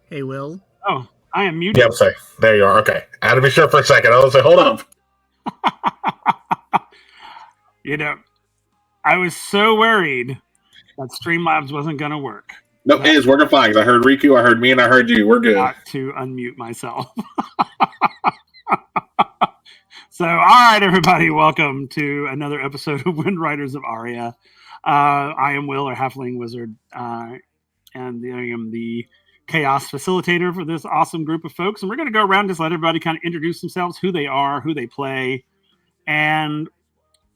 Hey, Will. Oh, I am muted. Yeah, I'm sorry. There you are. Okay. I had to be sure for a second. I was like, hold up. I was so worried that Streamlabs wasn't going to work. No, it is working fine. I heard Riku, I heard me, and I heard you. We're good. Got to unmute myself. So, all right, everybody, welcome to another episode of WindRiders of Aria. I am Will, or Halfling Wizard, and I am the chaos facilitator for this awesome group of folks. And we're going to go around, just let everybody kind of introduce themselves, who they are, who they play, and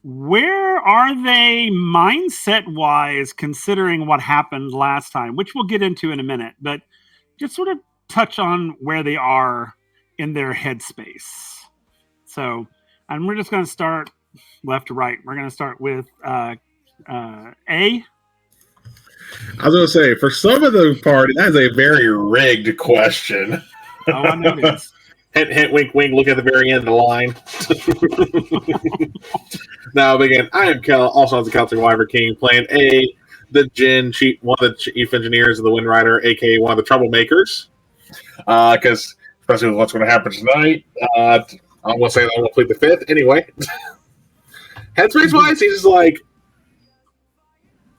where are they mindset-wise considering what happened last time, which we'll get into in a minute, but just sort of touch on where they are in their headspace. So, and we're just going to start left to right. We're going to start with A. I was going to say, for some of the party, that is a very rigged question. Oh, I know it is. Hint, hint, wink, wink, look at the very end of the line. Now, again, I am Kel, also as the Celtic Wyvern King, playing the Jin, one of the chief engineers of the WindRider, a.k.a. one of the troublemakers. Because, especially with what's going to happen tonight, I'm going to say that I'm going to plead the fifth. Anyway, headspace-wise, he's just like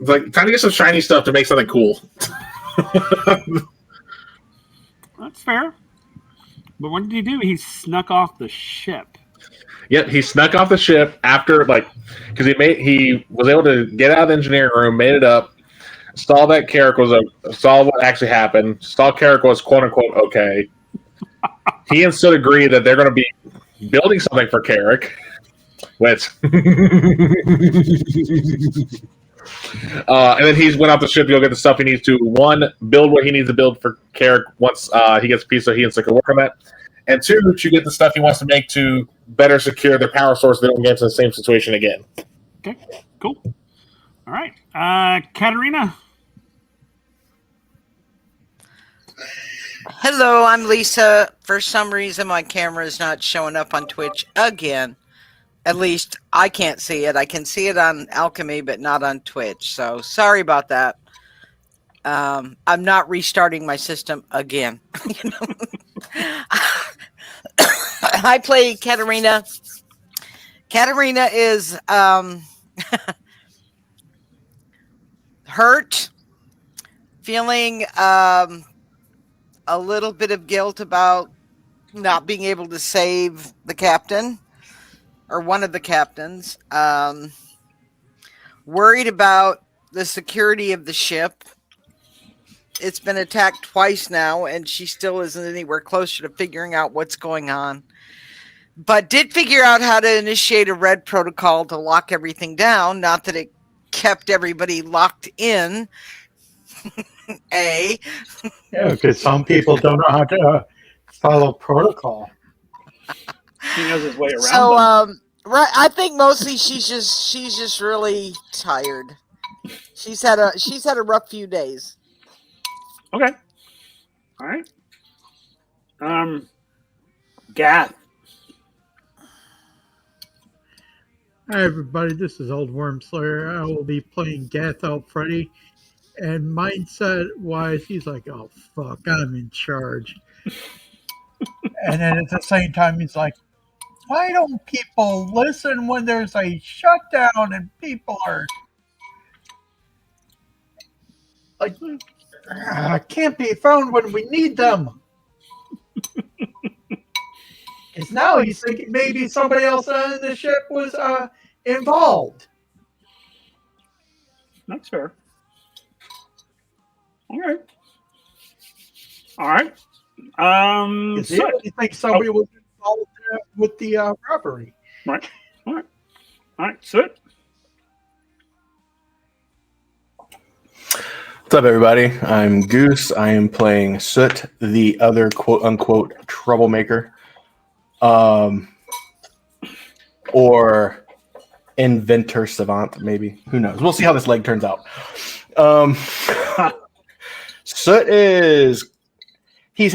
trying to get some shiny stuff to make something cool. That's fair. But what did he do? He snuck off the ship. Yep, he snuck off the ship after, because he was able to get out of the engineering room, made it up, saw that Carrick saw what actually happened, saw Carrick was quote unquote okay. He and Sid agree that they're going to be building something for Carrick, which. And then he went off the ship to go get the stuff he needs to, one, build what he needs to build for Carrick once he gets a piece so he and Sid can work on that, and two, to get the stuff he wants to make to better secure their power source so they don't get into the same situation again. Okay, cool. All right. Katarina. Hello, I'm Lisa. For some reason, my camera is not showing up on Twitch again. At least I can't see it. I can see it on Alchemy, but not on Twitch. So sorry about that. I'm not restarting my system again. I play Katarina. Katarina is hurt, feeling a little bit of guilt about not being able to save the captain. Or one of the captains, worried about the security of the ship. It's been attacked twice now, and she still isn't anywhere closer to figuring out what's going on. But did figure out how to initiate a red protocol to lock everything down. Not that it kept everybody locked in. Yeah, because some people don't know how to follow protocol. He knows his way around. So, right, I think mostly she's just really tired. She's had a rough few days. Okay. All right. Gath. Hi everybody, this is Old Worm Slayer. I will be playing Gath out Freddy, and mindset-wise, he's like, "Oh fuck, I'm in charge." And then at the same time, he's like, "Why don't people listen when there's a shutdown and people are like can't be found when we need them?" Because now he's thinking maybe somebody else on the ship was involved. That's fair. All right. All right. You think somebody was involved with the robbery? Right. All right. All right. Sit. What's up, everybody? I'm Goose. I am playing Soot, the other quote-unquote troublemaker. Or inventor savant, maybe. Who knows? We'll see how this leg turns out. Soot he's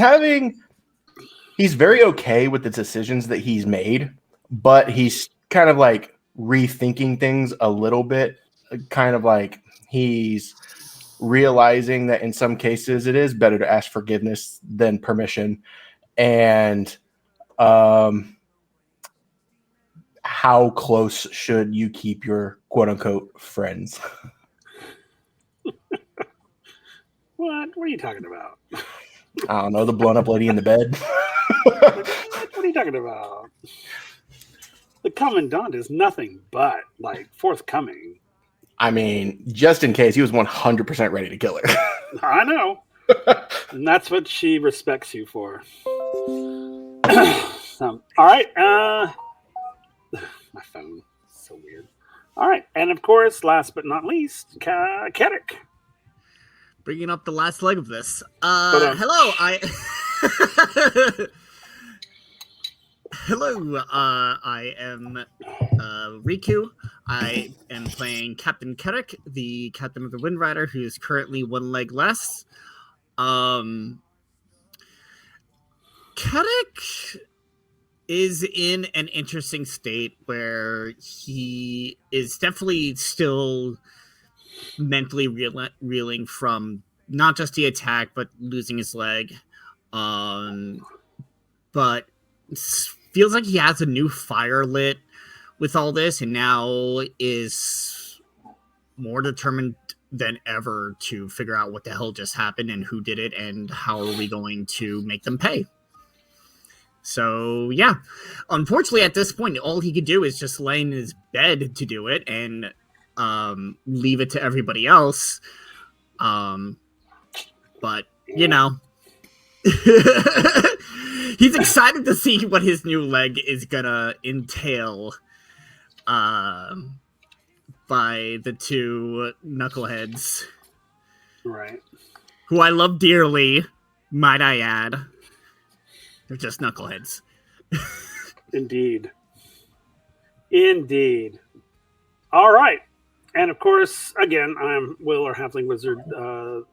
very okay with the decisions that he's made, but he's kind of like rethinking things a little bit. Kind of like he's realizing that in some cases it is better to ask forgiveness than permission, and how close should you keep your quote unquote friends? What are you talking about? I don't know, the blown up lady in the bed. What are you talking about? The commandant is nothing but like forthcoming. I mean, just in case, he was 100% ready to kill her. I know. And that's what she respects you for. All right. My phone. So weird. All right. And of course, last but not least, Kedrick. Bringing up the last leg of this. Hello, I am Riku. I am playing Captain Kedrick, the captain of the WindRider, who is currently one leg less. Kedrick is in an interesting state where he is definitely still mentally reeling from not just the attack, but losing his leg. But feels like he has a new fire lit with all this, and now is more determined than ever to figure out what the hell just happened and who did it and how are we going to make them pay. So yeah, unfortunately at this point all he could do is just lay in his bed to do it and leave it to everybody else. But you know, he's excited to see what his new leg is gonna entail by the two knuckleheads, right? Who I love dearly, might I add. They're just knuckleheads. Indeed. All right. And of course, again, I'm Will, or Halfling Wizard, the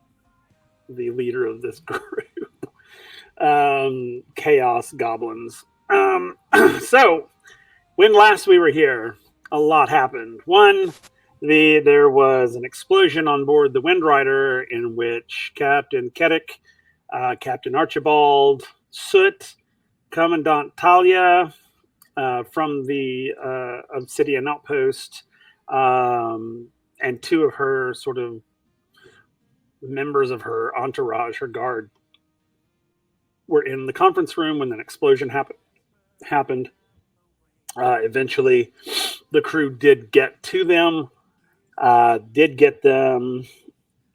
leader of this group. Chaos Goblins. So, when last we were here, a lot happened. One, there was an explosion on board the WindRider in which Captain Kedrick, Captain Archibald, Soot, Commandant Talia from the Obsidian Outpost, and two of her sort of members of her entourage, her guard, were in the conference room when an explosion happened. Eventually, the crew did get to them,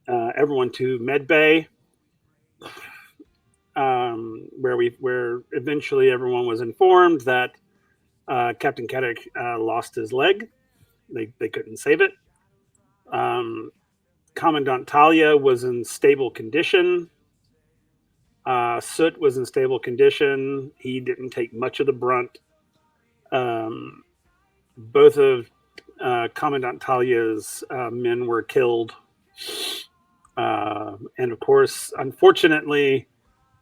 everyone to Medbay, where eventually everyone was informed that Captain Kedrick lost his leg. They couldn't save it. Commandant Talia was in stable condition. Soot was in stable condition. He didn't take much of the brunt. Both of Commandant Talia's men were killed. And of course, unfortunately,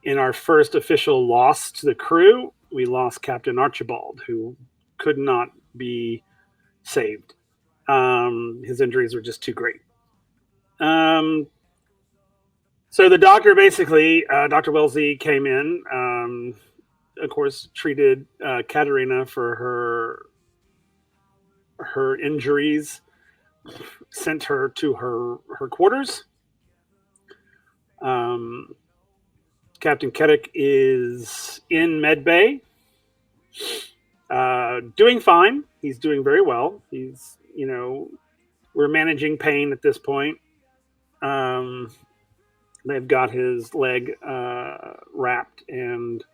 in our first official loss to the crew, we lost Captain Archibald, who could not be saved. His injuries were just too great. So the doctor basically, Dr. Wellesley came in, of course, treated Katerina for her injuries, sent her to her quarters. Captain Kedrick is in Medbay, doing fine. He's doing very well. He's, we're managing pain at this point. They've got his leg wrapped, and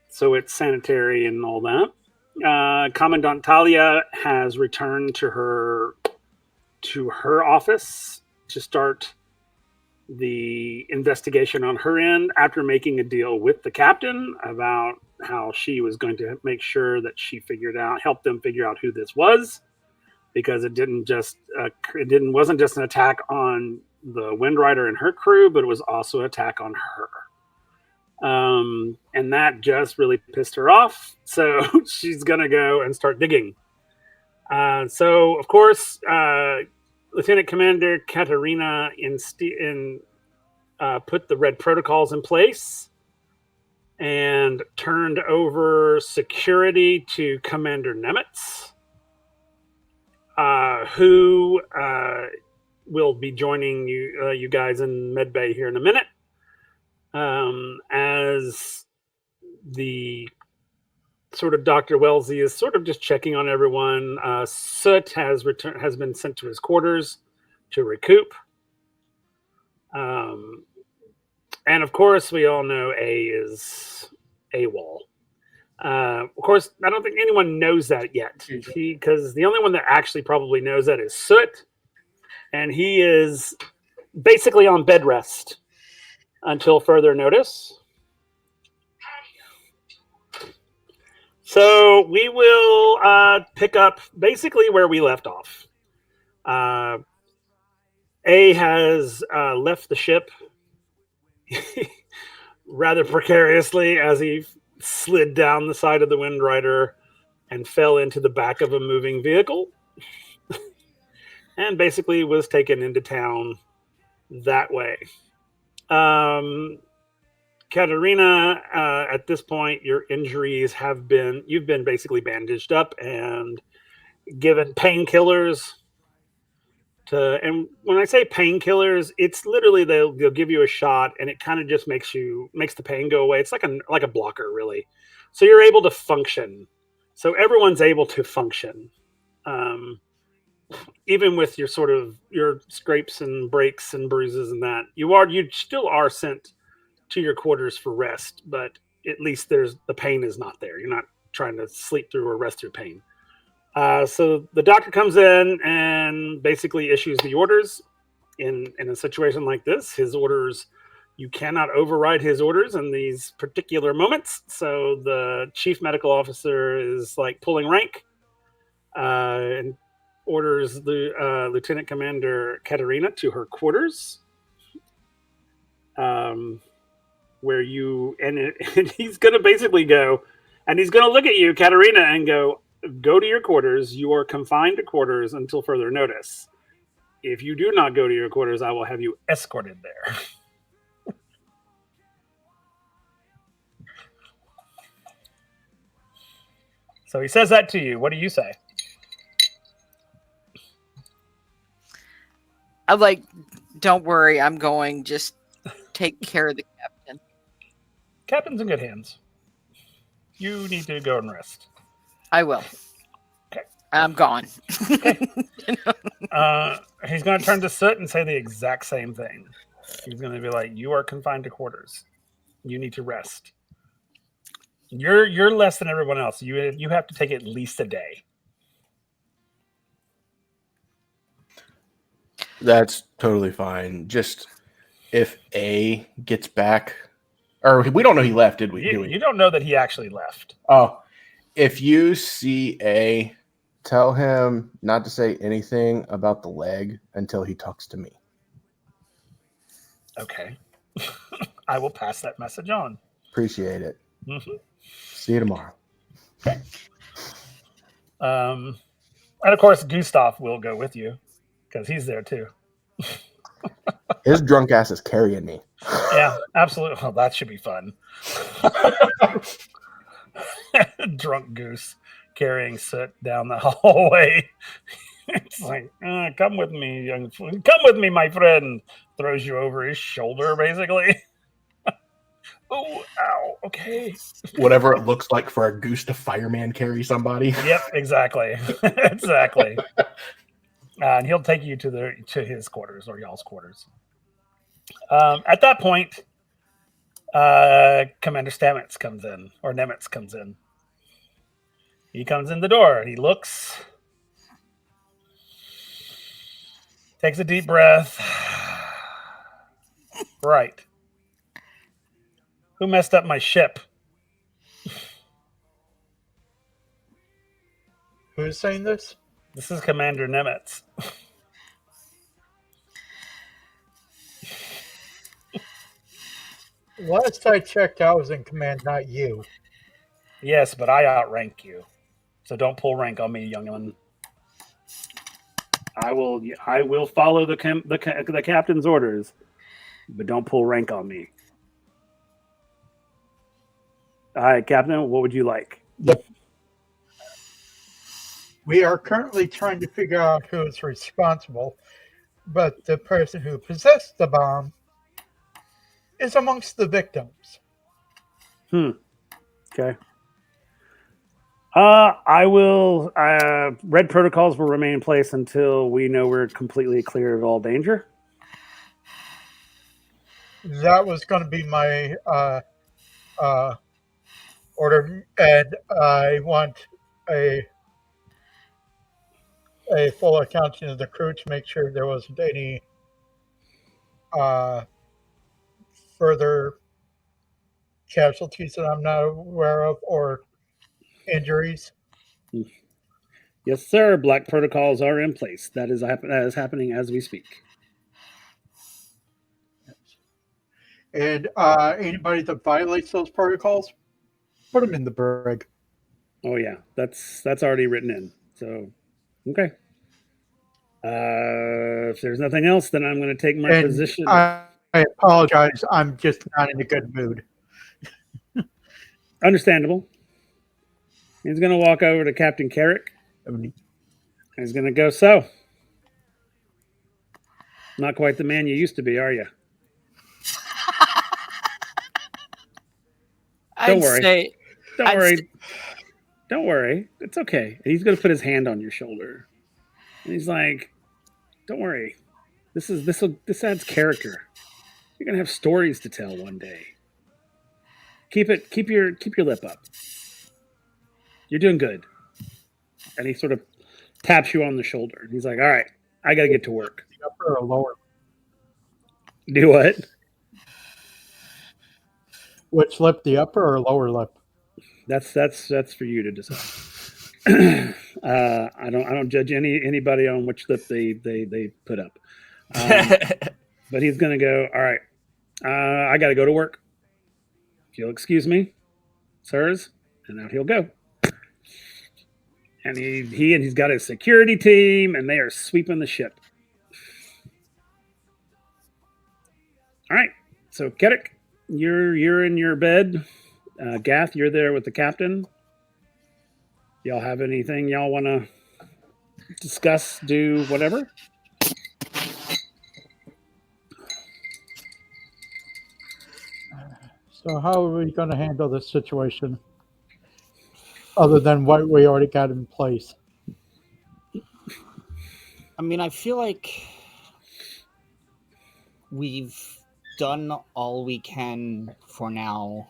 so it's sanitary and all that. Commandant Talia has returned to her office to start the investigation on her end after making a deal with the captain about how she was going to make sure that she helped them figure out who this was, because it wasn't just an attack on the WindRider and her crew, but it was also an attack on her. And that just really pissed her off. So she's going to go and start digging. So, of course, Lieutenant Commander Katerina put the red protocols in place and turned over security to Commander Nemitz, who will be joining you guys in Medbay here in a minute. As the sort of Dr. Wellesley is sort of just checking on everyone. Soot has been sent to his quarters to recoup. And of course, we all know A is AWOL. Of course, I don't think anyone knows that yet, because the only one that actually probably knows that is Soot, and he is basically on bed rest until further notice. So we will pick up basically where we left off. A has left the ship rather precariously as he slid down the side of the WindRider and fell into the back of a moving vehicle and basically was taken into town that way. Katerina, at this point, your injuries you've been basically bandaged up and given painkillers. And when I say painkillers, it's literally they'll give you a shot and it kind of just makes the pain go away. It's like a blocker, really. So you're able to function. So everyone's able to function, even with your scrapes and breaks and bruises and that. You still are sent to your quarters for rest, but at least the pain is not there. You're not trying to sleep through or rest through pain. So the doctor comes in and basically issues the orders. In a situation like this, his orders, you cannot override his orders in these particular moments. So the chief medical officer is like pulling rank and orders the Lieutenant Commander Katerina to her quarters. Where and he's going to basically go, and he's going to look at you, Katerina, and go to your quarters. You are confined to quarters until further notice. If you do not go to your quarters, I will have you escorted there. So he says that to you. What do you say? I'm like, don't worry, I'm going. Just take care of the captain. Captain's in good hands. You need to go and rest. I will. Okay. I'm gone. Okay. He's going to turn to Soot and say the exact same thing. He's going to be like, you are confined to quarters. You need to rest. You're less than everyone else. You have to take at least a day. That's totally fine. Just if A gets back, or we don't know he left, did we? You don't know that he actually left. Oh, if you see A, tell him not to say anything about the leg until he talks to me. Okay. I will pass that message on. Appreciate it. Mm-hmm. See you tomorrow. Okay. And of course, Gustav will go with you because he's there too. His drunk ass is carrying me. Yeah, absolutely. Well, that should be fun. Drunk Goose carrying Soot down the hallway. It's like, come with me, come with me, my friend. Throws you over his shoulder, basically. Oh, ow, okay. Whatever it looks like for a goose to fireman carry somebody. Yep, exactly. Exactly. And he'll take you to his quarters or y'all's quarters. At that point, Commander Nemitz comes in. He comes in the door. He looks, takes a deep breath. Right. Who messed up my ship? Who's saying this? This is Commander Nemitz. Last I checked, I was in command, not you. Yes, but I outrank you. So don't pull rank on me, young'un. I will follow the captain's orders, but don't pull rank on me. All right, Captain, what would you like? We are currently trying to figure out who is responsible, but the person who possessed the bomb is amongst the victims. Okay. I will. Red protocols will remain in place until we know we're completely clear of all danger. That was going to be my order, and I want a full accounting of the crew to make sure there wasn't any further casualties that I'm not aware of or injuries. Yes, sir. Black protocols are in place. That is happening as we speak. And anybody that violates those protocols, put them in the brig. Oh yeah, that's already written in. So, okay. If there's nothing else, then I'm going to take my And position. I apologize. I'm just not in a good mood. Understandable. He's going to walk over to Captain Carrick. He's going to go, so. Not quite the man you used to be, are you? Don't worry. Don't worry. Don't worry. It's okay. He's going to put his hand on your shoulder. And he's like, don't worry. This adds character. You're going to have stories to tell one day. Keep your lip up. You're doing good. And he sort of taps you on the shoulder. He's like, all right, I got to get to work. The upper or lower? Do what? Which lip, the upper or lower lip? That's for you to decide. I don't judge anybody on which lip they put up. But he's gonna go. All right, I got to go to work. If you'll excuse me, sirs, and out he'll go. And he's got his security team, and they are sweeping the ship. All right, so Kedek, you're in your bed. Gath, you're there with the captain. Y'all have anything y'all want to discuss, do, whatever? So how are we going to handle this situation other than what we already got in place? I mean, I feel like we've done all we can for now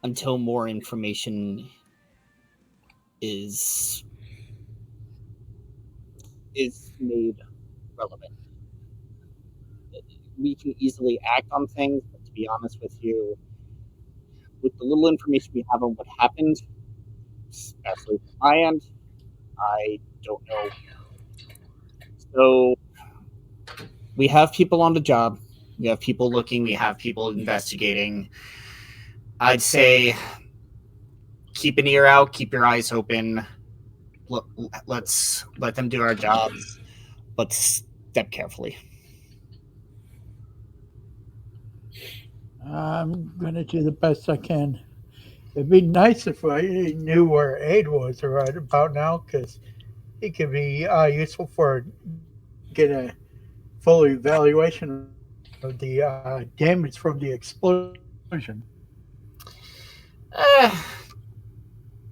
until more information is made relevant. We can easily act on things, but to be honest with you, with the little information we have on what happened, especially from my end, I don't know. So we have people on the job. We have people looking. We have people investigating. I'd say keep an ear out, keep your eyes open. Let's let them do our jobs. Let's step carefully. I'm going to do the best I can. It'd be nice if I knew where Aid was right about now, because he could be useful for get a full evaluation of the damage from the explosion.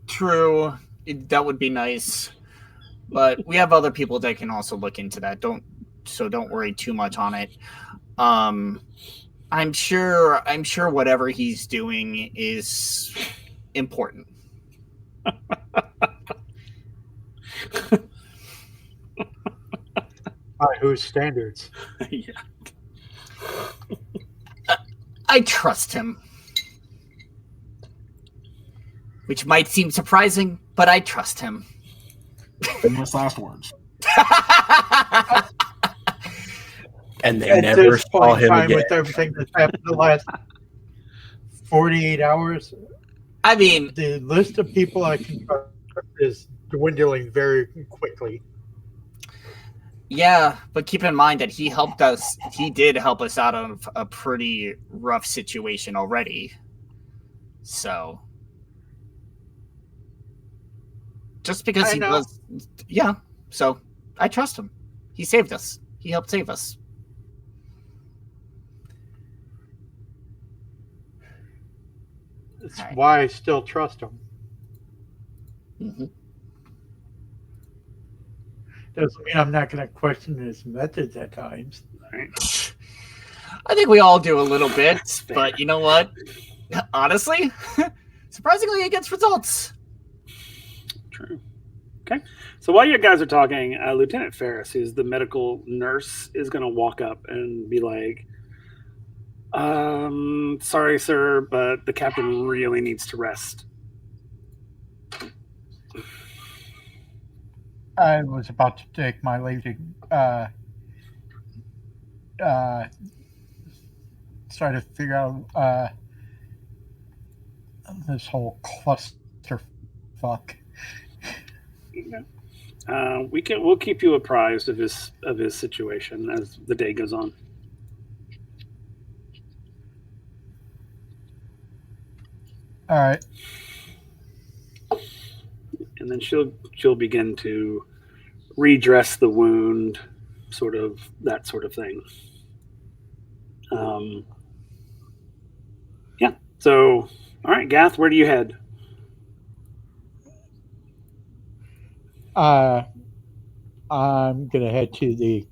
True. That would be nice. But we have other people that can also look into that. Don't worry too much on it. I'm sure whatever he's doing is important. By whose standards? Yeah. I trust him. Which might seem surprising, but I trust him. Famous last words. And they At never this saw point in him time, again. with everything that's happened in the last 48 hours, I mean, the list of people I can trust is dwindling very quickly. Yeah, but keep in mind that he helped us. He did help us out of a pretty rough situation already. So, just because I he know. was, yeah. So I trust him. He saved us. He helped save us. That's Alright. why I still trust him. Mm-hmm. Doesn't mean I'm not going to question his methods at times. Right. I think we all do a little bit, but you know what? Honestly, surprisingly, it gets results. True. Okay. So while you guys are talking, Lieutenant Ferris, who's the medical nurse, is going to walk up and be like, sorry, sir, but the captain really needs to rest. I was about to take my leave to try to figure out this whole cluster fuck. We'll keep you apprised of his situation as the day goes on. All right. And then she'll begin to redress the wound, sort of that sort of thing. Yeah. So, all right, Gath, where do you head? I'm gonna head to the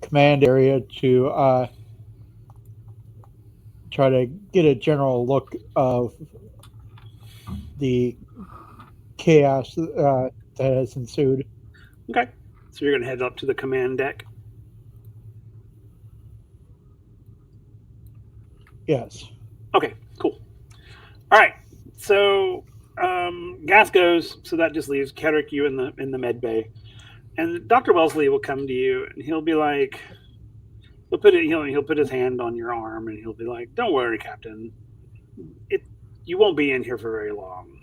command area to try to get a general look of the chaos that has ensued. Okay. So you're going to head up to the command deck. Yes. Okay, cool. All right. So Gath goes, so that just leaves Kedrick, you in the med bay. And Dr. Wellesley will come to you and he'll be like, he'll put his hand on your arm and he'll be like, "Don't worry, Captain. You won't be in here for very long.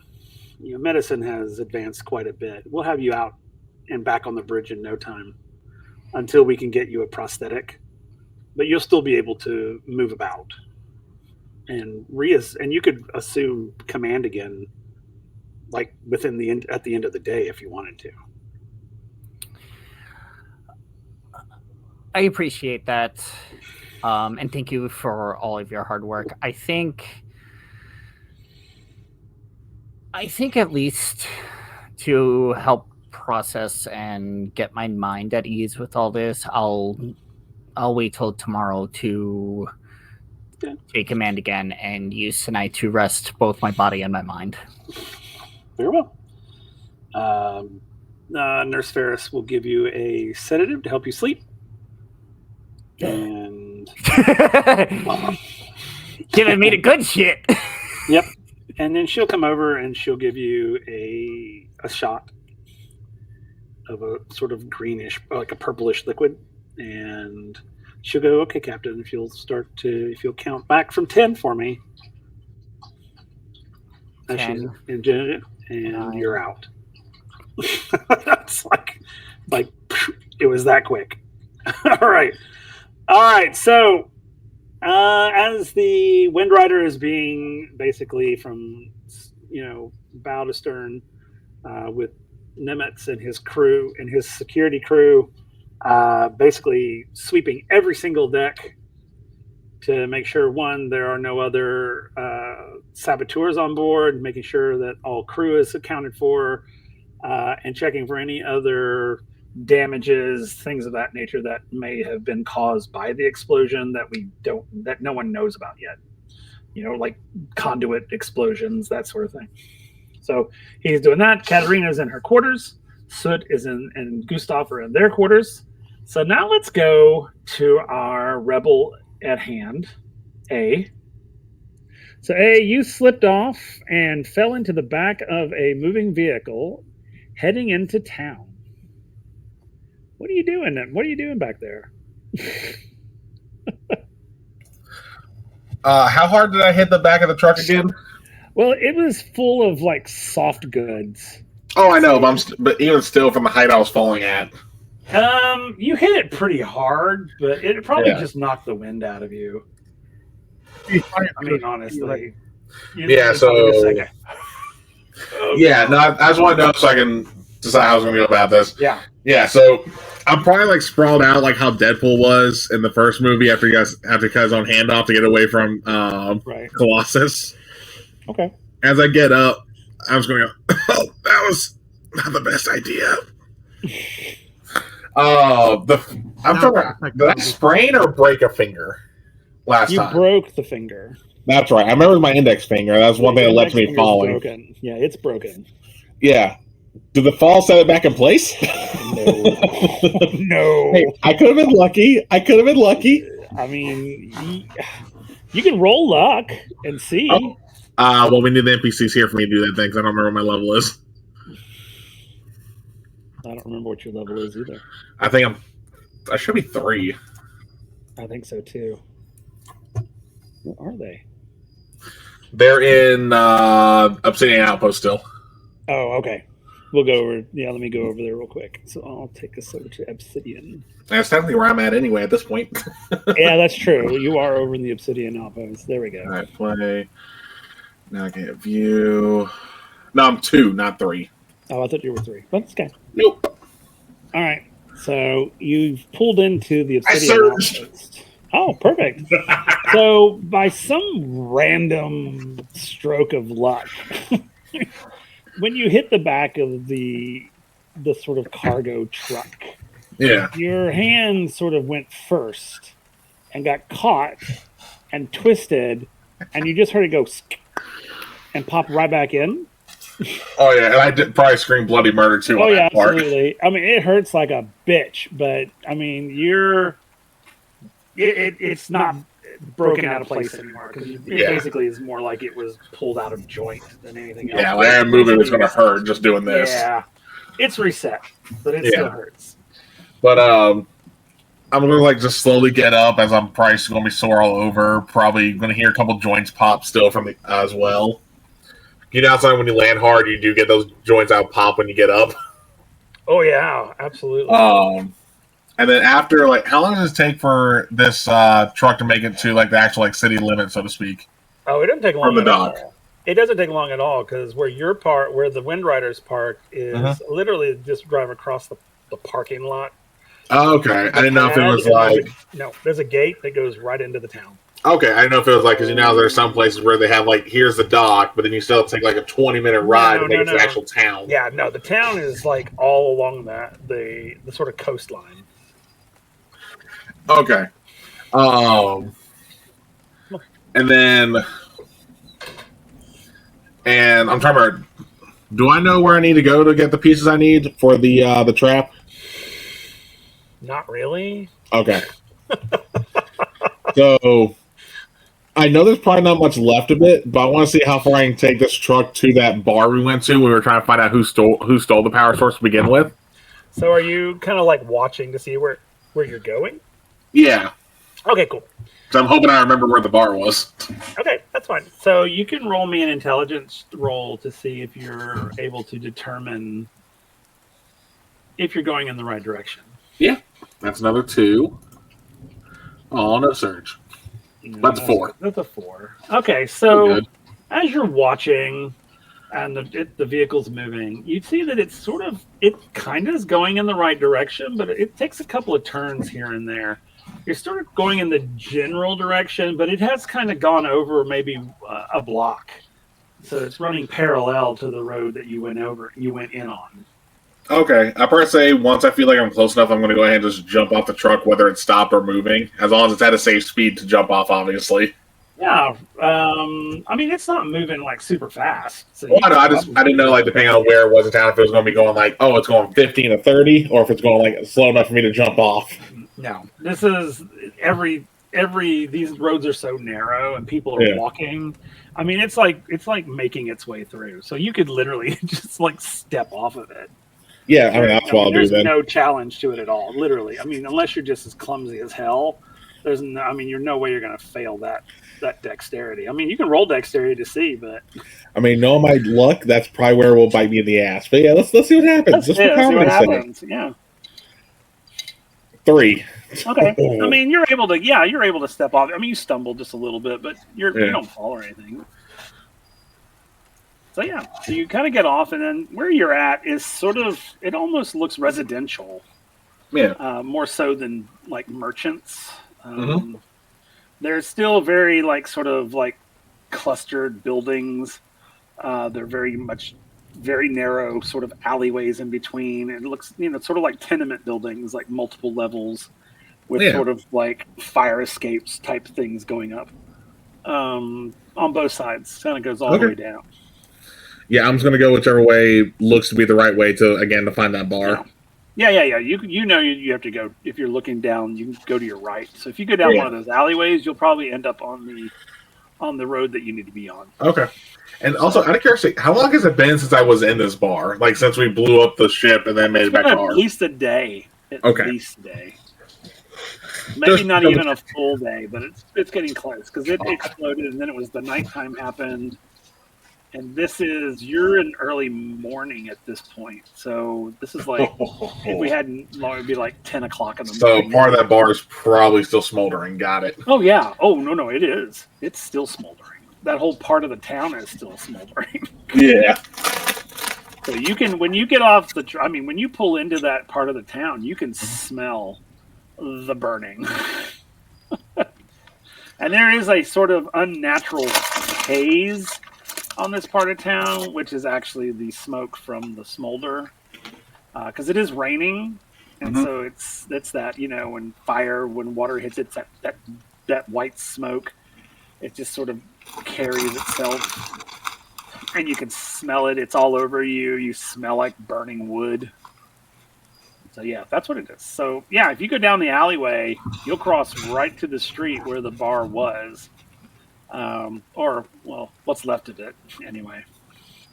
You know, medicine has advanced quite a bit. We'll have you out and back on the bridge in no time until we can get you a prosthetic. But you'll still be able to move about and you could assume command again, like at the end of the day if you wanted to." I appreciate that, and thank you for all of your hard work. I think at least to help process and get my mind at ease with all this, I'll wait till tomorrow to take command again and use tonight to rest both my body and my mind. Very well. Nurse Ferris will give you a sedative to help you sleep. And giving me the good shit. Yep. And then she'll come over and she'll give you a shot of a sort of greenish, like a purplish liquid. And she'll go, "Okay, Captain, if you'll count back from 10 for me." 10. And you're out. That's like it was that quick. All right. So as the WindRider is being basically from bow to stern with Nimitz and his crew and his security crew basically sweeping every single deck to make sure, one, there are no other saboteurs on board, making sure that all crew is accounted for, and checking for any other damages, things of that nature that may have been caused by the explosion that no one knows about yet. Like conduit explosions, that sort of thing. So he's doing that. Katarina's in her quarters. Soot is and Gustav are in their quarters. So now let's go to our rebel at hand, A. So A, you slipped off and fell into the back of a moving vehicle heading into town. What are you doing? What are you doing back there? How hard did I hit the back of the truck again? Well, it was full of like soft goods. Oh, I know, but even still, from the height I was falling at. You hit it pretty hard, but it probably Yeah. just knocked the wind out of you. I mean, honestly. Yeah, so yeah, no, I just want to know so I can decide how I was going to go about this. Yeah. Yeah, so I'm probably like sprawled out like how Deadpool was in the first movie after he cut his own hand off to get away from Right. Colossus. Okay. As I get up, I was going to go, oh, that was not the best idea. I'm talking. Did I sprain or break a finger last time? You broke the finger. That's right. I remember my index finger. That's one thing that led to me falling. Broken. Yeah, it's broken. Yeah. Did the fall set it back in place? No. No. Hey, I could have been lucky. I mean, you can roll luck and see. Oh. Well, we need the NPCs here for me to do that thing because I don't remember what my level is. I don't remember what your level is either. I should be 3. I think so too. What are they? They're in Obsidian Outpost still. Oh, okay. We'll go over. Yeah, let me go over there real quick. So I'll take us over to Obsidian. That's technically where I'm at anyway at this point. Yeah, that's true. You are over in the Obsidian Outpost. There we go. All right, play. Now I get view. No, I'm 2, not 3. Oh, I thought you were 3. But it's okay. Nope. All right. So you've pulled into the I Obsidian surged. Outpost. Oh, perfect. So by some random stroke of luck, when you hit the back of the sort of cargo truck, Yeah. your hand sort of went first and got caught and twisted, and you just heard it go and pop right back in. Oh yeah, and I did probably scream bloody murder too. Oh on yeah, that part. absolutely. I mean, it hurts like a bitch, but I mean, it's not broken out of place anymore because it basically is more like it was pulled out of joint than anything else. Yeah, like moving was going to hurt just doing this. Yeah, it's reset, but it still hurts. But I'm going to like just slowly get up as I'm probably going to be sore all over. Probably going to hear a couple joints pop still from the as well. You know, outside when you land hard, you do get those joints out pop when you get up. Oh yeah, absolutely. And then after, like, how long does it take for this truck to make it to like the actual like city limit, so to speak? Oh, it doesn't take long from the at dock. all. It doesn't take long at all because where the WindRiders park is literally just drive across the parking lot. Oh, okay, I didn't know if it was like there's a gate that goes right into the town. Okay, I didn't know if it was like because there are some places where they have like here's the dock, but then you still have to take like a 20-minute ride to make it to the actual town. Yeah, no, the town is like all along the sort of coastline. Okay, and I'm trying to. Do I know where I need to go to get the pieces I need for the trap? Not really. Okay. So I know there's probably not much left of it, but I want to see how far I can take this truck to that bar we went to when we were trying to find out who stole the power source to begin with. So are you kind of like watching to see where you're going? Yeah. Okay, cool. So I'm hoping I remember where the bar was. Okay, that's fine. So you can roll me an intelligence roll to see if you're able to determine if you're going in the right direction. Yeah. That's another 2. Oh, no surge. That's 4. That's a 4. Okay, so as you're watching and the vehicle's moving, you see that it kind of is going in the right direction, but it takes a couple of turns here and there. You're sort of going in the general direction, but it has kind of gone over maybe a block. So it's running parallel to the road that you went in on. Okay. I probably say once I feel like I'm close enough, I'm going to go ahead and just jump off the truck, whether it's stopped or moving, as long as it's at a safe speed to jump off, obviously. Yeah. I mean, it's not moving like super fast. So I didn't know, like, depending on where it was in town, if it was going to be going like, oh, it's going 15 to 30, or if it's going like slow enough for me to jump off. No, this is these roads are so narrow and people are walking. I mean, it's like making its way through. So you could literally just like step off of it. Yeah, I mean, that's what I'll do then. There's no challenge to it at all, literally. I mean, unless you're just as clumsy as hell, you're no way you're going to fail that that dexterity. I mean, you can roll dexterity to see, but I mean, knowing my luck, that's probably where it will bite me in the ass. But yeah, let's see what happens. Just for see what comedy's sake. happens. Yeah. 3. Okay. I mean, you're able to step off. I mean, you stumble just a little bit, but you don't fall or anything. So yeah, so you kind of get off, and then where you're at is sort of, it almost looks residential. Yeah. More so than like merchants. There's still very like sort of like clustered buildings. They're very narrow sort of alleyways in between. It looks, sort of like tenement buildings, like multiple levels with sort of like fire escapes type things going up on both sides. Kind of goes all the way down. Yeah, I'm just gonna go whichever way looks to be the right way to find that bar. Yeah. You have to go, if you're looking down, you can go to your right. So if you go down one of those alleyways, you'll probably end up on the road that you need to be on. Okay. And also, out of curiosity, how long has it been since I was in this bar? Like since we blew up the ship and then made it back to At ours? least a day. At least a day. Maybe not even a full day, but it's getting close because it exploded and then it was the nighttime happened. And you're in early morning at this point. So this is like, if we hadn't, it would be like 10 o'clock in the morning. So part of that bar is probably still smoldering. Got it. Oh, yeah. Oh, no, it is. It's still smoldering. That whole part of the town is still smoldering. Yeah. So you can, when you get off when you pull into that part of the town, you can smell the burning. And there is a sort of unnatural haze on this part of town, which is actually the smoke from the smolder, because it is raining, and so it's that when water hits it, that white smoke, it just sort of carries itself, and you can smell it. It's all over you. You smell like burning wood. So yeah, that's what it is. So yeah, if you go down the alleyway, you'll cross right to the street where the bar was. Or what's left of it anyway.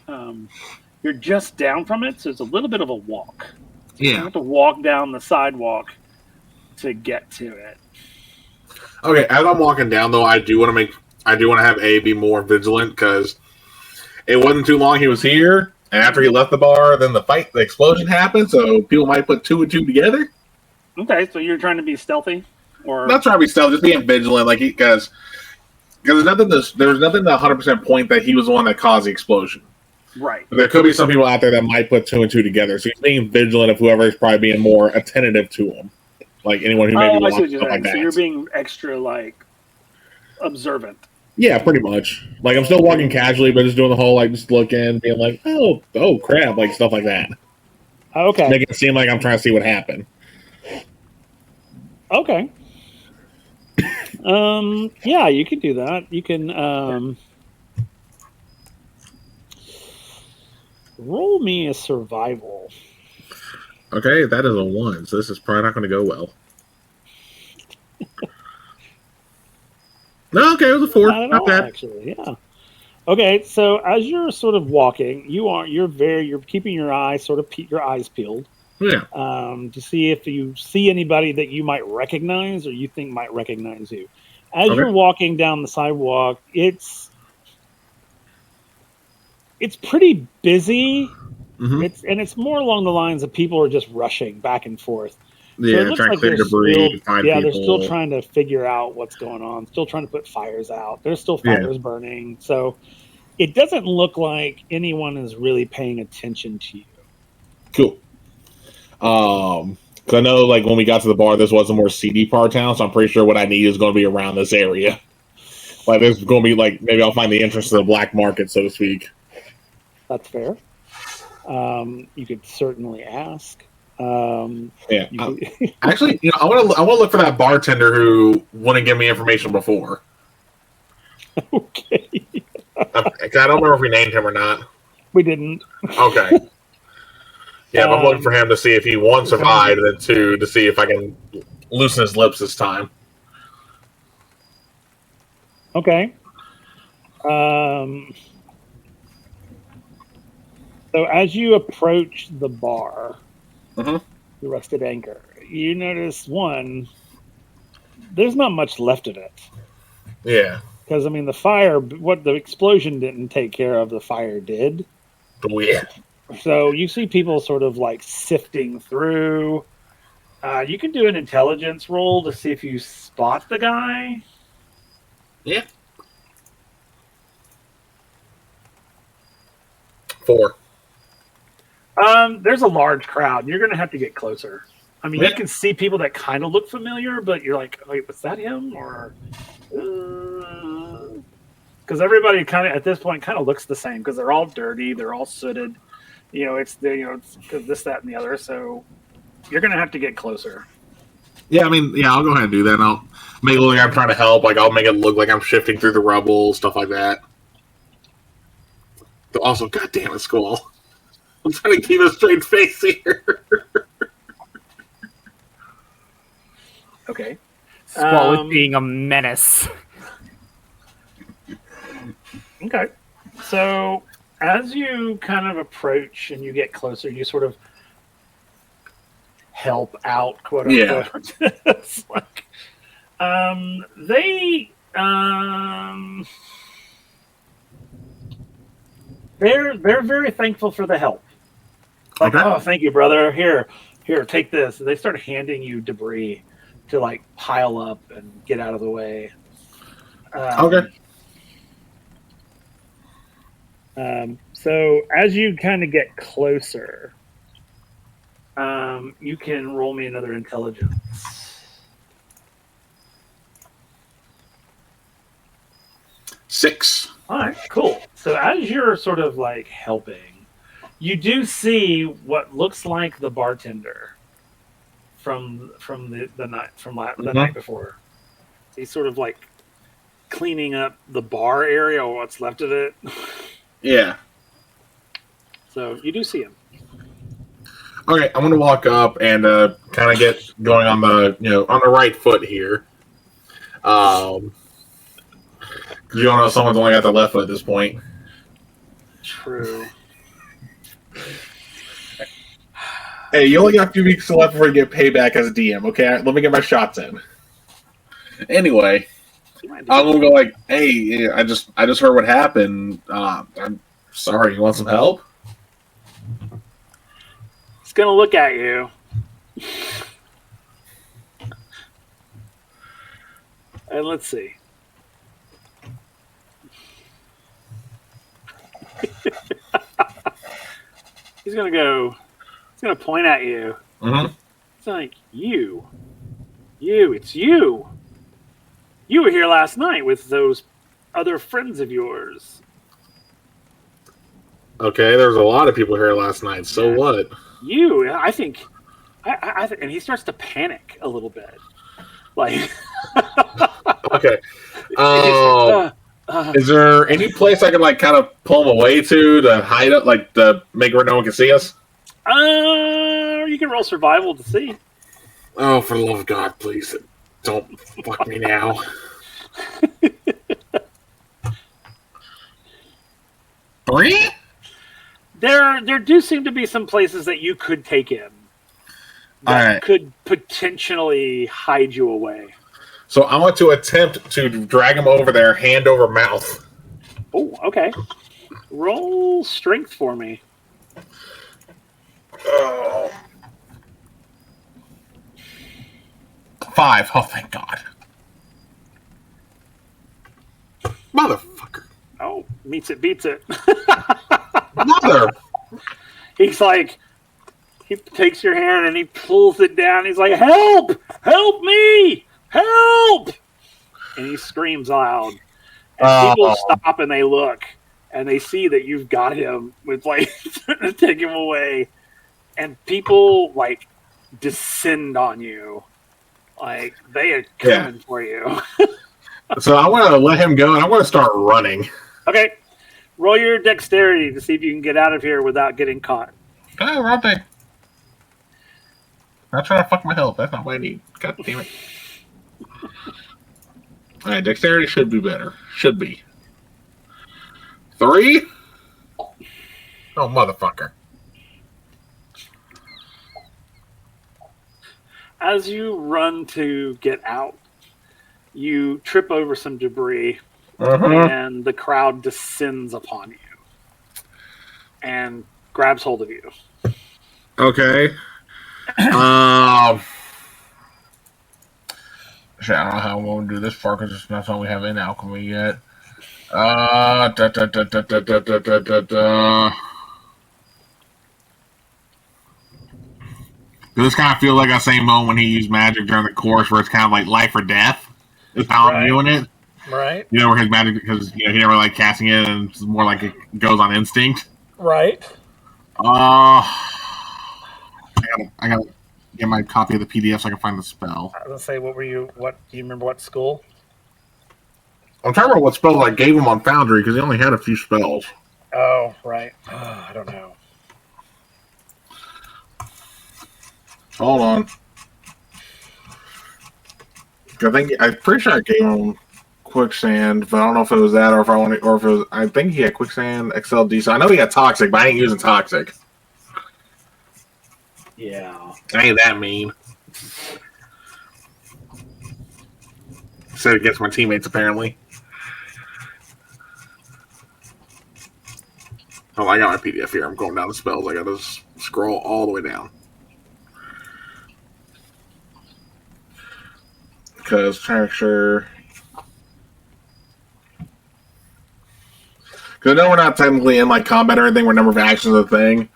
You're just down from it, so it's a little bit of a walk. You have to walk down the sidewalk to get to it. Okay, as I'm walking down though, I do want to have A be more vigilant because it wasn't too long he was here, and after he left the bar, then the explosion happened. So people might put 2 and 2 together. Okay, so you're trying to be stealthy, or not trying to be stealthy, just being vigilant, like because there's nothing to 100% point that he was the one that caused the explosion. Right. But there could be some people out there that might put 2 and 2 together. So he's being vigilant of whoever is probably being more attentive to him, like anyone who may be watching stuff like that. So you're being extra like observant. Yeah, pretty much. Like I'm still walking casually, but just doing the whole like just looking, being like, oh crap, like stuff like that. Okay. Making it seem like I'm trying to see what happened. Okay. Yeah, you can do that. You can roll me a survival. Okay, that is a 1, so this is probably not going to go well. No, okay, it was a 4. Not bad. Actually, yeah. Okay, so as you're sort of walking, you're keeping your eyes peeled. Yeah. To see if you see anybody that you might recognize or you think might recognize you. As you're walking down the sidewalk, it's pretty busy. Mm-hmm. It's more along the lines of people are just rushing back and forth. Yeah, so trying to clear debris. They're still trying to figure out what's going on. Still trying to put fires out. There's still fires burning. So it doesn't look like anyone is really paying attention to you. Cool. Because I know, like, when we got to the bar, this was a more seedy part of town, so I'm pretty sure what I need is going to be around this area. Like, there's going to be, like, maybe I'll find the entrance to the black market, so to speak. That's fair. You could certainly ask. Actually, I want to look for that bartender who wouldn't give me information before. Okay. I don't remember if we named him or not. We didn't. Okay. Yeah, I'm looking for him to see if he, 1, survived, and then 2, to see if I can loosen his lips this time. Okay. So as you approach the bar, the Rusted Anchor, you notice, 1, there's not much left of it. Yeah. Because, I mean, the fire, what the explosion didn't take care of, the fire did. Oh, yeah. So you see people sort of like sifting through. You can do an intelligence roll to see if you spot the guy. Yeah. 4. There's a large crowd. You're going to have to get closer. I mean, Yeah. you can see people that kind of look familiar, but you're like, wait, was that him? Or because everybody kind of at this point kind of looks the same because they're all dirty, they're all sooted. It's this, that, and the other. So you're going to have to get closer. Yeah, I mean, yeah, I'll go ahead and do that. And I'll make it look like I'm trying to help. Like, I'll make it look like I'm shifting through the rubble, stuff like that. But also, goddamn it, Squall. I'm trying to keep a straight face here. Okay. Squall is being a menace. Okay. So as you kind of approach and you get closer, you sort of help out, quote unquote. Yeah. It's like, they're very thankful for the help. Like, Okay. oh, thank you, brother. Here, take this. And they start handing you debris to like pile up and get out of the way. Okay. So as you kind of get closer, you can roll me another intelligence. 6. All right, cool. So as you're sort of like helping, you do see what looks like the bartender from the night before. He's sort of like cleaning up the bar area or what's left of it. Yeah. So you do see him. Okay, I'm gonna walk up and kind of get going on the right foot here. You don't know if someone's only got the left foot at this point. True. Hey, you only got a few weeks left before you get payback as a DM. Okay, let me get my shots in. Anyway, I'm gonna go like, hey, I just heard what happened. I'm sorry. You want some help? He's gonna look at you. And let's see. He's gonna point at you. Mm-hmm. It's like, it's you. You were here last night with those other friends of yours. Okay, there was a lot of people here last night. So what? I think, and he starts to panic a little bit. Like, Okay. Is there any place I can like kind of pull them away to hide it, like to make where no one can see us? You can roll survival to see. Oh, for the love of God, please don't fuck me now. 3? There do seem to be some places that you could take in that could potentially hide you away. So I want to attempt to drag him over there, hand over mouth. Oh, okay. Roll strength for me. Oh. 5. Oh, thank God. Motherfucker. Oh, meets it, beats it. Mother. He's like, he takes your hand and he pulls it down. He's like, help! Help me! Help! And he screams loud. And people stop and they look and they see that you've got him with like to take him away. And people like descend on you. Like they are coming for you. So I want to let him go and I want to start running. Okay. Roll your dexterity to see if you can get out of here without getting caught. Oh, running. Not trying to fuck my health. That's not what I need. God damn it. Alright, dexterity should be better. Should be. 3? Oh, motherfucker. As you run to get out, you trip over some debris and the crowd descends upon you and grabs hold of you. Okay. Shit, I don't know how I'm going to do this part because it's not something we have in alchemy yet. Does this kind of feel like that same moment when he used magic during the course where it's kind of like life or death? Is how I'm viewing it. Right. You know, where his magic, because he never like casting it and it's more like it goes on instinct. Right. I gotta get my copy of the PDF so I can find the spell. I was gonna say, what do you remember what school? I'm trying to remember what spells I gave him on Foundry because he only had a few spells. Oh, right. I don't know. Hold on. I'm pretty sure I gave him quicksand, but I don't know if it was that or if I wanted, or if it was. I think he had quicksand, XLD. So I know he had toxic, but I ain't using toxic. Yeah. I ain't that mean. Said against my teammates apparently. Oh, I got my PDF here. I'm going down the spells. I gotta scroll all the way down. Because texture. Because I know we're not technically in like combat or anything, where number of actions is a thing.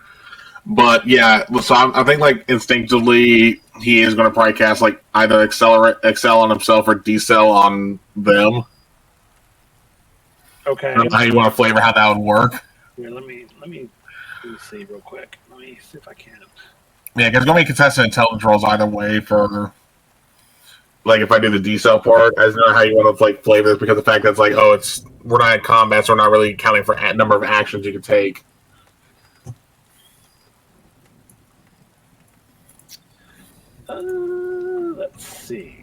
But yeah, so I think like instinctively he is going to probably cast like either excel on himself or decel on them. Okay. I don't know how you want to flavor how that would work. Here, let me see real quick. Let me see if I can. Yeah, because it's going to be contested intelligence rolls either way for. Like if I do the decel part, I just don't know how you want to like flavor this because the fact that it's like, we're not in combat, so we're not really counting for number of actions you can take. Let's see.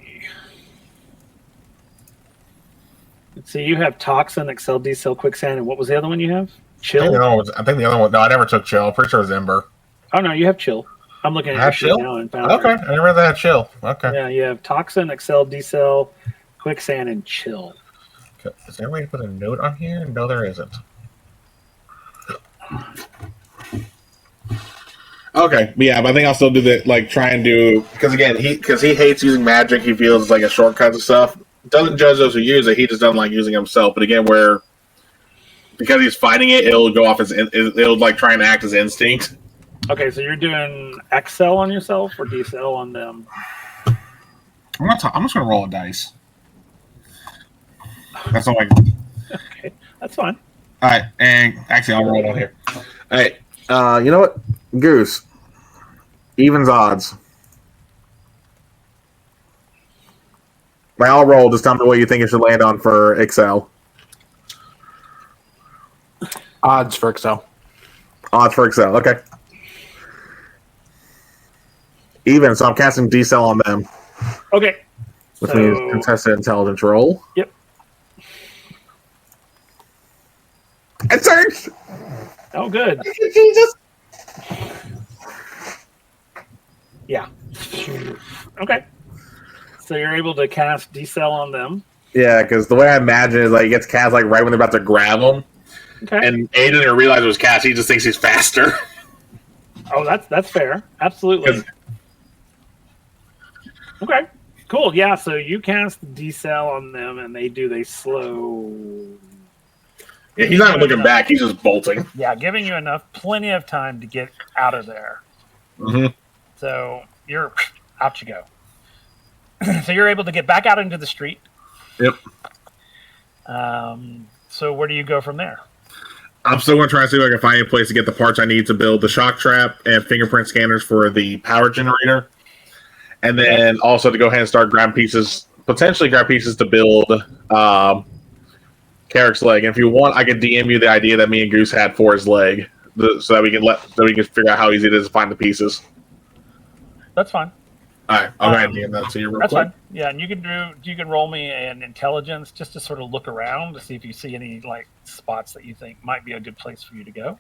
You have Toxin, Excel, Decel, Quicksand, and what was the other one you have? Chill? I think the other one. No, I never took chill. I'm pretty sure it was Ember. Oh, no, you have Chill. I'm looking at your shit now and found Okay, I never had chill. Okay. Yeah, you have Toxin, Excel, Decel, Quicksand, and Chill. Okay. Is there a way to put a note on here? No, there isn't. Okay, yeah, but I think I'll still do the try and do because again he hates using magic. He feels it's like a shortcut and stuff. Doesn't judge those who use it. He just doesn't like using it himself. But again, because he's fighting it, it'll go off it'll like try and act as instinct. Okay, so you're doing Excel on yourself or Decel on them? I'm just gonna roll a dice. That's all Okay, that's fine. All right, and actually I'll roll it on here. All right, you know what, Goose, evens odds. I'll roll. Just tell me what you think it should land on for Excel. Odds for Excel. Odds for Excel. Okay. Even, so I'm casting decel on them. Okay. Which means contested intelligence roll. Yep. It worked! Oh, good. Jesus! Yeah. Okay. So you're able to cast decel on them. Yeah, because the way I imagine is like it gets cast like right when they're about to grab them. Okay. And Aiden didn't realize it was cast. He just thinks he's faster. Oh, that's fair. Absolutely. Okay. Cool. Yeah. So you cast decel on them, and they slow. Yeah, he's not even looking back. He's just bolting. Yeah, giving you plenty of time to get out of there. Mm-hmm. So you're out. You go. So you're able to get back out into the street. Yep. So where do you go from there? I'm still going to try and see if I can find a place to get the parts I need to build the shock trap and fingerprint scanners for the power generator. And then also to go ahead and start potentially grab pieces to build Carrick's leg. And if you want, I can DM you the idea that me and Goose had for his leg, so that we can figure out how easy it is to find the pieces. That's fine. All right, I'll go ahead and DM that to you real quick. That's fine. Yeah, and you can roll me an intelligence just to sort of look around to see if you see any like spots that you think might be a good place for you to go.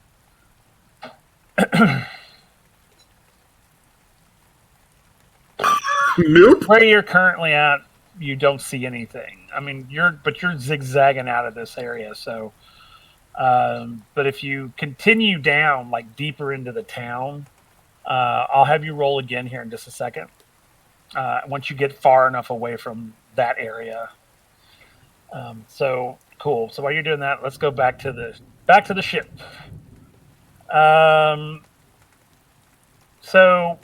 Nope. Where you're currently at, you don't see anything. I mean, you're zigzagging out of this area. So, but if you continue down like deeper into the town, I'll have you roll again here in just a second. Once you get far enough away from that area. So cool. So while you're doing that, let's go back to the ship. So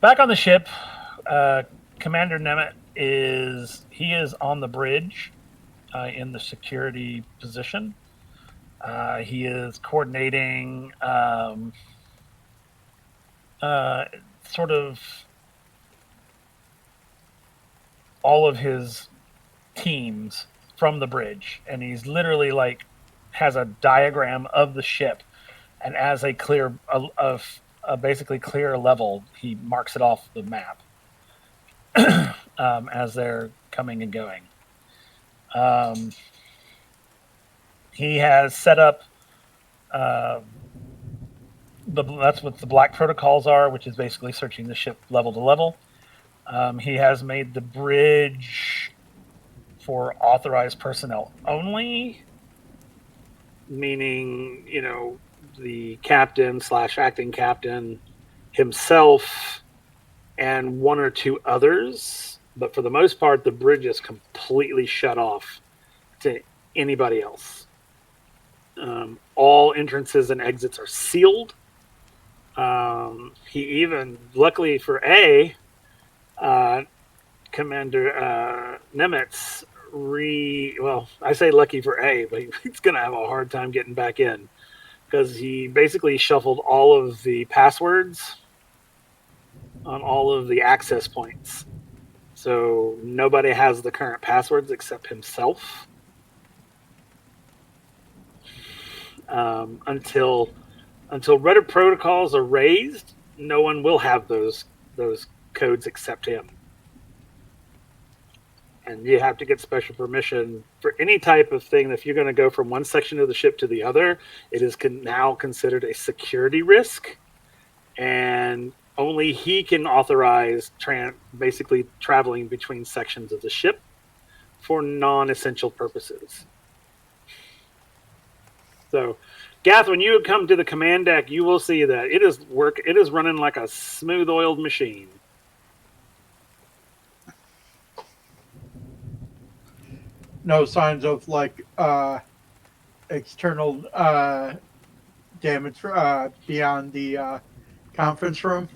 back on the ship, Commander Nemeth is on the bridge in the security position. He is coordinating sort of all of his teams from the bridge, and he's literally like has a diagram of the ship, and as a clear of a basically clear level, he marks it off the map as they're coming and going. He has set up that's what the black protocols are, which is basically searching the ship level to level. He has made the bridge for authorized personnel only, meaning, the captain / acting captain himself and one or two others. But for the most part, the bridge is completely shut off to anybody else. All entrances and exits are sealed. He even, luckily for Commander Nemeth, I say lucky for but he's going to have a hard time getting back in, because he basically shuffled all of the passwords on all of the access points. So nobody has the current passwords except himself. Until Reddit protocols are raised, no one will have those codes except him. And you have to get special permission for any type of thing. If you're going to go from one section of the ship to the other, it is now considered a security risk, and only he can authorize basically traveling between sections of the ship for non-essential purposes. So, Gath, when you come to the command deck, you will see that it is running like a smooth-oiled machine. No signs of external damage beyond the conference room.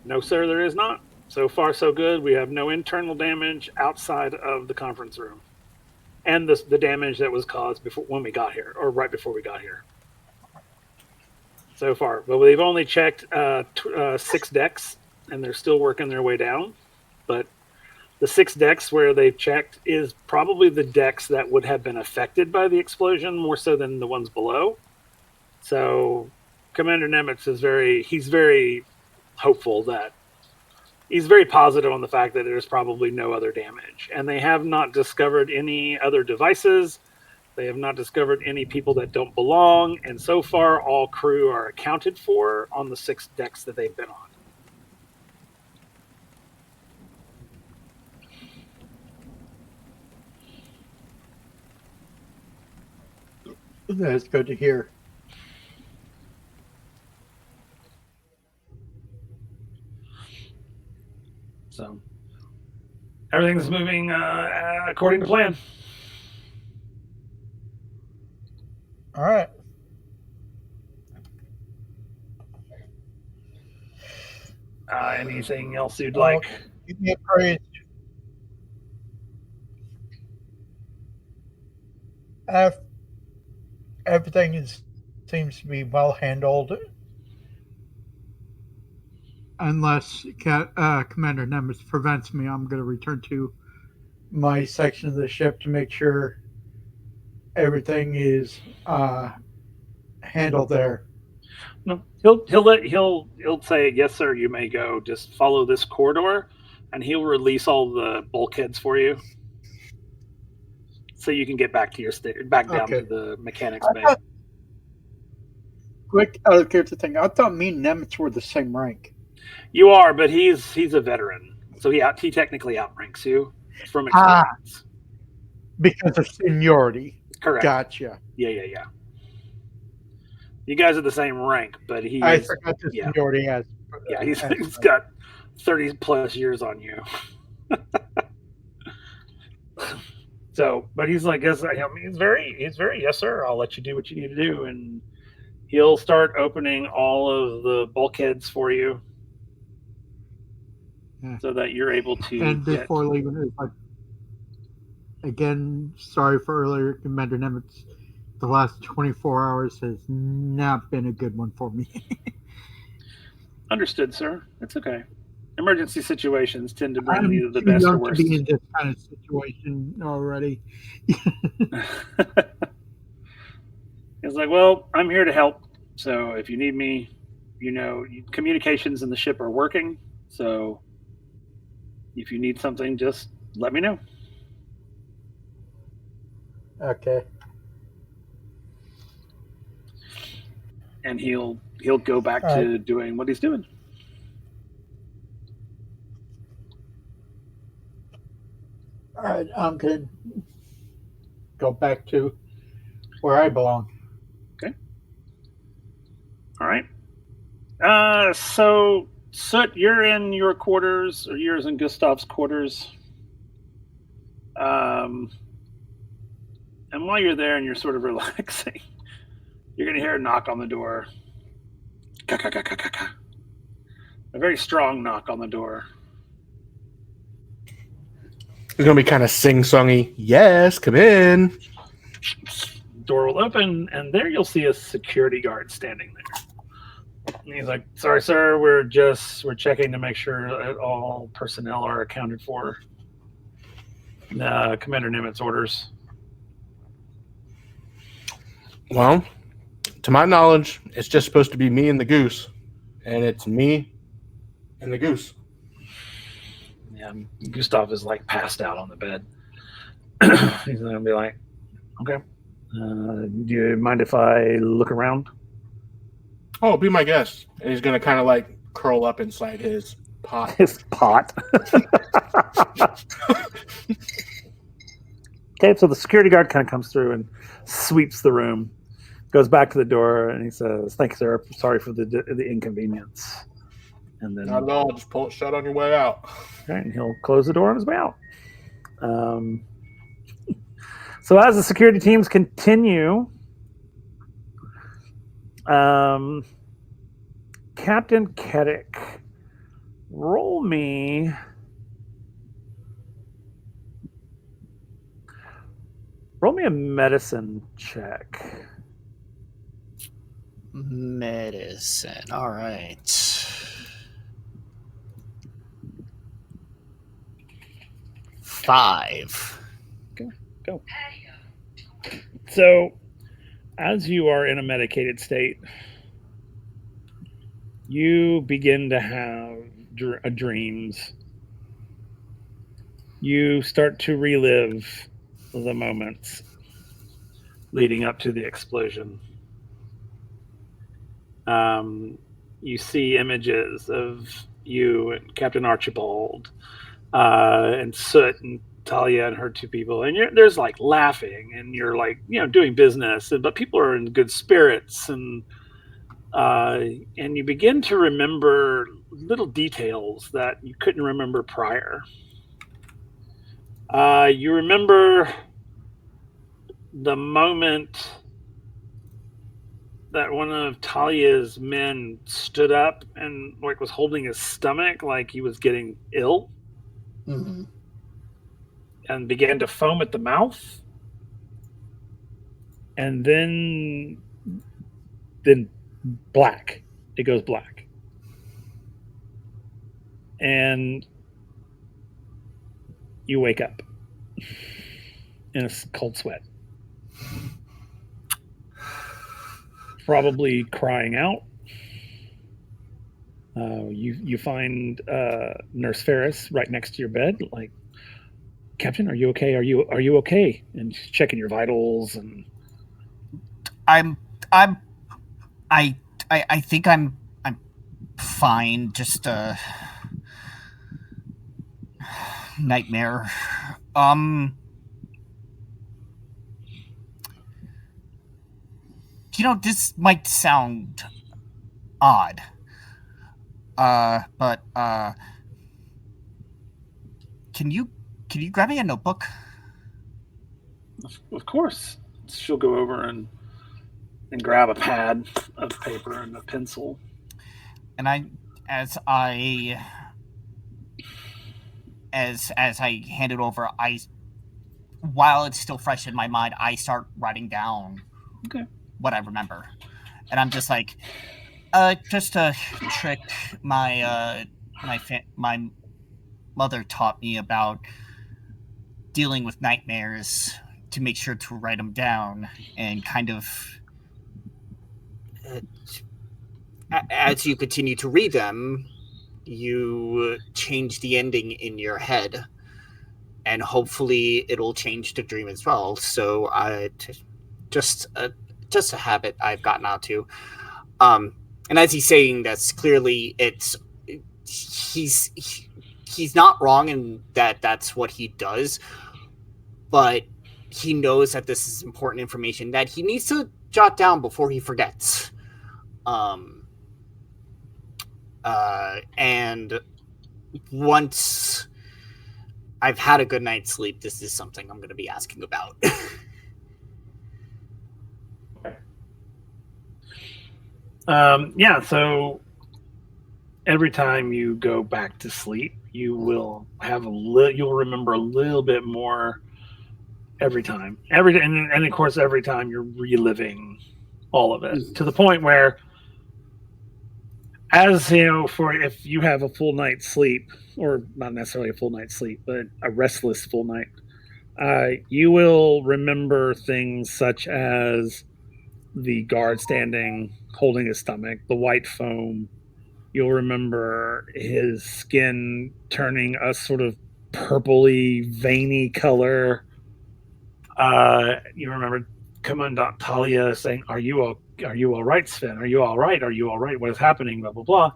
No, sir, there is not. So far, so good. We have no internal damage outside of the conference room, and the damage that was caused when we got here, or right before we got here. So far, but they've only checked 6 decks, and they're still working their way down. But the 6 decks where they've checked is probably the decks that would have been affected by the explosion more so than the ones below. So Commander Nemeth is very hopeful that he's very positive on the fact that there's probably no other damage. And they have not discovered any other devices. They have not discovered any people that don't belong. And so far, all crew are accounted for on the 6 decks that they've been on. That's good to hear. So everything's moving according to plan. All right. Anything else you'd like? Give me a praise. Everything seems to be well handled. Unless Commander Nemeth prevents me, I'm going to return to my section of the ship to make sure everything is handled there. No, he'll say, "Yes, sir, you may go. Just follow this corridor," and he'll release all the bulkheads for you, so you can get back to your back down to the mechanics bay. Quick, out of character thing. I thought me and Nemeth were the same rank. You are, but he's a veteran. So he technically outranks you from Ah. experience. Because of seniority. Correct. Gotcha. Yeah. You guys are the same rank, but I forgot the yeah. seniority as. Yeah, he's got 30 plus years on you. So, but he's like, yes, I mean, he's very, yes, sir. I'll let you do what you need to do, and he'll start opening all of the bulkheads for you, so that you're able to. And before leaving, it's like, again, sorry for earlier, Commander Nemitz. The last 24 hours has not been a good one for me. Understood, sir. It's okay. Emergency situations tend to bring I'm either the too best or young worst. to be in this kind of situation already. It's like, well, I'm here to help. So if you need me, communications in the ship are working. So if you need something, just let me know. Okay. And he'll go back to doing what he's doing. All right, I'm going to go back to where I belong. Okay. All right. So Soot, you're in your quarters, or yours in Gustav's quarters. And while you're there and you're sort of relaxing, you're going to hear a knock on the door. A very strong knock on the door. It's going to be kind of sing-songy. Yes, come in. Door will open, and there you'll see a security guard standing there. And he's like, "Sorry, sir, we're checking to make sure that all personnel are accounted for. Commander Nimitz orders." Well, to my knowledge, it's just supposed to be me and the goose. And it's me and the goose. Yeah, Gustav is like passed out on the bed. He's going to be like, "Okay, do you mind if I look around?" Oh, be my guest. And he's going to kind of like curl up inside his pot. His pot. Okay, so the security guard kind of comes through and sweeps the room, goes back to the door, and he says, "Thank you, sir. Sorry for the inconvenience." And then, not at all. Just pull it shut on your way out. Okay, and he'll close the door on his way out. So as the security teams continue, Captain Keddick, roll me a medicine check. Medicine. All right. Five. Go. So, as you are in a medicated state, you begin to have dreams. You start to relive the moments leading up to the explosion. You see images of you and Captain Archibald and Soot and Talia and her two people, and there's like laughing, and you're like doing business, but people are in good spirits, and you begin to remember little details that you couldn't remember prior. You remember the moment that one of Talia's men stood up and like was holding his stomach like he was getting ill. Mm-hmm. And began to foam at the mouth. And then black. It goes black. And you wake up in a cold sweat. Probably crying out. You find Nurse Ferris right next to your bed, like, "Captain, are you okay? Are you okay?" And she's checking your vitals, and I think I'm fine. Just nightmare. This might sound odd. But can you grab me a notebook? Of course. She'll go over and grab a pad of paper and a pencil. And as I hand it over, while it's still fresh in my mind, I start writing down what I remember. And I'm just like, just a trick my mother taught me about dealing with nightmares, to make sure to write them down, and kind of as you continue to read them, you change the ending in your head, and hopefully it'll change the dream as well. So just a habit I've gotten out to. And as he's saying this, clearly he's not wrong in that's what he does, but he knows that this is important information that he needs to jot down before he forgets. And once I've had a good night's sleep, this is something I'm going to be asking about. So every time you go back to sleep, you will have you'll remember a little bit more every time. And of course, every time you're reliving all of it to the point where, as you know, if you have a full night's sleep, or not necessarily a full night's sleep, but a restless full night, you will remember things such as the guard standing, holding his stomach, the white foam. You'll remember his skin turning a sort of purpley, veiny color. You remember Commandant Talia saying, "Are you all right, Sven? Are you all right? Are you all right? What is happening?" Blah blah blah.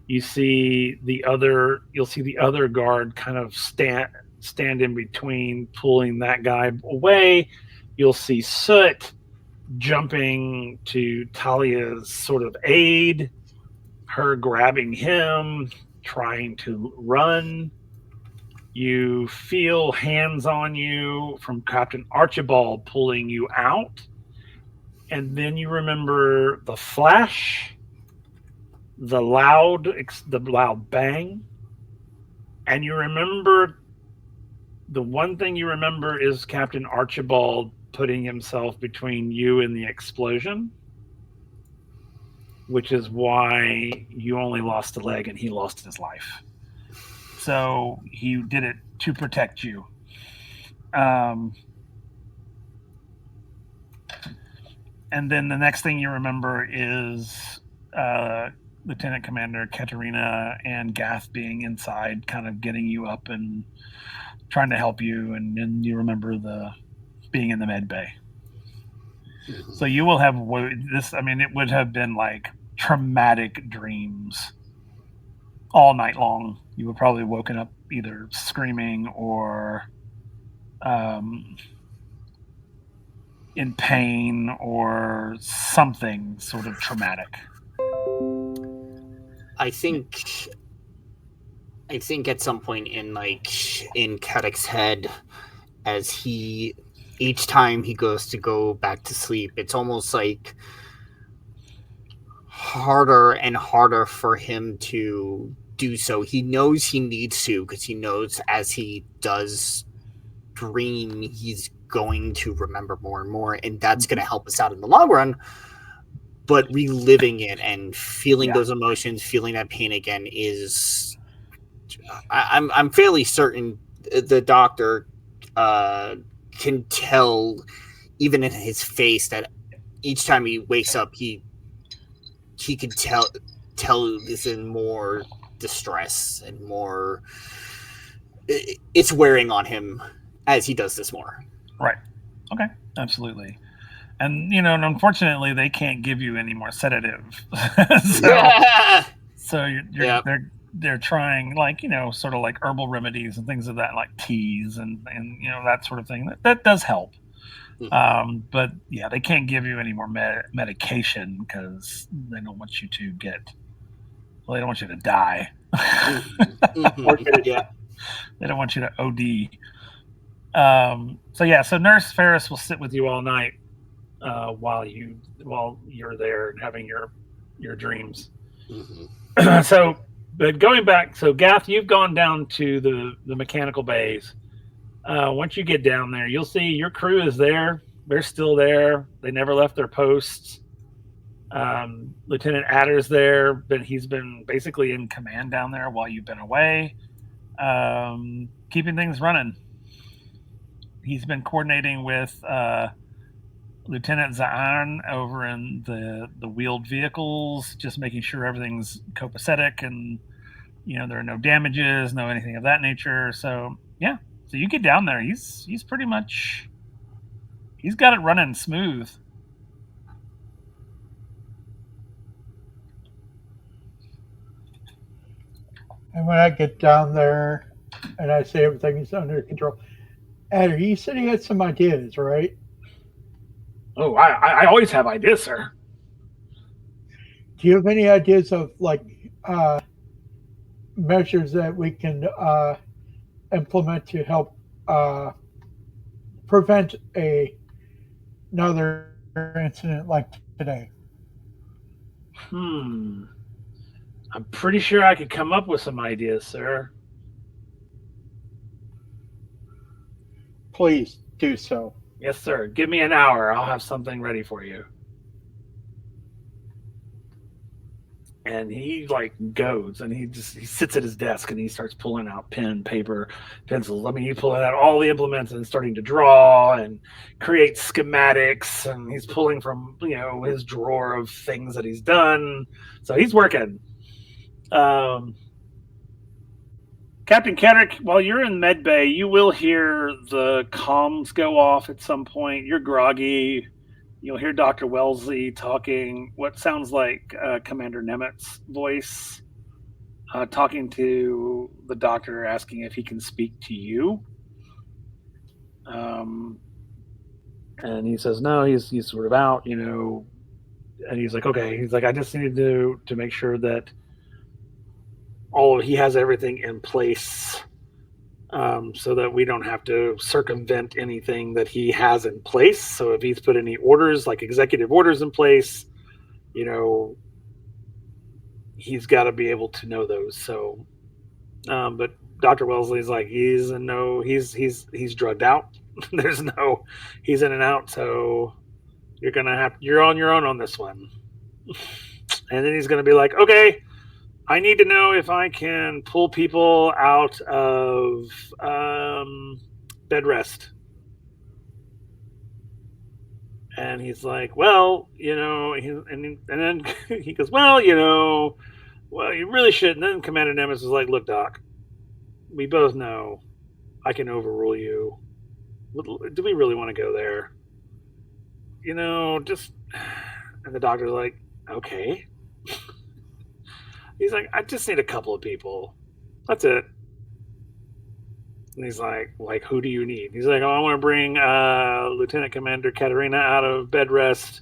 You'll see the other guard kind of stand in between, pulling that guy away. You'll see Soot jumping to Talia's sort of aid, her grabbing him, trying to run. You feel hands on you from Captain Archibald pulling you out. And then you remember the flash, the loud bang. And you remember, the one thing you remember is Captain Archibald putting himself between you and the explosion, which is why you only lost a leg and he lost his life. So he did it to protect you. And then the next thing you remember is Lieutenant Commander Katerina and Gath being inside, kind of getting you up and trying to help you. And then you remember being in the med bay. So you will have this. I mean, it would have been like traumatic dreams all night long. You would probably woken up either screaming or in pain or something sort of traumatic. I think at some point in Kadek's head, as each time he goes to go back to sleep, it's almost like harder and harder for him to do so. He knows he needs to, because he knows as he does dream, he's going to remember more and more, and that's going to help us out in the long run. But reliving it and feeling those emotions, feeling that pain again is, I'm fairly certain the doctor can tell, even in his face, that each time he wakes up, he can tell this in more distress and more. It's wearing on him as he does this more. Right. Okay. Absolutely. And unfortunately, they can't give you any more sedative. So they're trying sort of like herbal remedies and things of that, like teas and that sort of thing. That does help. But yeah, they can't give you any more medication because they don't want you to they don't want you to die. Yeah. They don't want you to OD. So Nurse Ferris will sit with you all night while you're there and having your dreams. But going back, so Gath, you've gone down to the mechanical bays. Once you get down there, you'll see your crew is there. They're still there. They never left their posts. Lieutenant Adder's there, but he's been basically in command down there while you've been away, keeping things running. He's been coordinating with Lieutenant Zaan over in the wheeled vehicles, just making sure everything's copacetic and there are no damages, no anything of that nature. So yeah, so you get down there, he's pretty much he's got it running smooth. And when I get down there and I say everything is under control, Adder, you said he had some ideas, right? Oh, I always have ideas, sir. Do you have any ideas of measures that we can implement to help prevent another incident like today? I'm pretty sure I could come up with some ideas, sir. Please do so. Yes, sir. Give me an hour. I'll have something ready for you. And he goes and he sits at his desk and he starts pulling out pen, paper, pencils. I mean, he's pulling out all the implements and starting to draw and create schematics. And he's pulling from his drawer of things that he's done. So he's working. Captain Kedrick, while you're in medbay, you will hear the comms go off at some point. You're groggy. You'll hear Dr. Wellesley talking what sounds like Commander Nemet's voice, talking to the doctor, asking if he can speak to you. And he says, no, he's sort of out, and he's like, okay. He's like, I just needed to make sure that he has everything in place so that we don't have to circumvent anything that he has in place. So if he's put any orders, like executive orders in place, he's got to be able to know those. So, but Dr. Wellesley's like, he's drugged out. He's in and out. So you're on your own on this one. And then he's going to be like, okay, I need to know if I can pull people out of bed rest. And he's like, well, and then he goes, well, you really should. And then Commander Nemes is like, look, Doc, we both know I can overrule you. Do we really want to go there? And the doctor's like, okay. He's like, I just need a couple of people. That's it. And he's like, who do you need? He's like, I want to bring Lieutenant Commander Katerina out of bed rest,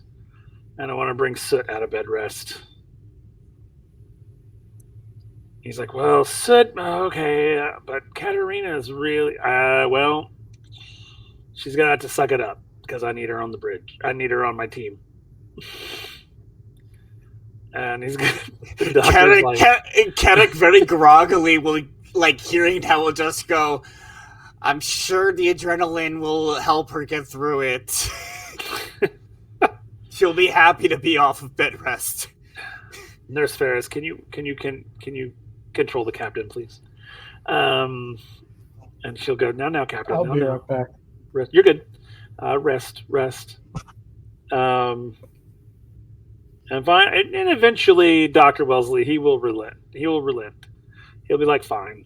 and I want to bring Soot out of bed rest. He's like, well, Soot, okay, but Katerina is really, she's going to have to suck it up because I need her on the bridge. I need her on my team. And he's good. Kedrick very groggily will, hearing that, will just go, I'm sure the adrenaline will help her get through it. She'll be happy to be off of bed rest. Nurse Ferris, can you control the captain, please? And she'll go, now, Captain. I'll be right back. Rest. You're good. Rest. And eventually, Dr. Wellesley, he will relent. He'll be like, fine.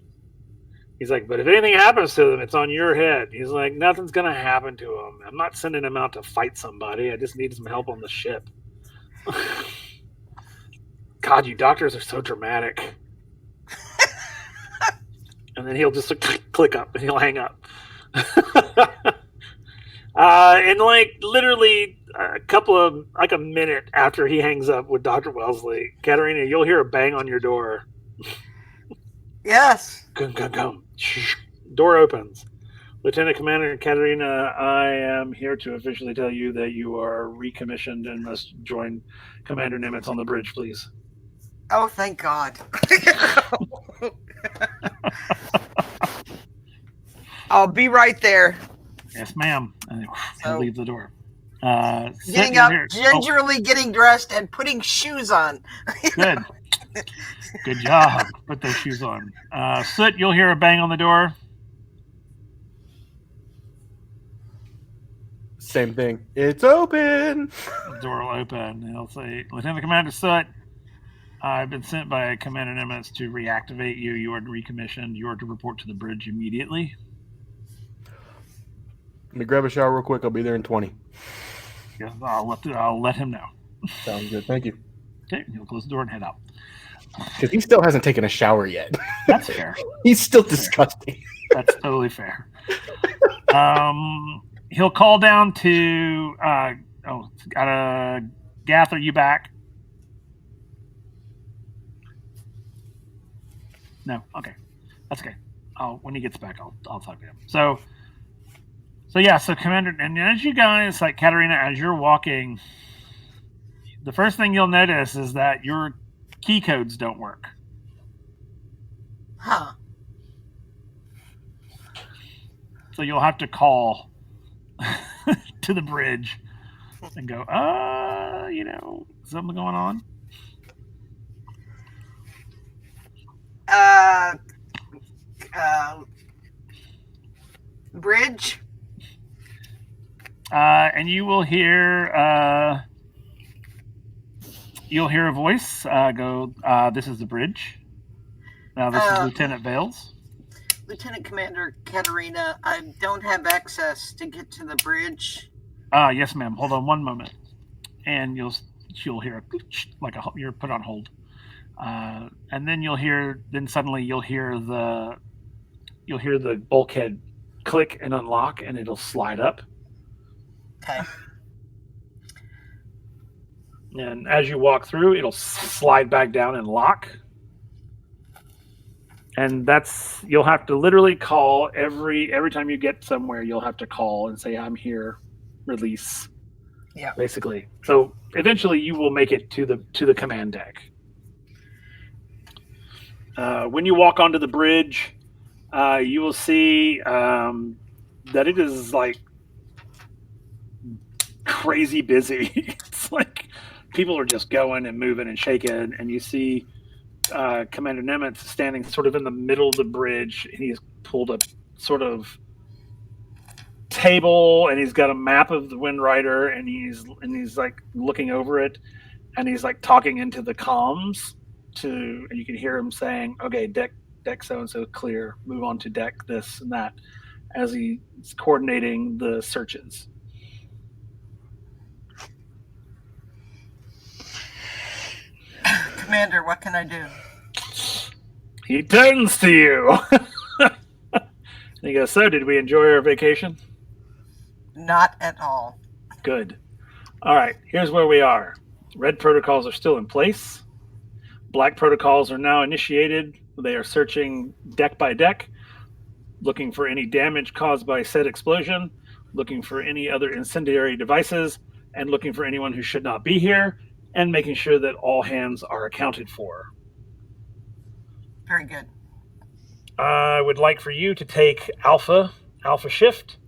He's like, but if anything happens to them, it's on your head. He's like, nothing's going to happen to them. I'm not sending them out to fight somebody. I just need some help on the ship. God, you doctors are so dramatic. and then he'll just click up and he'll hang up. And like literally a minute after he hangs up with Dr. Wellesley, Katerina, you'll hear a bang on your door. Yes. Come. Door opens. Lieutenant Commander Katerina, I am here to officially tell you that you are recommissioned and must join Commander Nimitz on the bridge, please. Oh, thank God. I'll be right there. Yes, ma'am. And he'll leave the door. Getting up, gingerly getting dressed, and putting shoes on. Good. Good job. Put those shoes on. Soot, you'll hear a bang on the door. Same thing. It's open. The door will open, and he'll say, Lieutenant Commander Soot, I've been sent by Commander Nimitz to reactivate you. You are recommissioned. You are to report to the bridge immediately. Let me grab a shower real quick. I'll be there in 20. Yeah, I'll let him know. Sounds good. Thank you. Okay, he'll close the door and head out. Because he still hasn't taken a shower yet. That's fair. He's still disgusting. That's totally fair. He'll call down to Gath, are you back? No? Okay. That's okay. When he gets back, I'll talk to him. So Commander, and as you guys, like Katerina, as you're walking, the first thing you'll notice is that your key codes don't work. Huh. So you'll have to call to the bridge and go, something going on? Bridge? And you will hear a voice go, this is the bridge. Now this is Lieutenant Vales. Lieutenant Commander Katerina, I don't have access to get to the bridge. Yes, ma'am. Hold on one moment. And she'll hear you're put on hold. And then suddenly you'll hear the bulkhead click and unlock, and it'll slide up. Okay. And as you walk through, it'll slide back down and lock. And you'll have to literally call every time you get somewhere, you'll have to call and say, I'm here, release. Yeah. Basically. So eventually you will make it to the command deck. When you walk onto the bridge, you will see that it is like crazy busy. It's like people are just going and moving and shaking, and you see Commander Nimitz standing sort of in the middle of the bridge, and he's pulled a sort of table, and he's got a map of the WindRider, and he's like looking over it, and he's like talking into the comms and you can hear him saying, okay, deck so and so clear, move on to deck this and that, as he's coordinating the searches. Commander, what can I do? He turns to you. He goes, so did we enjoy our vacation? Not at all. Good. All right, here's where we are. Red protocols are still in place. Black protocols are now initiated. They are searching deck by deck, looking for any damage caused by said explosion, looking for any other incendiary devices, and looking for anyone who should not be here, and making sure that all hands are accounted for. Very good. I would like for you to take Alpha Shift,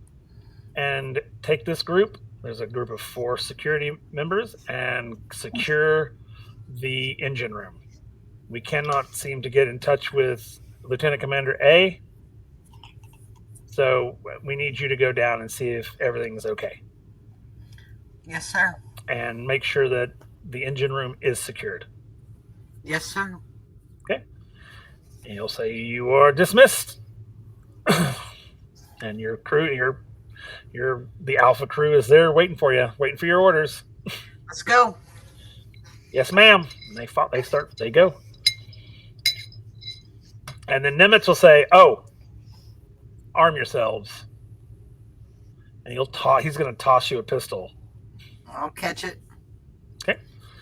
and take this group. There's a group of 4 security members, and secure the engine room. We cannot seem to get in touch with Lieutenant Commander A, so we need you to go down and see if everything's okay. Yes, sir. And make sure that the engine room is secured. Yes, sir. Okay. And you'll say you are dismissed. And your crew, the Alpha crew is there waiting for you, waiting for your orders. Let's go. Yes, ma'am. And they go. And then Nimitz will say, oh, arm yourselves. And he's going to toss you a pistol. I'll catch it. Okay.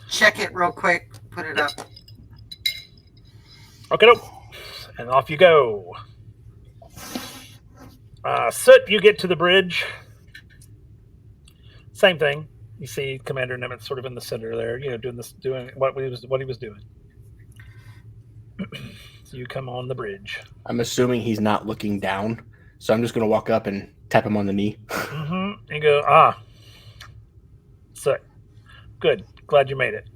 Check it real quick. Put it up. Okay, and off you go. Soot, you get to the bridge. Same thing. You see Commander Nimitz sort of in the center there, doing what he was doing. So you come on the bridge. I'm assuming he's not looking down, so I'm just going to walk up and tap him on the knee. Mm-hmm. You go, Soot. Good. Glad you made it.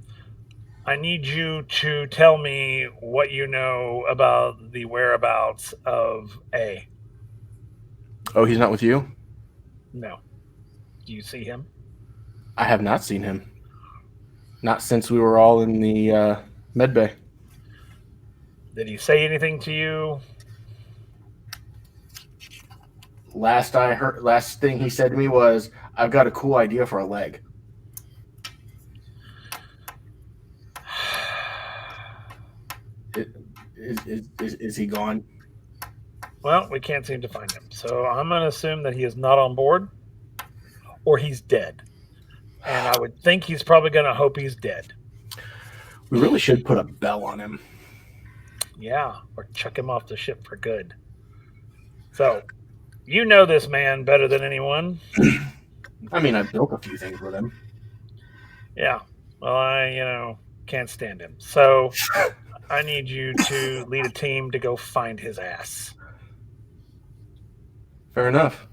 I need you to tell me what you know about the whereabouts of A. Oh, he's not with you? No. Do you see him? I have not seen him. Not since we were all in the med bay. Did he say anything to you? Last thing he said to me was, "I've got a cool idea for a leg." Is he gone? Well, we can't seem to find him. So I'm going to assume that he is not on board or he's dead. And I would think he's probably going to hope he's dead. We really should put a bell on him. Yeah, or chuck him off the ship for good. So, you know this man better than anyone. I mean, I built a few things with him. Yeah. Well, I can't stand him. So, I need you to lead a team to go find his ass. Fair enough.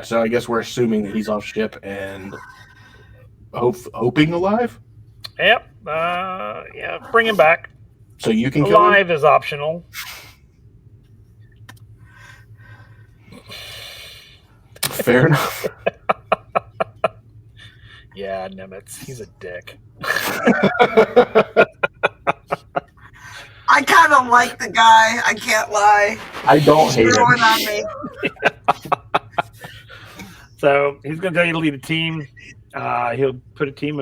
So I guess we're assuming that he's off ship and hoping alive? Yep. Yeah, bring him back. So you can kill him? Alive is optional. Fair enough. Yeah, Nimitz. He's a dick. I kind of like the guy. I can't lie. I don't hate him. Throwing on me. So he's going to tell you to lead a team. He'll put a team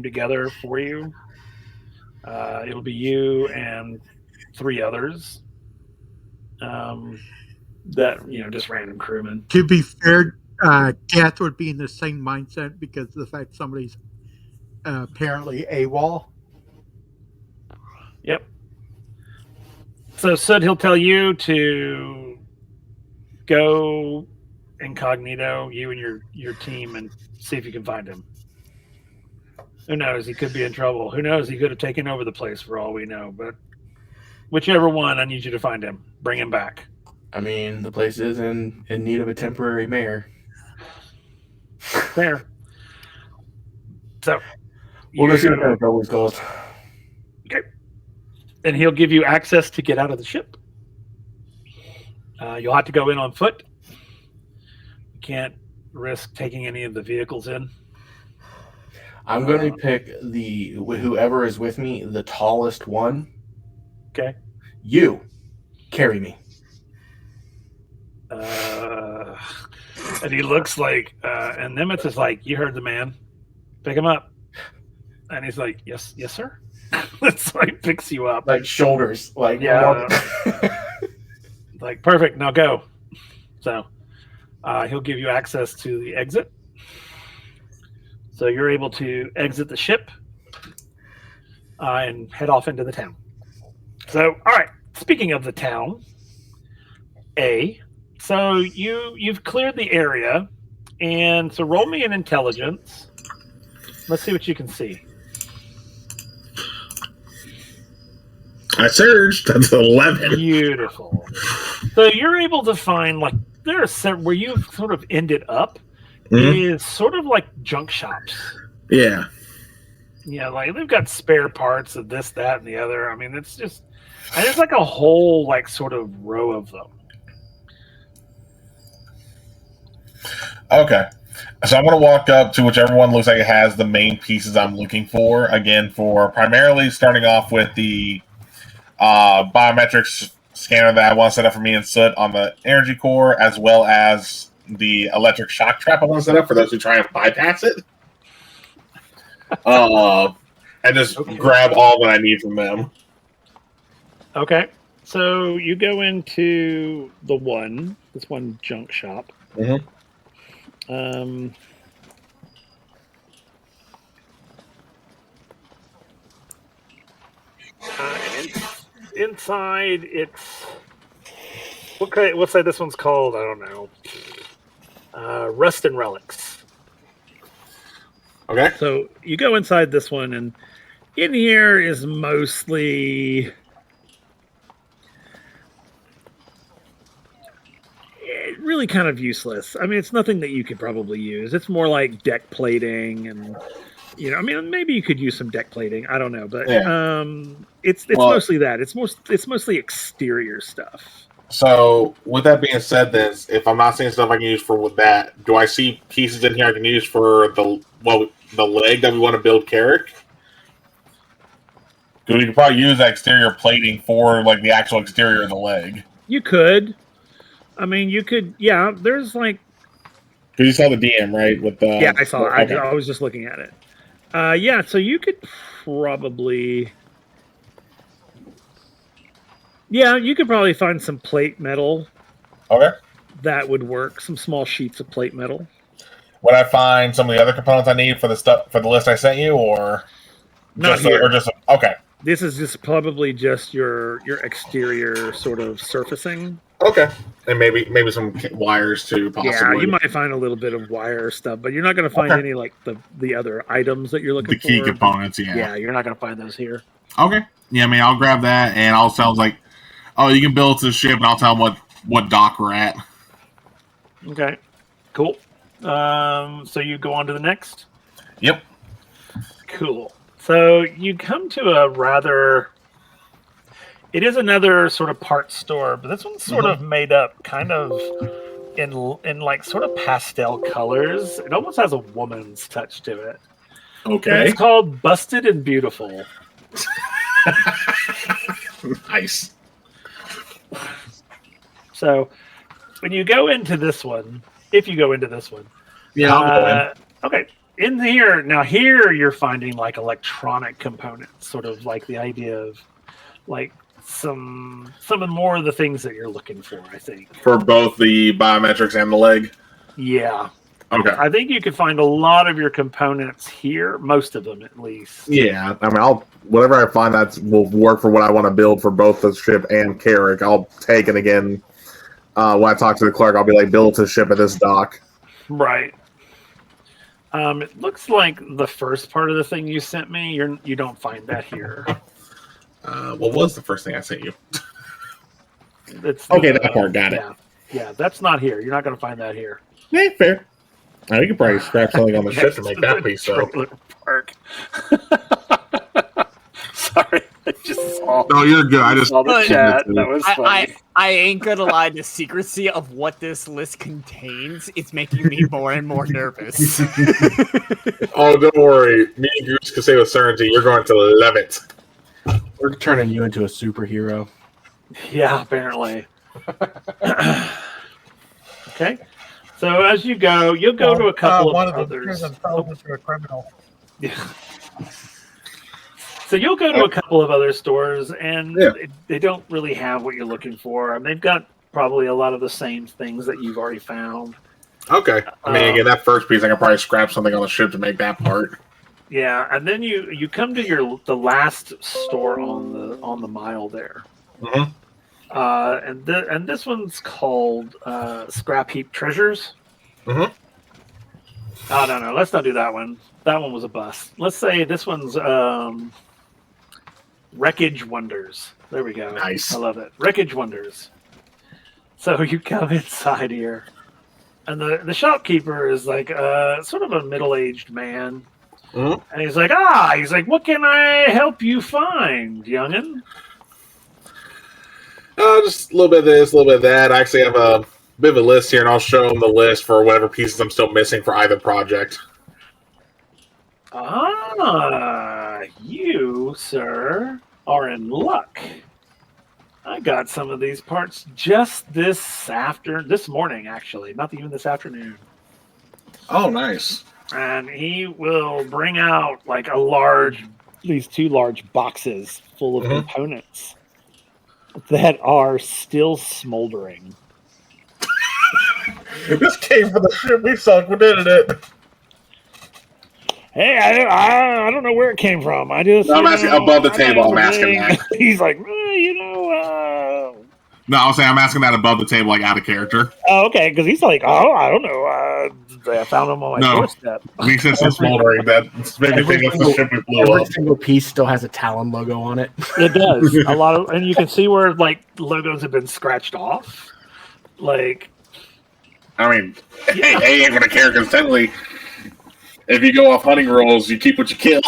together for you. It'll be you and 3 others. Just random crewmen. To be fair, Kath would be in the same mindset because of the fact somebody's apparently AWOL. Yep. So Soot, he'll tell you to go incognito, you and your team, and see if you can find him. Who knows? He could be in trouble. Who knows? He could have taken over the place for all we know. But whichever one, I need you to find him. Bring him back. I mean, the place is in need of a temporary mayor. Fair. So We'll just see what kind of trouble he's caused. Okay. And he'll give you access to get out of the ship. You'll have to go in on foot. You can't risk taking any of the vehicles in. I'm going to pick whoever is with me, the tallest one. Okay. You carry me. And he looks like, and Nimitz is like, you heard the man. Pick him up. And he's like, yes, sir. It's like picks you up. Like shoulders. Like, yeah. Like, perfect. Now go. So he'll give you access to the exit. So you're able to exit the ship and head off into the town. So, all right. Speaking of the town, so you've cleared the area, and so roll me an intelligence. Let's see what you can see. I searched. That's 11. Beautiful. So you're able to find, like, there are where you've sort of ended up is sort of like junk shops. Yeah. Yeah, like they've got spare parts of this, that, and the other. I mean, it's just, and there's like a whole like sort of row of them. Okay. So I'm going to walk up to whichever one looks like it has the main pieces I'm looking for. Again, for primarily starting off with the biometrics scanner that I want to set up for me and Soot on the energy core, as well as the electric shock trap I want to set up for those who try and bypass it. And just grab all that I need from them. Okay. So you go into this one junk shop. Mhm. Um, and inside, it's what's that? This one's called, I don't know. Rust and Relics. Okay. So you go inside this one, and in here is mostly really kind of useless. I mean, it's nothing that you could probably use. It's more like deck plating, and I mean, maybe you could use some deck plating. I don't know, but it's Well- mostly that. It's mostly exterior stuff. So, with that being said, then, if I'm not seeing stuff I can use for with that, do I see pieces in here I can use for the leg that we want to build Carrick? Because we could probably use that exterior plating for like the actual exterior of the leg. You could. I mean, you could. Yeah, there's like. Because you saw the DM, right? With the Yeah, I saw. Okay. I was just looking at it. Yeah, so you could probably. Yeah, you could probably find some plate metal. Okay. That would work. Some small sheets of plate metal. Would I find some of the other components I need for the list I sent you, or Not just here. or just okay? This is just probably just your exterior sort of surfacing. Okay, and maybe some wires too. Possibly. Yeah, you might find a little bit of wire stuff, but you're not going to find any like the other items that you're looking the key for. components. Yeah. Yeah, you're not going to find those here. Okay. Yeah, I mean, I'll grab that, and I'll tell them like, oh, you can build the ship, and I'll tell them what dock we're at. Okay, cool. So you go on to the next. Yep. Cool. So you come to a rather. It is another sort of part store, but this one's sort of made up kind of in like sort of pastel colors. It almost has a woman's touch to it. Okay. And it's called Busted and Beautiful. Nice. So when you go into this one, if you go into this one, Yeah, I'll go in. okay. In here, now here you're finding like electronic components, sort of like the idea of like some of more of the things that you're looking for, I think. For both the biometrics and the leg. Yeah. Okay. I think you can find a lot of your components here, most of them at least. Yeah, I mean, whatever I find that will work for what I want to build for both the ship and Carrick, I'll take it again. When I talk to the clerk, I'll be like, build the ship at this dock. Right. It looks like the first part of the thing you sent me, you don't find that here. What was the first thing I sent you? It's Okay, that part, got it. Yeah, that's not here. You're not going to find that here. Yeah, fair. You could probably scrap something on the ship to make that piece up. Trailer park. Sorry, I just saw. No, you're good. I just saw the chat. That was funny. I ain't gonna lie, the secrecy of what this list contains, it's making me more and more nervous. Oh, don't worry. Me and Goose can say with certainty, you're going to love it. We're turning you into a superhero. Yeah, apparently. Okay. So as you go, you'll go to a couple one of of the others. prison fell into a criminal. Yeah. So you'll go to a couple of other stores, and they don't really have what you're looking for. And they've got probably a lot of the same things that you've already found. Okay. I mean, again, that first piece, I can probably scrap something on the ship to make that part. Yeah, and then you come to the last store on the mile there. Mm-hmm. And this one's called Scrap Heap Treasures. Mm-hmm. Oh, no, let's not do that one. That one was a bust. Let's say this one's Wreckage Wonders. There we go. Nice. I love it. Wreckage Wonders. So you come inside here, and the shopkeeper is like sort of a middle-aged man. Mm-hmm. And he's like, what can I help you find, youngin'? Just a little bit of this, a little bit of that. I actually have a bit of a list here, and I'll show them the list for whatever pieces I'm still missing for either project. You, sir, are in luck. I got some of these parts just this morning, actually, not even this afternoon. Oh, nice. And he will bring out like these two large boxes full of components. that are still smoldering. This came from the ship we sunk, didn't it? Hey, I don't know where it came from. I just. No, I'm asking above the table. I'm asking thing. that. He's like, No, I'll say I'm asking that above the table, like out of character. Oh, okay, because he's like, oh, I don't know. I found him on my doorstep. We said so smoldering that made me think of the ship we blew Every up. single piece still has a Talon logo on it. It does a lot of, and you can see where like logos have been scratched off. Like, I mean, hey, ain't gonna care because technically, if you go off hunting rules, you keep what you kill.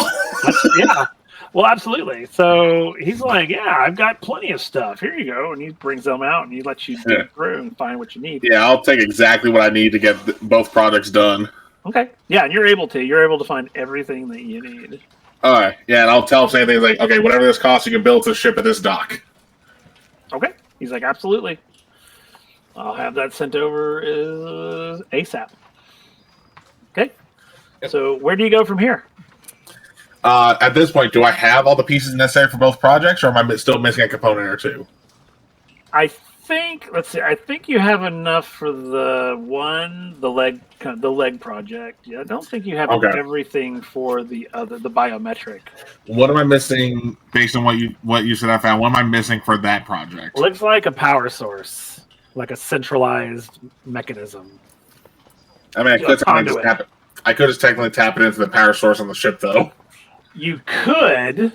yeah. Well, absolutely. So he's like, yeah, I've got plenty of stuff. Here you go. And he brings them out and he lets you dig through and find what you need. Yeah, I'll take exactly what I need to get both projects done. Okay. Yeah, and you're able to find everything that you need. All right. Yeah, and I'll tell him same thing like, okay, whatever this costs, you can build to ship at this dock. Okay. He's like, absolutely. I'll have that sent over ASAP. Okay. Yep. So where do you go from here? At this point, do I have all the pieces necessary for both projects, or am I still missing a component or two? I think you have enough for the leg project. Yeah, I don't think you have everything for the biometric. What am I missing based on what you said I found? What am I missing for that project? Looks like a power source, like a centralized mechanism. I mean, I could just technically tap it into the power source on the ship, though. You could,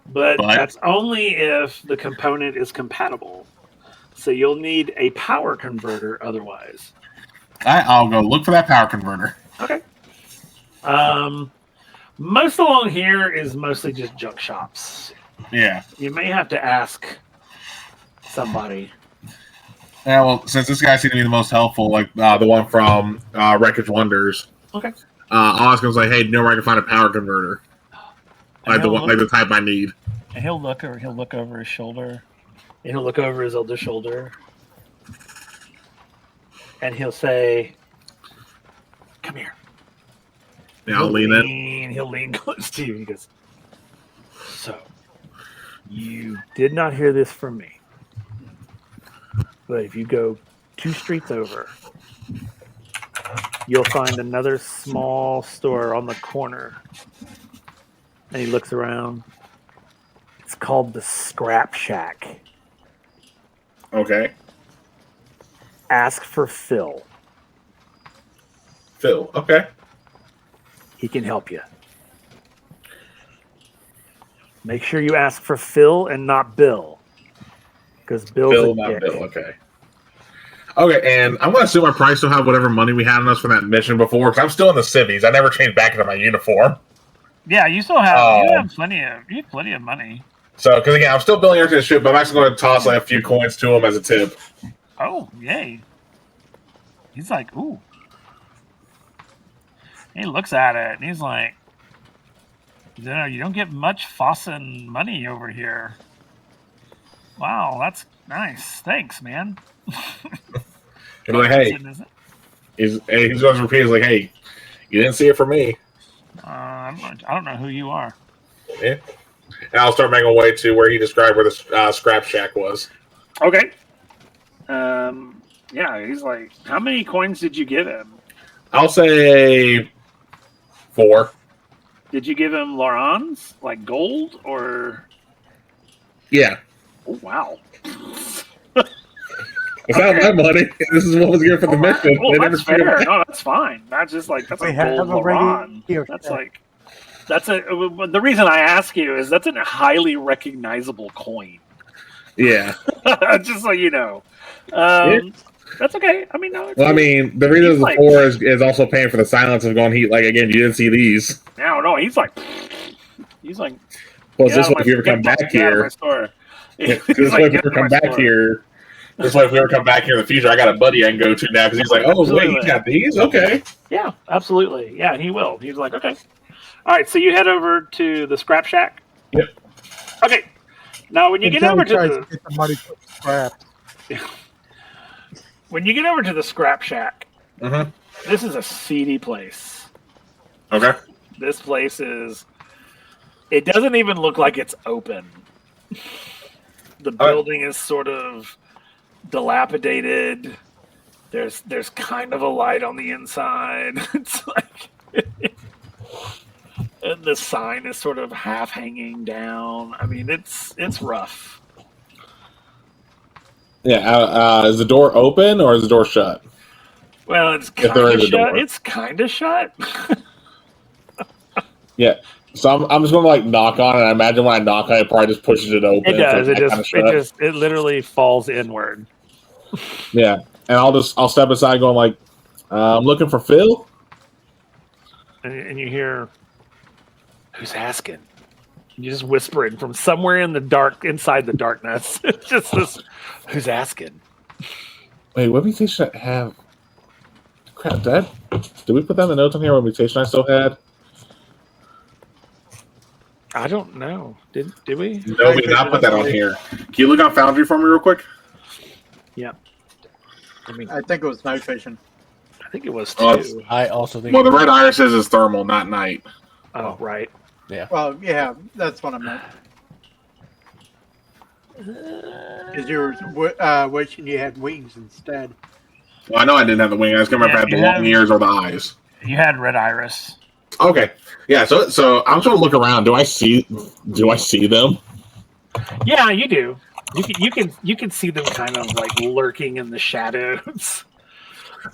but that's only if the component is compatible. So you'll need a power converter otherwise. I'll go look for that power converter. Okay. Most along here is mostly just junk shops. Yeah. You may have to ask somebody. Yeah, well, since this guy seemed to be the most helpful, like the one from Wreckage Wonders. Okay. I'll ask him, like, hey, do you know where I can find a power converter? Like the type I need. And he'll look over his shoulder. And he'll look over his other shoulder. And he'll say, come here. Yeah, I'll lean in. He'll lean close to you. He goes, so, you did not hear this from me. But if you go 2 streets over, you'll find another small store on the corner. And he looks around. It's called the Scrap Shack. Okay. Ask for Phil. Phil, okay. He can help you. Make sure you ask for Phil and not Bill. Because Bill's a dick. Bill, okay. Okay, and I'm going to assume I probably still have whatever money we had on us from that mission before, because I'm still in the civvies. I never changed back into my uniform. Yeah, you still have you have plenty of money. So, because again, I'm still building everything to the ship, but I'm actually going to toss like a few coins to him as a tip. Oh, yay. He's like, ooh. He looks at it, and he's like, you don't get much Fossen money over here. Wow, that's nice. Thanks, man. He's like, hey. He's going to repeat, he's like, hey, you didn't see it from me. I don't know who you are. Yeah. And I'll start making a way to where he described where the scrap shack was. Okay. Yeah, he's like, how many coins did you give him? I'll say 4. Did you give him Laurans, like gold, or? Yeah. Oh, wow. It's not my money. This is what was given for the mission. Well, that's fair. No, that's fine. That's just like, that's a gold Lauran. The reason I ask you is that's a highly recognizable coin. Yeah. Just so you know. That's okay. I mean, no. Well, the reason the 4 is also paying for the silence of going, like, again, you didn't see these. No, he's like. Well, this way, if you ever come back here. This way, if you ever come back here. This way, if we ever come back here in the future, I got a buddy I can go to now because he's like, oh, wait, he's got these? Okay. Yeah, absolutely. Yeah, he will. He's like, okay. All right, so you head over to the Scrap Shack? Yep. Okay. Now, when you get over to the money for scrap. When you get over to the Scrap Shack, this is a seedy place. Okay. This place it doesn't even look like it's open. The building is sort of dilapidated. There's kind of a light on the inside. It's like, and the sign is sort of half hanging down. I mean, it's rough. Yeah. Is the door open or is the door shut? Well, it's If kind there of is a shut. door. It's kind of shut. Yeah. So I'm just gonna like knock on it. I imagine when I knock on it, probably just pushes it open. It does. So It literally falls inward. Yeah. And I'll step aside, going like, I'm looking for Phil. And you hear, who's asking? You just whisper it from somewhere in the dark, inside the darkness. It's just this, who's asking? Wait, what mutation I have? Crap, did we put that in the notes on here? What mutation I still had? I don't know. Did we? No, we did not put that on here. Can you look on Foundry for me real quick? Yeah. I mean, I think it was night vision. I think it was Oh, too. I also think. Well, the red iris is thermal, not night. Oh, right. Well, yeah, that's what I meant. Because you were wishing you had wings instead. Well, I know I didn't have the wing. I was going to have the long ears or the eyes. You had red iris. Okay. Yeah. So I'm trying to look around. Do I see them? Yeah, you do. You can see them kind of like lurking in the shadows.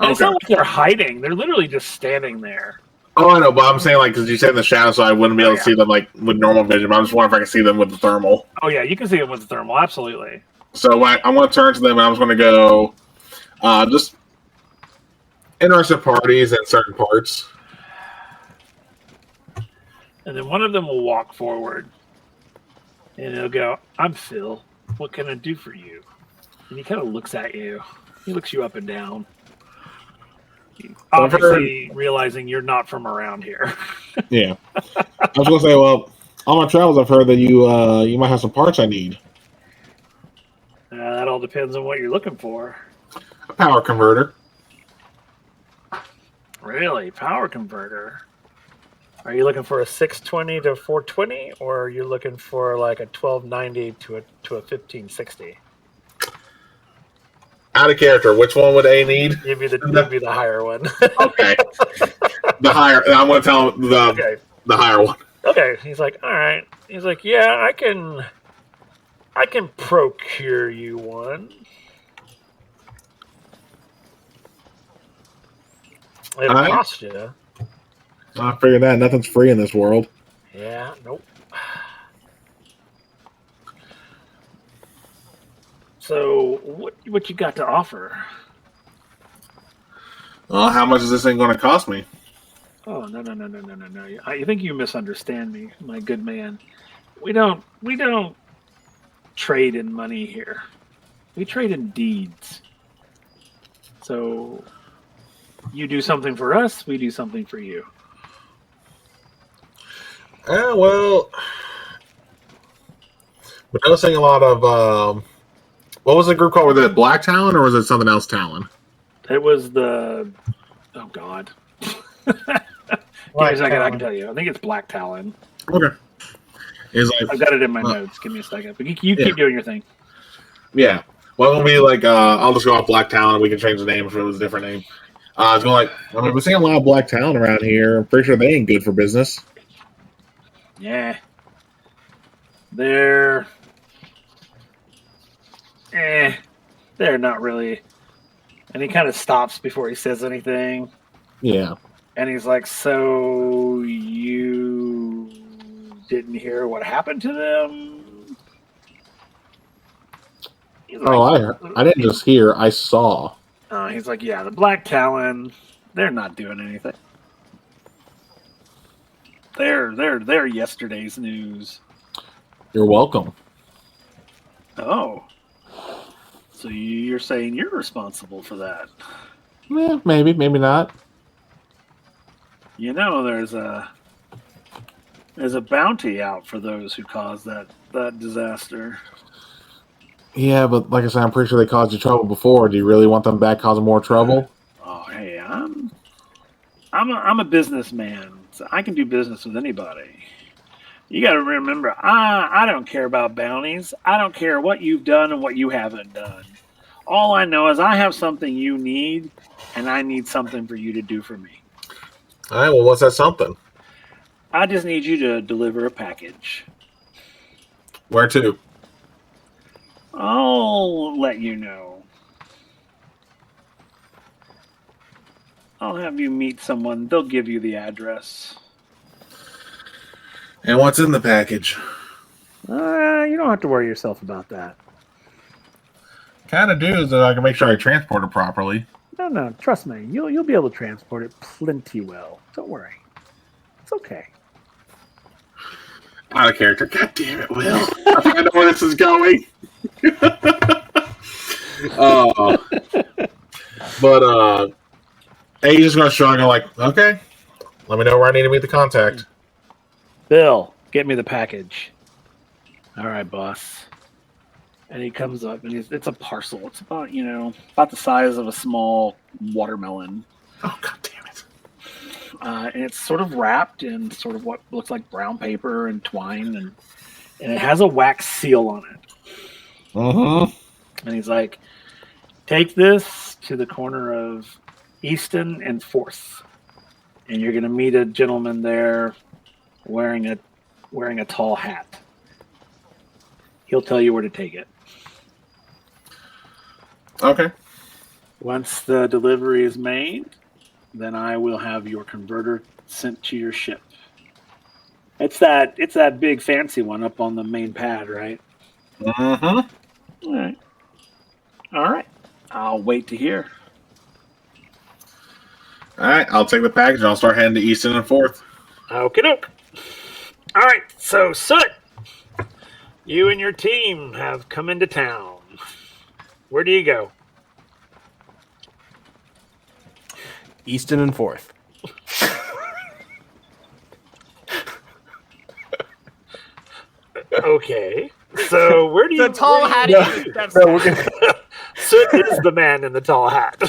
And it's not like they're hiding. They're literally just standing there. Oh, I know, but I'm saying like because you said in the shadow, so I wouldn't be able to see them like with normal vision. But I'm just wondering if I can see them with the thermal. Oh yeah, you can see them with the thermal, absolutely. So I'm going to turn to them and I'm just going to go, just interested parties in certain parts. And then one of them will walk forward, and he'll go, "I'm Phil. What can I do for you?" And he kind of looks at you. He looks you up and down. Obviously, realizing you're not from around here. Yeah, I was going to say, well, on my travels, I've heard that you might have some parts I need. That all depends on what you're looking for. A power converter. Really, power converter. Are you looking for a 620 to 420, or are you looking for like a 1290 to a 1560? Out of character, which one would A need? Give you the higher one. Okay, the higher. I'm going to tell him the higher one. Okay, he's like, all right. He's like, yeah, I can procure you one. It'll cost you. I figured that nothing's free in this world. Yeah, nope. So what you got to offer? Well, how much is this thing going to cost me? Oh no! I think you misunderstand me, my good man. We don't trade in money here. We trade in deeds. So you do something for us, we do something for you. Well, we're noticing a lot of what was the group called? Was it Black Talon or was it something else Talon? It was the God. Give me a second, I can tell you. I think it's Black Talon. Okay. Like, I've got it in my notes. Give me a second. But you keep doing your thing. Yeah. Well, it'll be like I'll just go off Black Talon and we can change the name if it was a different name. It's going like we're seeing a lot of Black Talon around here. I'm pretty sure they ain't good for business. Yeah. They're not really. And he kind of stops before he says anything. Yeah. And he's like, so you didn't hear what happened to them? Like, I didn't just hear, I saw. He's like, yeah, the Black Talon, they're not doing anything. They're yesterday's news. You're welcome. Oh. So you're saying you're responsible for that? Yeah, maybe not. You know, there's a bounty out for those who caused that disaster. Yeah, but like I said, I'm pretty sure they caused you trouble before. Do you really want them back causing more trouble? Oh, hey, I'm a businessman. So I can do business with anybody. You got to remember, I don't care about bounties. I don't care what you've done and what you haven't done. All I know is I have something you need, and I need something for you to do for me. All right. Well, what's that something? I just need you to deliver a package. Where to? I'll let you know. I'll have you meet someone. They'll give you the address. And what's in the package? You don't have to worry yourself about that. Kind of do so I can make sure I transport it properly. No, trust me. You'll be able to transport it plenty well. Don't worry. It's okay. Out of character. God damn it, Will. I think I know where this is going. But he's just gonna shrug and like, okay, let me know where I need to meet the contact. Bill, get me the package. All right, boss. And he comes up, and it's a parcel. It's about the size of a small watermelon. Oh, god damn it. And it's sort of wrapped in sort of what looks like brown paper and twine, and it has a wax seal on it. Mm-hmm. And he's like, take this to the corner of Easton and 4th, and you're going to meet a gentleman there wearing a tall hat. He'll tell you where to take it. Okay. Once the delivery is made, then I will have your converter sent to your ship. It's that big fancy one up on the main pad, right? Mm-hmm. All right. I'll wait to hear. All right, I'll take the package and I'll start heading to Easton and 4th. Okie doke. All right, so Soot, you and your team have come into town. Where do you go? Easton and 4th. Okay. So where do you... The tall hat. We're gonna... Soot is the man in the tall hat.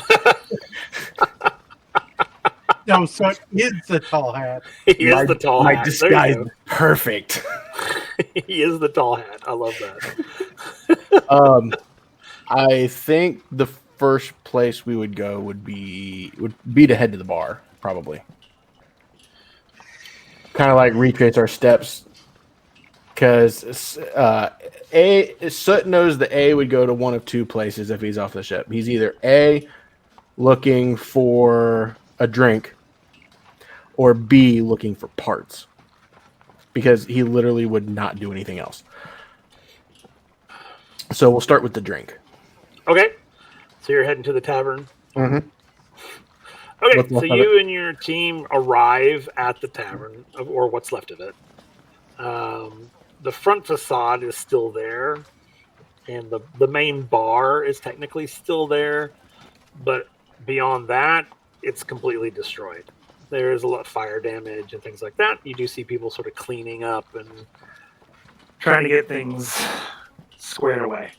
No, so it is the tall hat. He is the tall hat. My disguise is perfect. He is the tall hat. I love that. I think the first place we would go would be to head to the bar, probably. Kind of like retrace our steps, because Soot knows that A would go to one of two places if he's off the ship. He's either A, looking for a drink, or B, looking for parts, because he literally would not do anything else. So we'll start with the drink. Okay. So you're heading to the tavern? Mm-hmm. Okay, so you and your team arrive at the tavern, or what's left of it. The front facade is still there, and the main bar is technically still there, but beyond that, it's completely destroyed. There is a lot of fire damage and things like that. You do see people sort of cleaning up and trying to get things squared away.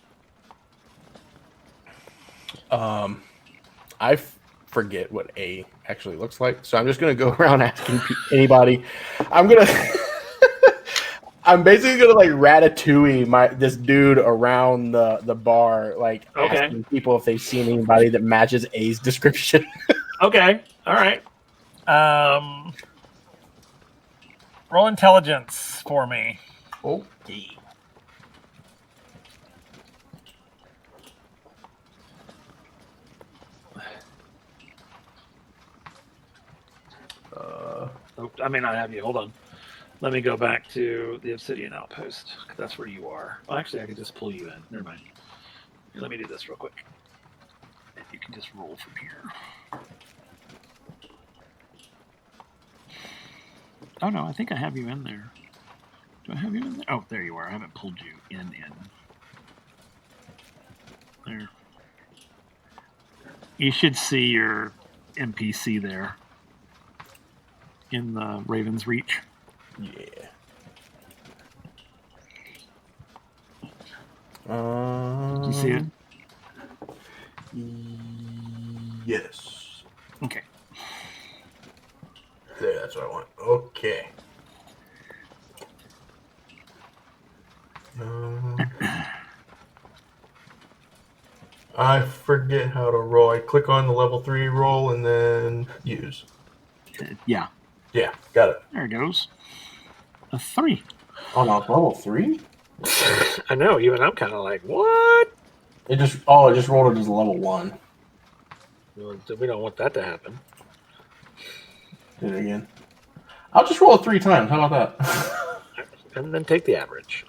I forget what A actually looks like, so I'm just gonna go around asking anybody. I'm basically gonna like ratatouille this dude around the bar, like asking people if they've seen anybody that matches A's description. Okay, all right. Roll intelligence for me. Okay. I may not have you. Hold on. Let me go back to the Obsidian Outpost. That's where you are. Well, actually, I can just pull you in. Never mind. Here, let me do this real quick. You can just roll from here. Oh, no, I think I have you in there. Do I have you in there? Oh, there you are. I haven't pulled you in. There. You should see your NPC there in the Raven's Reach. Yeah. Did you see it? Yes. Okay. There, that's what I want. Okay. I forget how to roll. I click on the level 3 roll and then use. Yeah, Yeah, got it. there it goes. A 3. Oh no, level 3? I know. Even I'm kind of like, what? It just rolled it as a level 1. Well, we don't want that to happen. Did it again. I'll just roll it 3 times. How about that? And then take the average.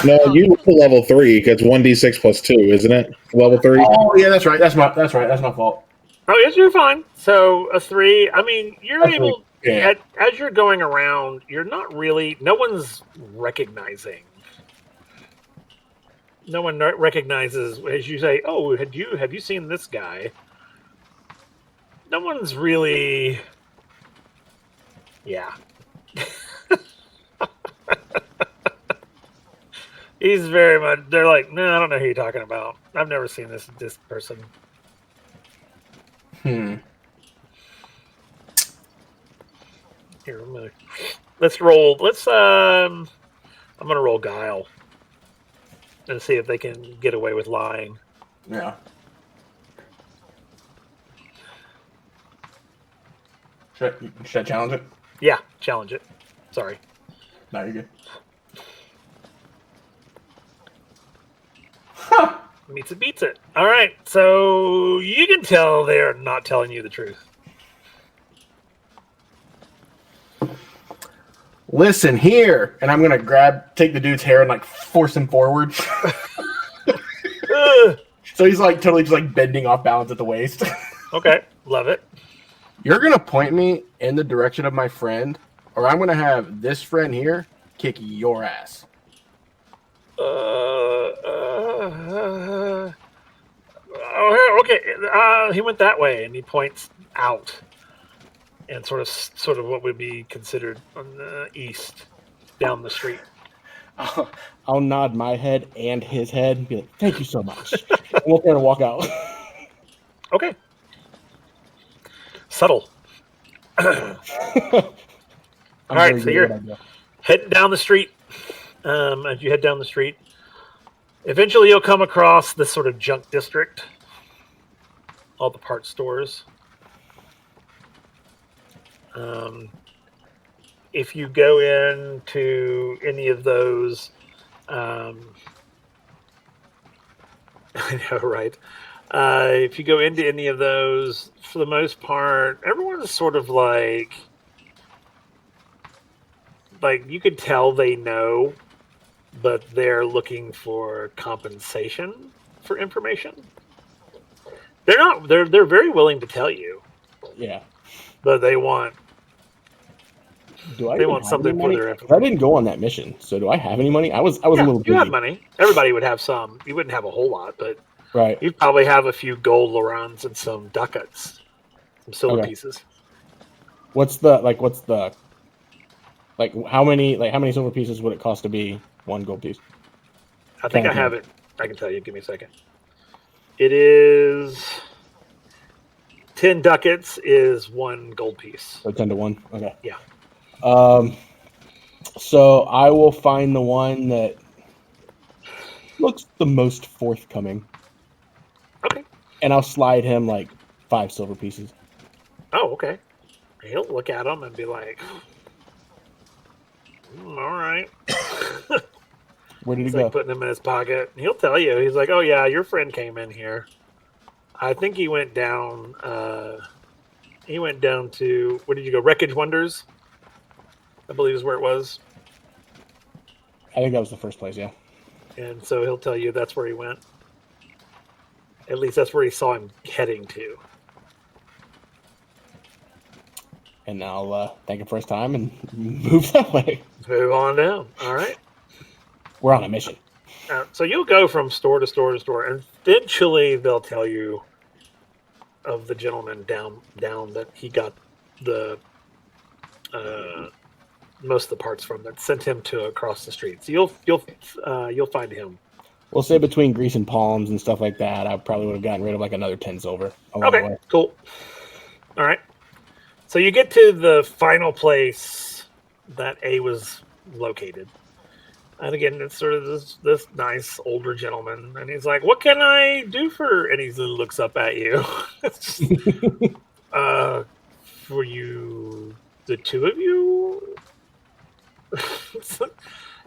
No, you roll level 3 because 1d6 plus 2, isn't it? Level 3. Oh yeah, that's right. That's my fault. Oh, yes, you're fine. So a 3. I mean, you're A 3, able. yeah. As you're going around, you're not really. No one's recognizing. No one recognizes as you say, "Oh, have you seen this guy?" No one's really. Yeah. He's very much. They're like, no, I don't know who you're talking about. I've never seen this person. Here, let's roll. I'm gonna roll guile and see if they can get away with lying. Yeah. Should I challenge it? Yeah, challenge it. Sorry. No, you're good. Meets it, beats it. All right, so you can tell they're not telling you the truth. Listen here, and I'm gonna take the dude's hair and like force him forward. So he's like totally just like bending off balance at the waist. Okay, love it. You're gonna point me in the direction of my friend, or I'm gonna have this friend here kick your ass. Okay. He went that way, and he points out, and sort of what would be considered on the east, down the street. I'll nod my head and his head and be like, "Thank you so much." And we'll turn and walk out. Okay. Subtle. All right, so you're heading down the street. As you head down the street, eventually you'll come across this sort of junk district. All the parts stores. If you go into any of those, I know, right? If you go into any of those, for the most part, everyone's sort of like you could tell they know, but they're looking for compensation for information. They're not. They're very willing to tell you. Yeah. But they want. Do I? They want something for their information. I didn't go on that mission, so do I have any money? I was a little busy. You have money. Everybody would have some. You wouldn't have a whole lot, but right. You'd probably have a few gold lorans and some ducats, some silver pieces. What's the how many silver pieces would it cost to be one gold piece? I think I have it. I can tell you. Give me a second. It is 10 ducats is 1 gold piece. So 10 to 1. Okay. Yeah. So I will find the one that looks the most forthcoming. Okay. And I'll slide him like 5 silver pieces. Oh, okay. He'll look at them and be like, all right. Where did he He's go? like putting them in his pocket. He'll tell you. He's like, oh, yeah, your friend came in here. I think he went down. He went down to, where did you go? Wreckage Wonders, I believe is where it was. I think that was the first place, yeah. And so he'll tell you that's where he went. At least that's where he saw him heading to. And I'll thank him for his time and move that way. Move on down. All right. We're on a mission. So you'll go from store to store to store, and eventually they'll tell you of the gentleman down that he got the most of the parts from that sent him to across the street. So you'll find him. We'll say between grease and palms and stuff like that, I probably would have gotten rid of like another 10 silver. Okay, cool. All right. So you get to the final place that A was located. And again, it's sort of this nice older gentleman, and he's like, "What can I do for?" And he looks up at you. For you, the two of you.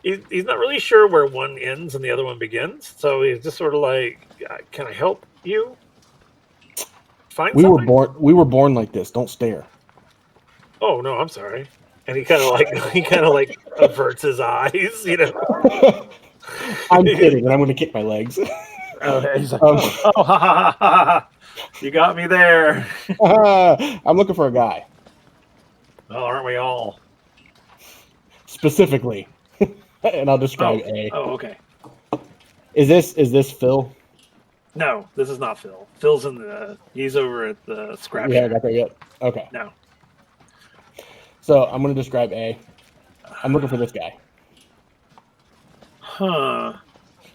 He's not really sure where one ends and the other one begins, so he's just sort of like, "Can I help you find We something?" we were born like this. Don't stare. Oh no, I'm sorry. And he kind of like averts his eyes, you know. I'm kidding, and I'm going to kick my legs. Okay, he's like, oh, ha, ha, ha, ha. You got me there. I'm looking for a guy Well, aren't we all? specifically, and I'll describe A. Oh, okay. Is this Phil? No, this is not Phil. Phil's he's over at the scrap Yeah, I shack. got there yet. Okay. No. So I'm going to describe A. I'm looking for this guy. Huh.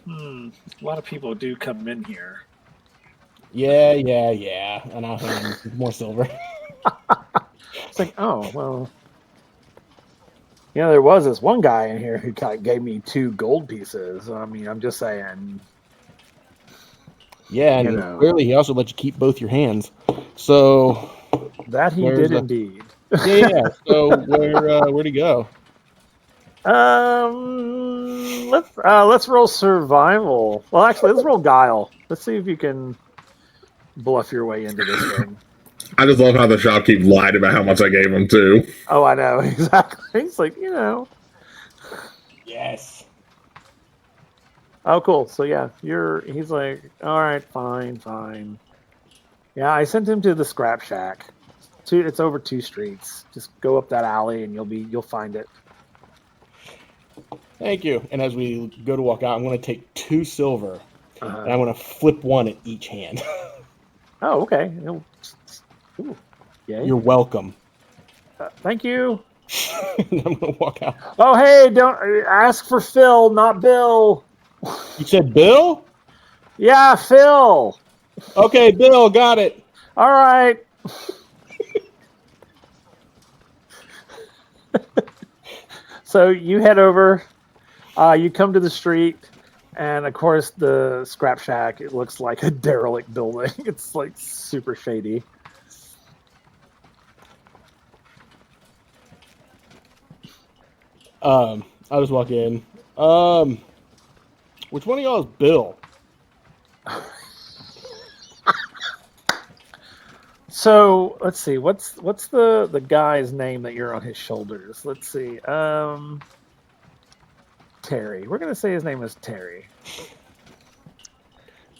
A lot of people do come in here. Yeah. And I'll hand him more silver. It's like, oh, well. You know, there was this one guy in here who gave me 2 gold pieces. I mean, I'm just saying. Yeah, and You know. clearly he also let you keep both your hands. So That he Where's did the- indeed. yeah. So where'd he go? Let's roll survival. Well, actually, let's roll guile. Let's see if you can bluff your way into this thing. I just love how the shopkeep lied about how much I gave him too. Oh, I know exactly. He's like, you know. Yes. Oh, cool. So yeah, he's like, all right, fine. Yeah, I sent him to the scrap shack. It's over 2 streets. Just go up that alley and you'll find it. Thank you. And as we go to walk out, I'm going to take 2 silver, and Uh-huh. I'm going to flip 1 at each hand. Oh, okay. Ooh, yay. You're welcome. Thank you. And I'm going to walk out. Oh, hey, don't ask for Phil, not Bill. You said Bill? Yeah, Phil. Okay, Bill, got it. All right. So you head over. You come to the street, and of course the scrap shack. It looks like a derelict building. It's like super shady. I'll just walk in. Which one of y'all is Bill? So let's see. What's the guy's name that you're on his shoulders? Let's see. Terry. We're gonna say his name is Terry.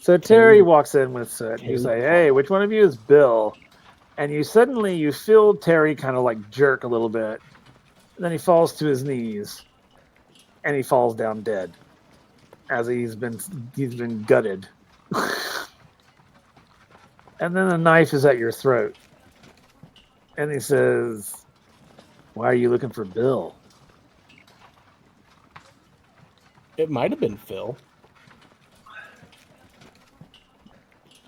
So Terry walks in with Soot. You say, "Hey, which one of you is Bill?" And you feel Terry kind of like jerk a little bit. And then he falls to his knees, and he falls down dead, as he's been gutted. And then the knife is at your throat. And he says, "Why are you looking for Bill?" It might have been Phil.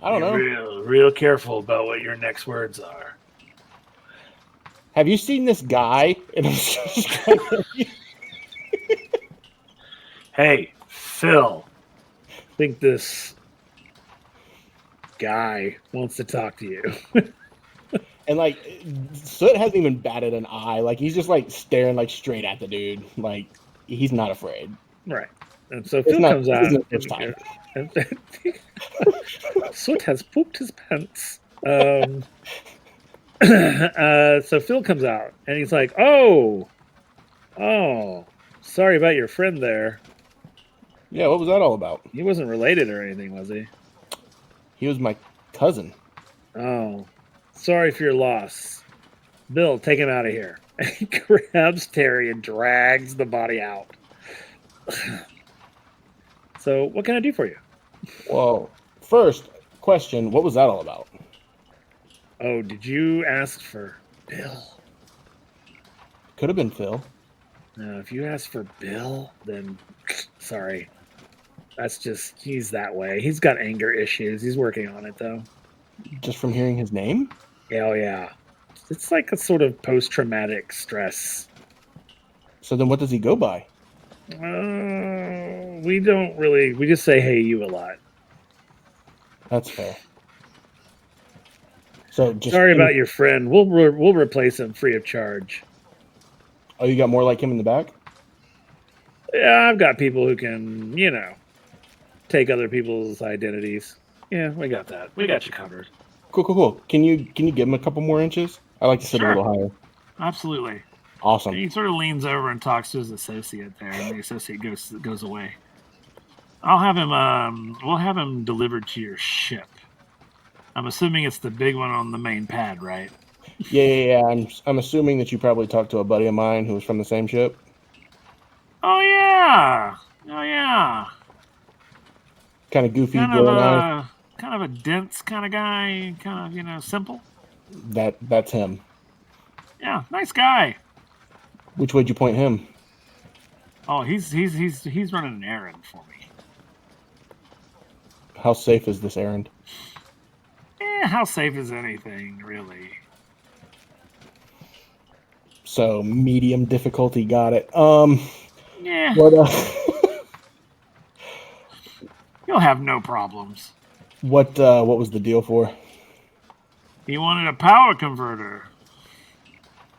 I don't know. Real careful about what your next words are. Have you seen this guy? And I'm just like, Hey, Phil. I think this guy wants to talk to you. and like, Soot hasn't even batted an eye. Like, he's just like staring like straight at the dude. Like, he's not afraid. Right. And so Phil comes out. This isn't the first time. Soot has pooped his pants. So Phil comes out and he's like, oh, sorry about your friend there. Yeah, what was that all about? He wasn't related or anything, was he? He was my cousin. Oh, sorry for your loss. Bill, take him out of here. And he grabs Terry and drags the body out. So, what can I do for you? Well, first question, what was that all about? Oh, did you ask for Bill? Could have been Phil. No, if you ask for Bill, then sorry. That's just, he's that way. He's got anger issues. He's working on it, though. Just from hearing his name? Oh, yeah. It's like a sort of post-traumatic stress. So then what does he go by? We don't really. We just say "Hey, you" a lot. That's fair. So just Sorry about your friend. We'll replace him free of charge. Oh, you got more like him in the back? Yeah, I've got people who can, take other people's identities. Yeah, we got that. We got you covered. Cool. Can you give him a couple more inches? I like to sit a little higher. Absolutely. Awesome. And he sort of leans over and talks to his associate there, and the associate goes away. I'll have him. We'll have him delivered to your ship. I'm assuming it's the big one on the main pad, right? Yeah. I'm assuming that you probably talked to a buddy of mine who was from the same ship. Oh yeah. Kind of goofy, Kind glowing eyes. of a dense kind of guy. Kind of simple. That's him. Yeah, nice guy. Which way'd you point him? Oh, he's running an errand for me. How safe is this errand? How safe is anything, really? So medium difficulty, got it. Yeah. What You'll have no problems. what was the deal for? He wanted a power converter.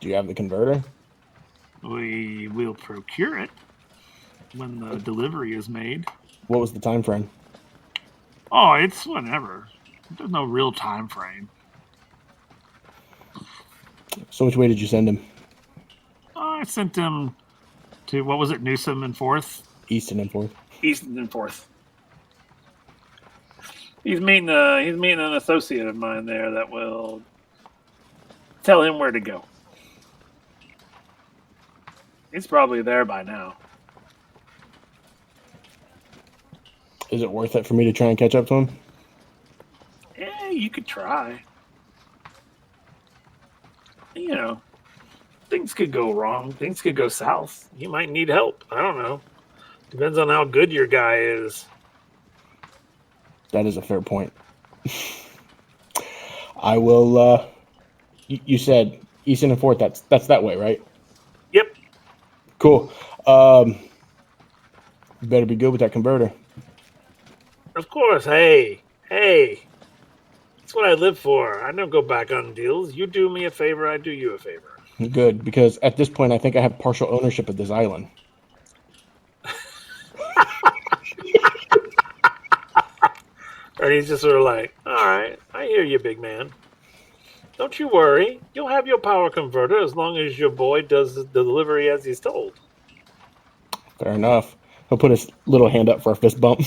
Do you have the converter? We will procure it when the delivery is made. What was the time frame? Oh, it's whenever. There's no real time frame. So which way did you send him? I sent him to, what was it, Newsom and Forth? Easton and Forth. Easton and Forth. He's meeting an associate of mine there that will tell him where to go. He's probably there by now. Is it worth it for me to try and catch up to him? Yeah, you could try. Things could go wrong. Things could go south. You might need help. I don't know. Depends on how good your guy is. That is a fair point. I will. You said Easton and Forth. That's that way, right? Yep. Cool. You better be good with that converter. Of course. Hey. That's what I live for. I don't go back on deals. You do me a favor, I do you a favor. Good, because at this point, I think I have partial ownership of this island. And he's just sort of like, all right, I hear you, big man. Don't you worry. You'll have your power converter as long as your boy does the delivery as he's told. Fair enough. He'll put his little hand up for a fist bump.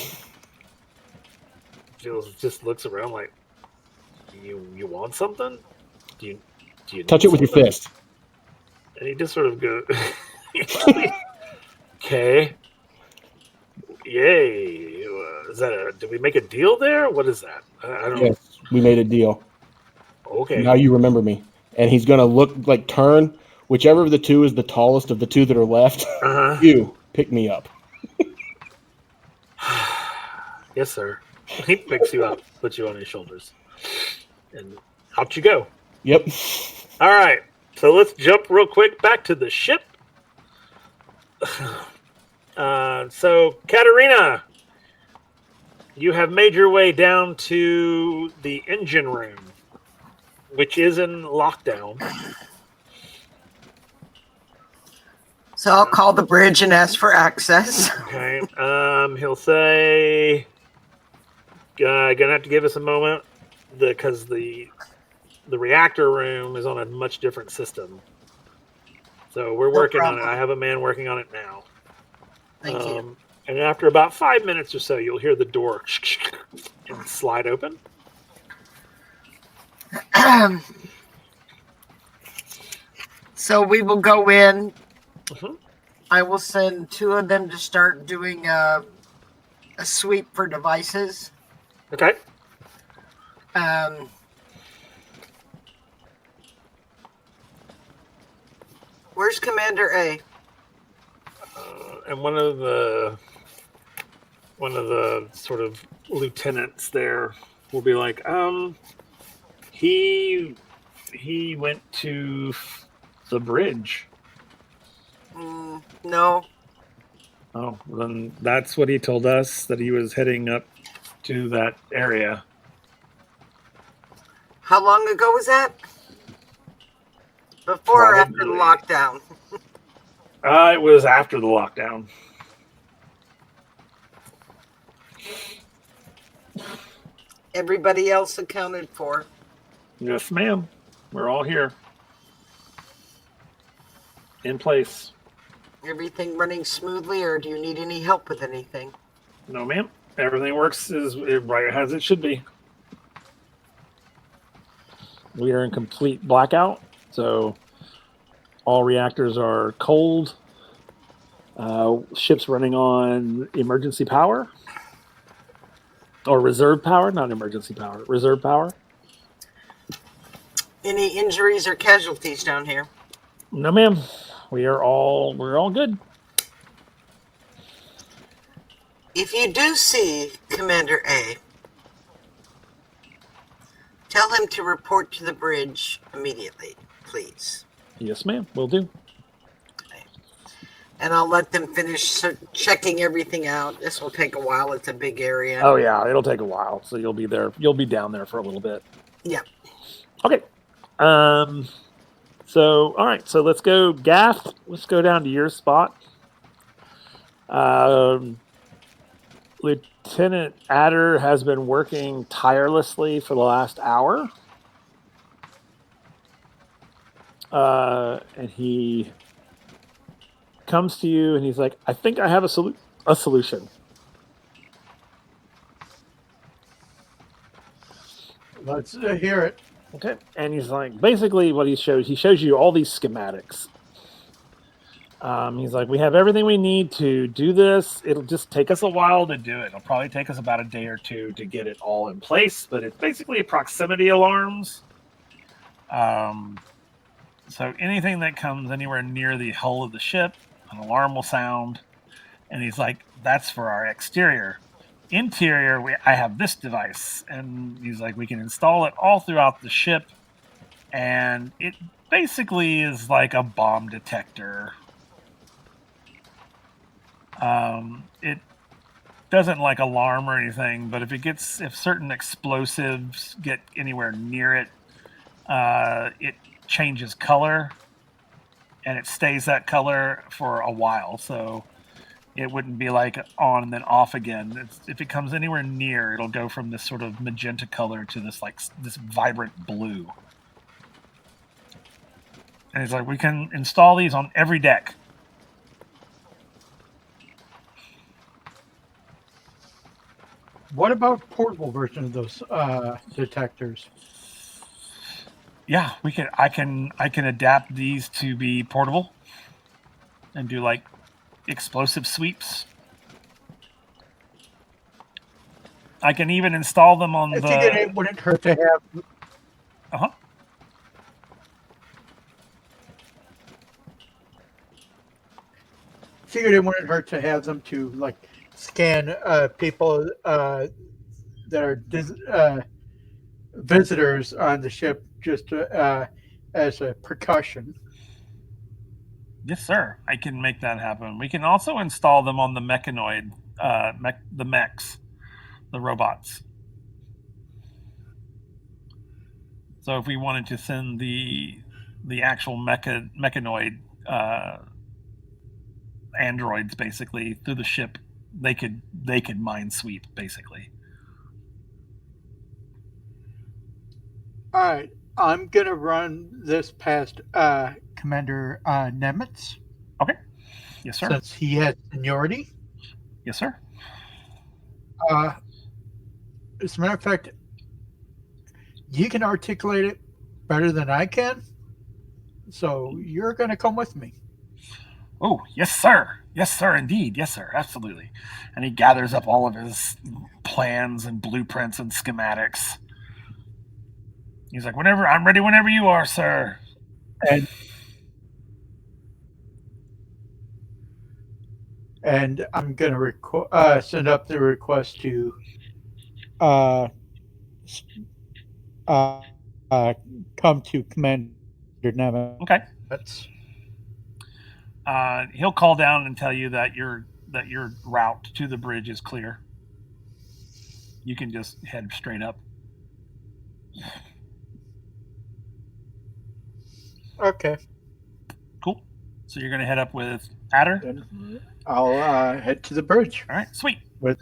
Jules just looks around like, you want something? Do you Touch it with your fist. And he just sort of goes, okay. Yay. Is that did we make a deal there? What is that? I don't know. Yes, we made a deal. Okay. Now you remember me. And he's going to turn. Whichever of the two is the tallest of the two that are left, you pick me up. Yes, sir. He picks you up, puts you on his shoulders, and out you go. Yep. All right. So let's jump real quick back to the ship. So, Katerina, you have made your way down to the engine room, which is in lockdown. So I'll call the bridge and ask for access. Okay. He'll say, gonna have to give us a moment because the reactor room is on a much different system. So we're working on it. I have a man working on it now. Thank you. And after about 5 minutes or so, you'll hear the door and slide open. So we will go in. Mhm. I will send two of them to start doing a sweep for devices. Okay. Where's Commander A? And one of the sort of lieutenants there will be like, he went to the bridge. No. Oh, then that's what he told us, that he was heading up to that area. How long ago was that? Before or after the Probably. lockdown? It was after the lockdown. Everybody else accounted for. Yes, ma'am. We're all here. In place. Everything running smoothly, or do you need any help with anything? No, ma'am. Everything works right as it should be. We are in complete blackout, so all reactors are cold. Ship's running on emergency power. Or reserve power, not emergency power. Reserve power. Any injuries or casualties down here? No, ma'am. We're all good. If you do see Commander A, tell him to report to the bridge immediately, please. Yes, ma'am. Will do. And I'll let them finish checking everything out. This will take a while. It's a big area. Oh yeah, it'll take a while. So you'll be there. You'll be down there for a little bit. Yeah. Okay. So all right. So let's go, Gath. Let's go down to your spot. Lieutenant Adder has been working tirelessly for the last hour. And he comes to you and he's like, I think I have a solution. Let's hear it. Okay. And he's like, basically what he shows you all these schematics. He's like, we have everything we need to do this. It'll just take us a while to do it. It'll probably take us about a day or two to get it all in place, but it's basically proximity alarms. So anything that comes anywhere near the hull of the ship, an alarm will sound. And he's like, that's for our exterior. Interior, I have this device. And he's like, we can install it all throughout the ship. And it basically is like a bomb detector. It doesn't like alarm or anything, but if certain explosives get anywhere near it, it changes color, and it stays that color for a while. So it wouldn't be like on and then off again. If it comes anywhere near, it'll go from this sort of magenta color to this vibrant blue. And it's like, we can install these on every deck. What about portable version of those detectors? Yeah, I can adapt these to be portable and do like explosive sweeps. I can even install them on I think it wouldn't hurt to have. Uh-huh. Figured it wouldn't hurt to have them to like scan people that are visitors on the ship, just as a precaution. Yes, sir. I can make that happen. We can also install them on the mechanoid, the mechs, the robots. So if we wanted to send the actual mechanoid androids basically through the ship, they could minesweep basically. All right, I'm gonna run this past Commander Nemitz. Okay. Yes, sir. Since he has seniority. Yes, sir. As a matter of fact, you can articulate it better than I can, so you're gonna come with me. Oh, yes, sir. Yes, sir, indeed. Yes, sir, absolutely. And he gathers up all of his plans and blueprints and schematics. He's like, I'm ready whenever you are, sir. And I'm going to send up the request to come to Commander Nemitz. Okay. He'll call down and tell you that that your route to the bridge is clear. You can just head straight up. Okay. Cool. So you're going to head up with Adder? Then I'll head to the bridge All right, sweet. with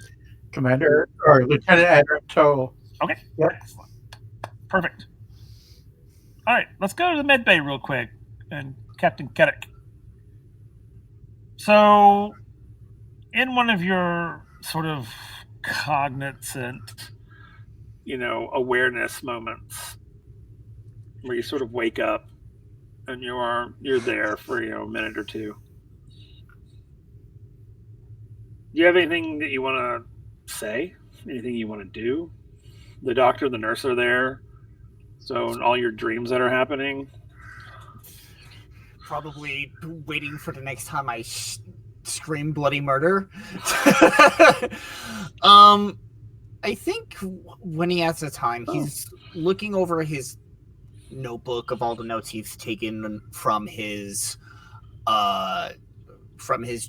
Commander or Lieutenant Adder in tow. Okay. Yep. Excellent. Perfect. All right, let's go to the med bay real quick. And Captain Keddick. So, in one of your sort of cognizant, awareness moments, where you sort of wake up and you're there for a minute or two. Do you have anything that you want to say? Anything you want to do? The doctor and the nurse are there. So all your dreams that are happening. Probably waiting for the next time I scream bloody murder. I think when he has the time, he's looking over his notebook of all the notes he's taken from his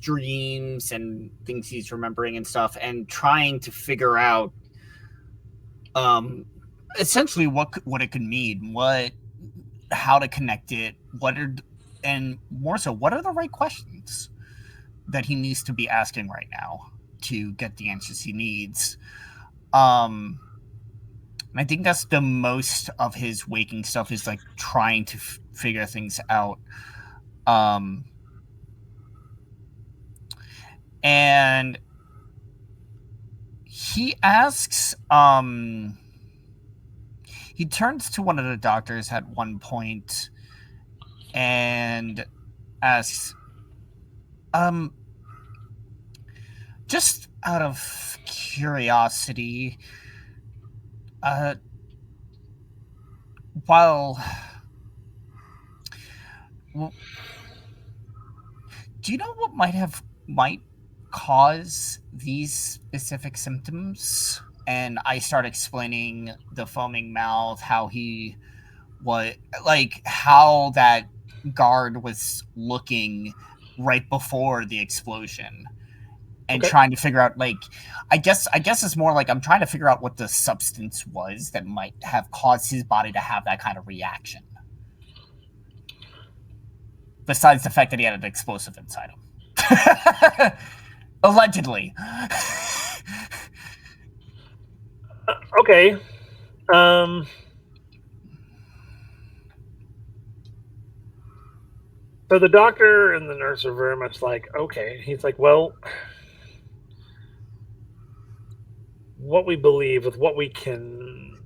dreams and things he's remembering and stuff, and trying to figure out essentially what it could mean, how to connect it, and more so, what are the right questions that he needs to be asking right now to get the answers he needs. I think that's the most of his waking stuff, is like trying to figure things out. And he asks, he turns to one of the doctors at one point and asks, just out of curiosity, do you know what might cause these specific symptoms? And I start explaining the foaming mouth, how that guard was looking right before the explosion, and trying to figure out, I guess it's more like I'm trying to figure out what the substance was that might have caused his body to have that kind of reaction. Besides the fact that he had an explosive inside him. Allegedly. Okay. So the doctor and the nurse are very much like, okay. He's like, well, what we believe with what we can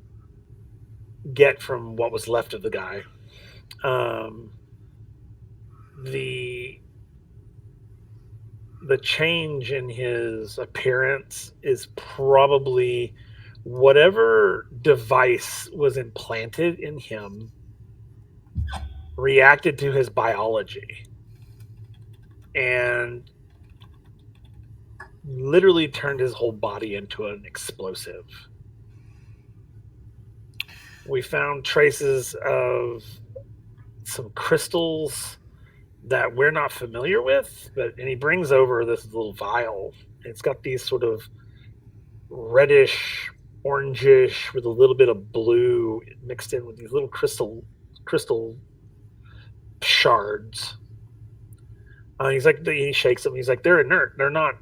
get from what was left of the guy, the change in his appearance is probably whatever device was implanted in him reacted to his biology and literally turned his whole body into an explosive. We found traces of some crystals that we're not familiar with, and he brings over this little vial. It's got these sort of reddish, orangish, with a little bit of blue mixed in with these little crystal shards. He shakes them. He's like, they're inert. They're not,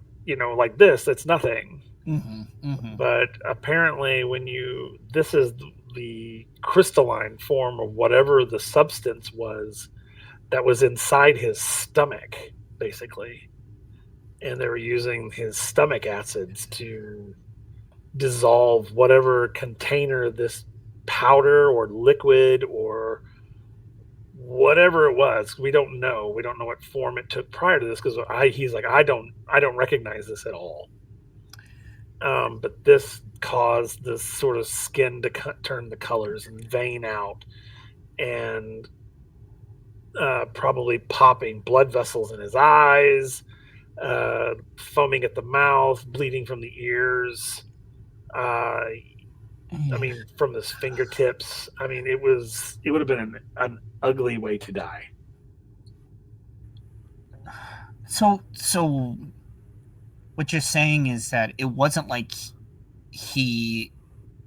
like this. It's nothing. Mm-hmm, mm-hmm. But apparently, this is the crystalline form of whatever the substance was that was inside his stomach, basically. And they were using his stomach acids to dissolve whatever container this powder or liquid or whatever it was. We don't know. We don't know what form it took prior to this, because he's like, I don't recognize this at all. But this caused this sort of skin to turn the colors and vein out, and probably popping blood vessels in his eyes, foaming at the mouth, bleeding from the ears. From his fingertips. It would have been an ugly way to die. So what you're saying is that it wasn't like he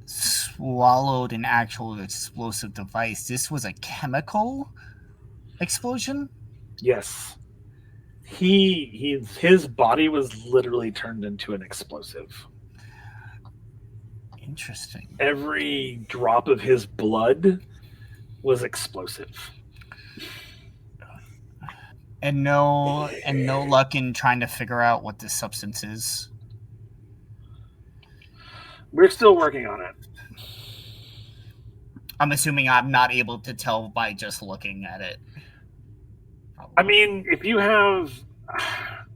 swallowed an actual explosive device. This was a chemical explosion? Yes. His body was literally turned into an explosive. Interesting. Every drop of his blood was explosive. And no luck in trying to figure out what this substance is. We're still working on it. I'm assuming I'm not able to tell by just looking at it. I mean, if you have,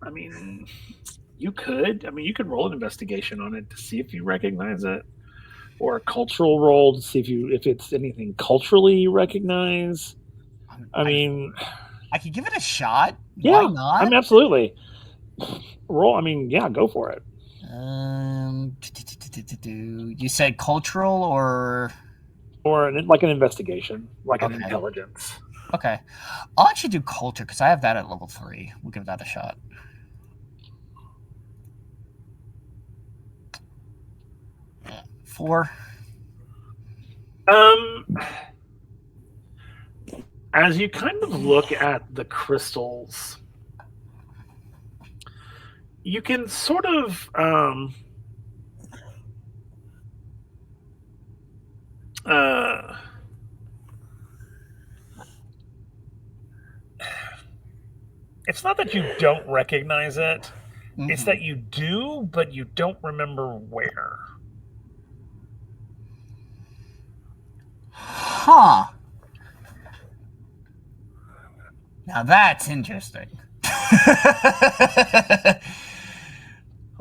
I mean, you could. I mean, you could roll an investigation on it to see if you recognize it, or a cultural roll to see if it's anything culturally you recognize. I mean, I could give it a shot. Yeah, Why not? I mean, absolutely. Roll. I mean, yeah, go for it. You said cultural or like an investigation, like an Okay. intelligence. okay. I'll actually do culture because I have that at level 3. We'll give that a shot. Yeah, 4. As you kind of look at the crystals, you can sort of it's not that you don't recognize it. It's that you do, but you don't remember where. Huh. Now that's interesting.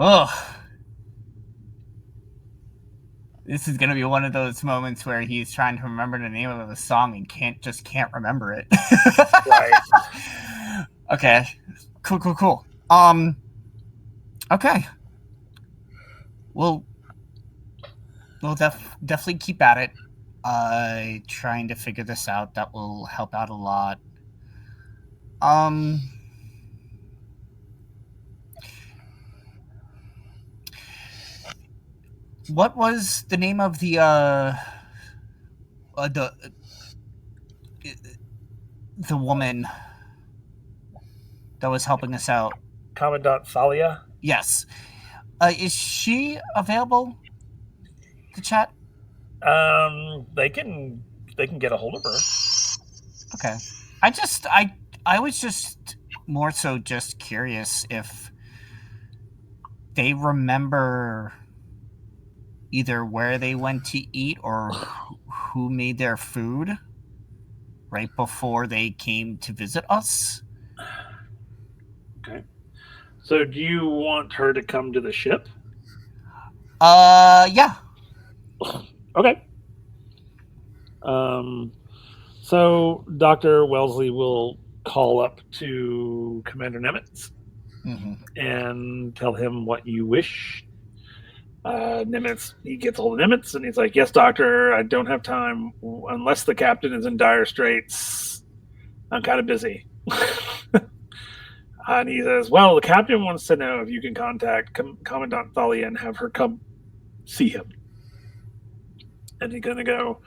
Ugh. This is gonna be one of those moments where he's trying to remember the name of the song and can't remember it. Right. Okay. Cool. Okay. We'll definitely keep at it. Trying to figure this out. That will help out a lot. What was the name of the woman that was helping us out? Commandant Thalia? Yes. Is she available to chat? They can get a hold of her. Okay. I was just more so just curious if they remember either where they went to eat or who made their food right before they came to visit us. Okay. So do you want her to come to the ship? Yeah. Okay. So Dr. Wellesley will call up to Commander Nemitz and tell him what you wish. Nimitz, he gets a hold of Nimitz and he's like, "Yes, doctor, I don't have time unless the captain is in dire straits. I'm kind of busy." And he says, "Well, the captain wants to know if you can contact Commandant Thalia and have her come see him." And he's gonna go,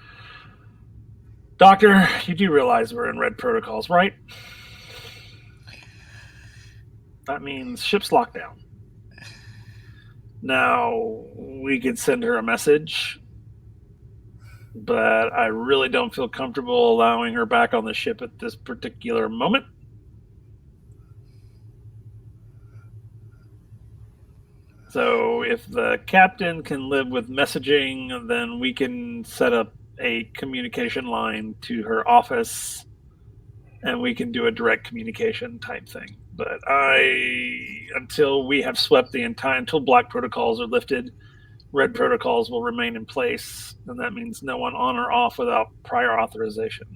"Doctor, you do realize we're in red protocols, right? That means ship's locked down. Now, we could send her a message, but I really don't feel comfortable allowing her back on the ship at this particular moment. So if the captain can live with messaging, then we can set up a communication line to her office and we can do a direct communication type thing. But until we have swept until black protocols are lifted, red protocols will remain in place. And that means no one on or off without prior authorization."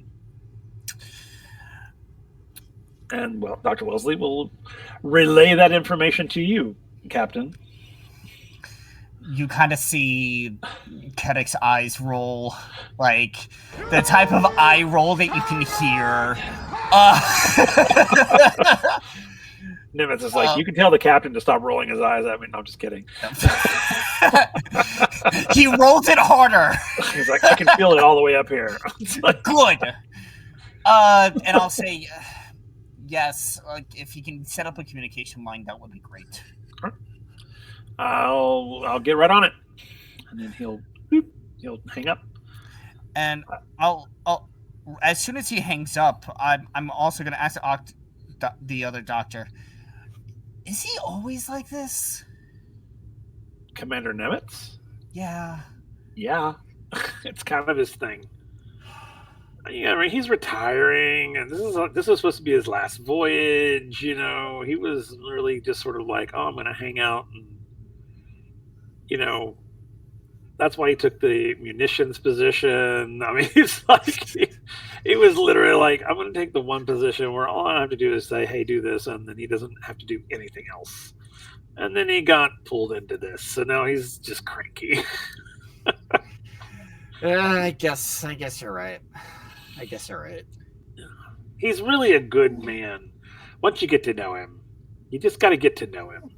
And, well, Dr. Wellesley will relay that information to you, Captain. You kind of see Kedek's eyes roll, like the type of eye roll that you can hear. Nimitz is like, you can tell the captain to stop rolling his eyes at me. No, I'm just kidding. He rolls it harder. He's like, I can feel it all the way up here. It's like, Good. And I'll say, yes, like, if he can set up a communication line, that would be great. I'll get right on it. And then he'll hang up. And I'll as soon as he hangs up, I'm also going to ask the other doctor, is he always like this? Commander Nimitz? Yeah. Yeah. It's kind of his thing. Yeah, I mean, he's retiring, and this is supposed to be his last voyage. You know, he was really just sort of like, oh, I'm going to hang out, and you know, that's why he took the munitions position. I mean, it's like he was literally like, I'm going to take the one position where all I have to do is say, hey, do this, and then he doesn't have to do anything else. And then he got pulled into this, so now he's just cranky. I guess you're right. He's really a good man. Once you get to know him, you just got to get to know him.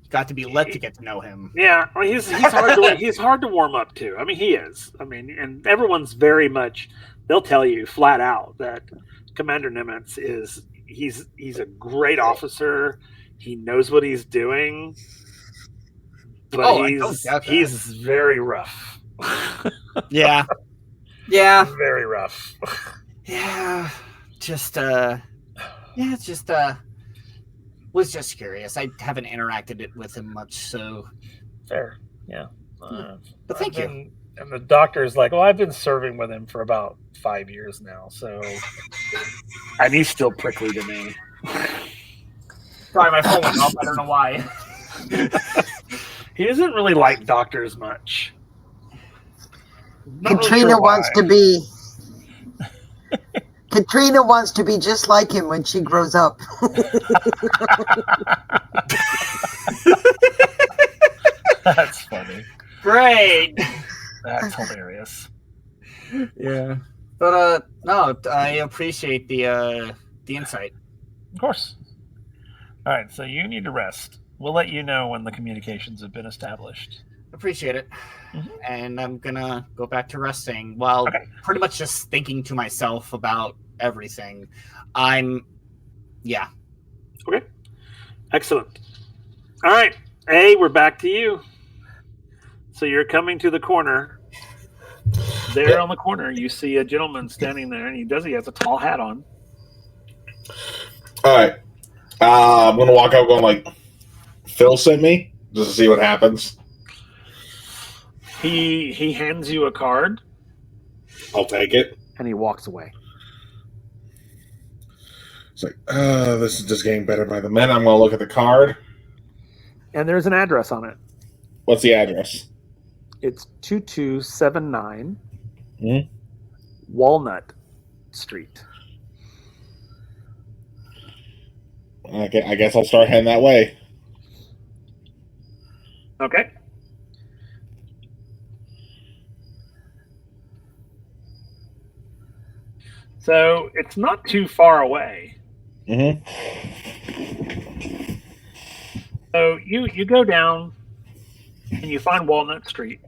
Got to be let to get to know him. Yeah, I mean, he's hard to warm up to. I mean, he is. I mean, and everyone's very much. They'll tell you flat out that Commander Nimitz he's a great officer. He knows what he's doing, but he's very rough. Yeah. Very rough. Yeah. Was just curious. I haven't interacted with him much, so Fair. Yeah. but thank you. And the doctor's like, well, I've been serving with him for about 5 years now, so and he's still prickly to me. Sorry, my phone went off. I don't know why. He doesn't really like doctors much. Not really Katrina sure wants why. to be. Katrina wants to be just like him when she grows up. That's funny. Great. That's hilarious. Yeah. But no, I appreciate the insight. Of course. All right, so you need to rest. We'll let you know when the communications have been established. Appreciate it. Mhm. And I'm gonna go back to resting while pretty much just thinking to myself about everything. Okay. Excellent. All right. A, we're back to you. So you're coming to the corner. There on the corner, you see a gentleman standing there, and he has a tall hat on. All right. I'm going to walk up going like, Phil sent me just to see what happens. He hands you a card. I'll take it. And he walks away. It's like, this is just getting better by the minute. I'm going to look at the card. And there's an address on it. What's the address? It's 2279 Hmm? Walnut Street. Okay, I guess I'll start heading that way. Okay. So it's not too far away. Mm-hmm. So you go down and you find Walnut Street,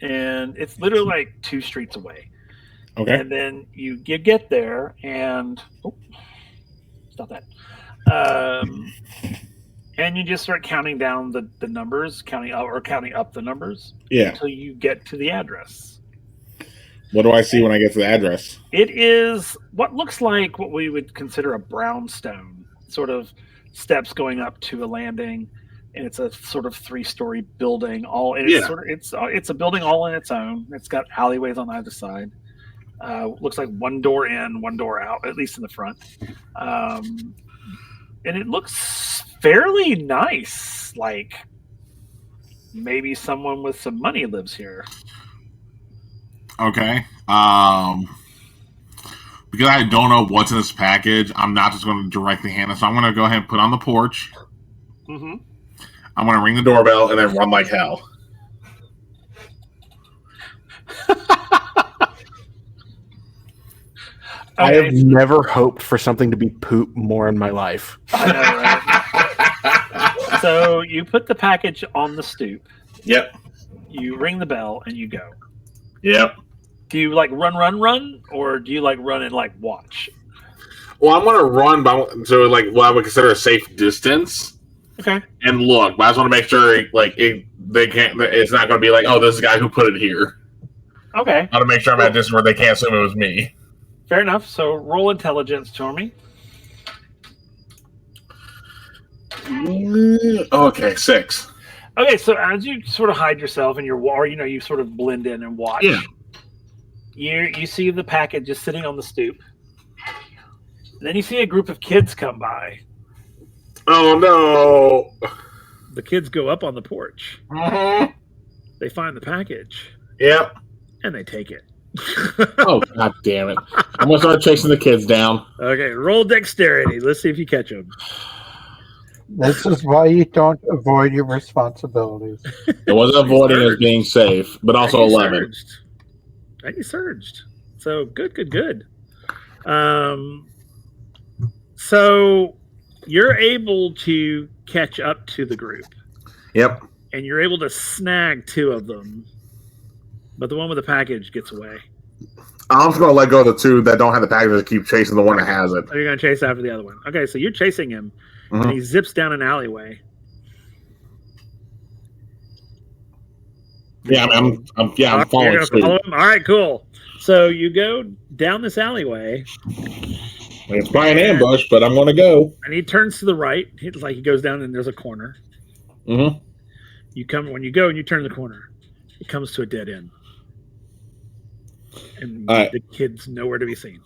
and it's literally like 2 streets away. Okay. And then you get there, and stop that. And you just start counting down the numbers, counting up the numbers, Yeah. until you get to the address. What do I see when I get to the address? It is what looks like what we would consider a brownstone, sort of steps going up to a landing, and it's a sort of 3-story building. It's a building all in its own. It's got alleyways on either side. Looks like one door in, one door out, at least in the front. And it looks fairly nice. Like maybe someone with some money lives here. Okay. Because I don't know what's in this package, I'm not just going to directly hand it. So I'm going to go ahead and put on the porch. Mm-hmm. I'm going to ring the doorbell and then run like hell. I Okay. have never hoped for something to be poop more in my life. I know, right? So you put the package on the stoop. Yep. You ring the bell and you go. Yep. Do you like run, or do you like run and like watch? Well, I'm gonna run to like what I would consider a safe distance. Okay. And look, but I just want to make sure they can't. It's not gonna be like, oh, this is the guy who put it here. Okay. I want to make sure I'm at a distance where they can't assume it was me. Fair enough. So roll intelligence for me. Okay, 6. Okay, so as you sort of hide yourself and you sort of blend in and watch. Yeah. You see the package just sitting on the stoop. And then you see a group of kids come by. Oh no! The kids go up on the porch. Mm-hmm. They find the package. Yep. And they take it. Oh, god damn it! I'm gonna start chasing the kids down. Okay, roll dexterity. Let's see if you catch them. This is why you don't avoid your responsibilities. It wasn't avoiding as being safe, but also 11. And you surged. So good. So you're able to catch up to the group. Yep. And you're able to snag 2 of them. But the one with the package gets away. I'm just gonna let go of the 2 that don't have the package and keep chasing the one that has it. Oh, you're gonna chase after the other one. Okay, so you're chasing him, Mhm. and he zips down an alleyway. Yeah, I'm following You're gonna suit. follow him? All right, cool. So you go down this alleyway. It's probably an ambush, but I'm gonna go. And he turns to the right. He goes down and there's a corner. Mm-hmm. When you go and you turn the corner, it comes to a dead end. And right. The kid's nowhere to be seen.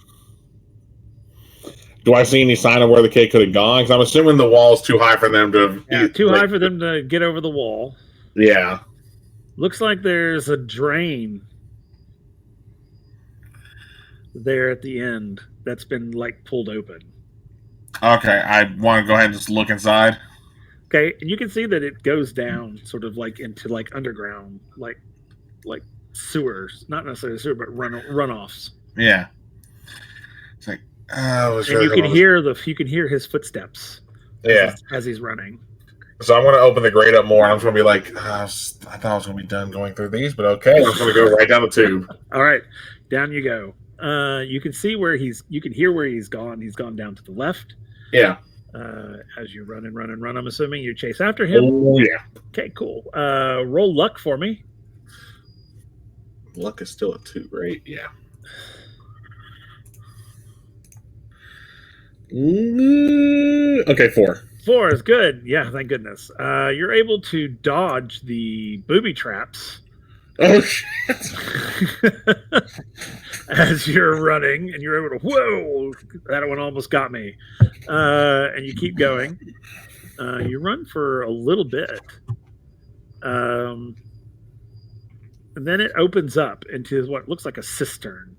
Do I see any sign of where the kid could have gone? Because I'm assuming the wall's too high for them to. Too high for them to get over the wall. Yeah. Looks like there's a drain there at the end that's been pulled open. Okay, I want to go ahead and just look inside. Okay, and you can see that it goes down sort of into underground, like sewers, not necessarily sewer, but runoffs. Yeah. It's like, and you can hear his footsteps. Yeah. As he's running. So I'm going to open the grate up more. I'm just going to be like, I thought I was going to be done going through these, but okay. I'm just going to go right down the tube. All right, down you go. You can see you can hear where he's gone. He's gone down to the left. Yeah. As you run, I'm assuming you chase after him. Oh, yeah. Okay, cool. Roll luck for me. Luck is still a 2, right? Yeah. Okay, 4. 4 is good. Yeah, thank goodness. You're able to dodge the booby traps. Oh, shit. As you're running, and you're able to, whoa, that one almost got me. And you keep going. You run for a little bit. And then it opens up into what looks like a cistern.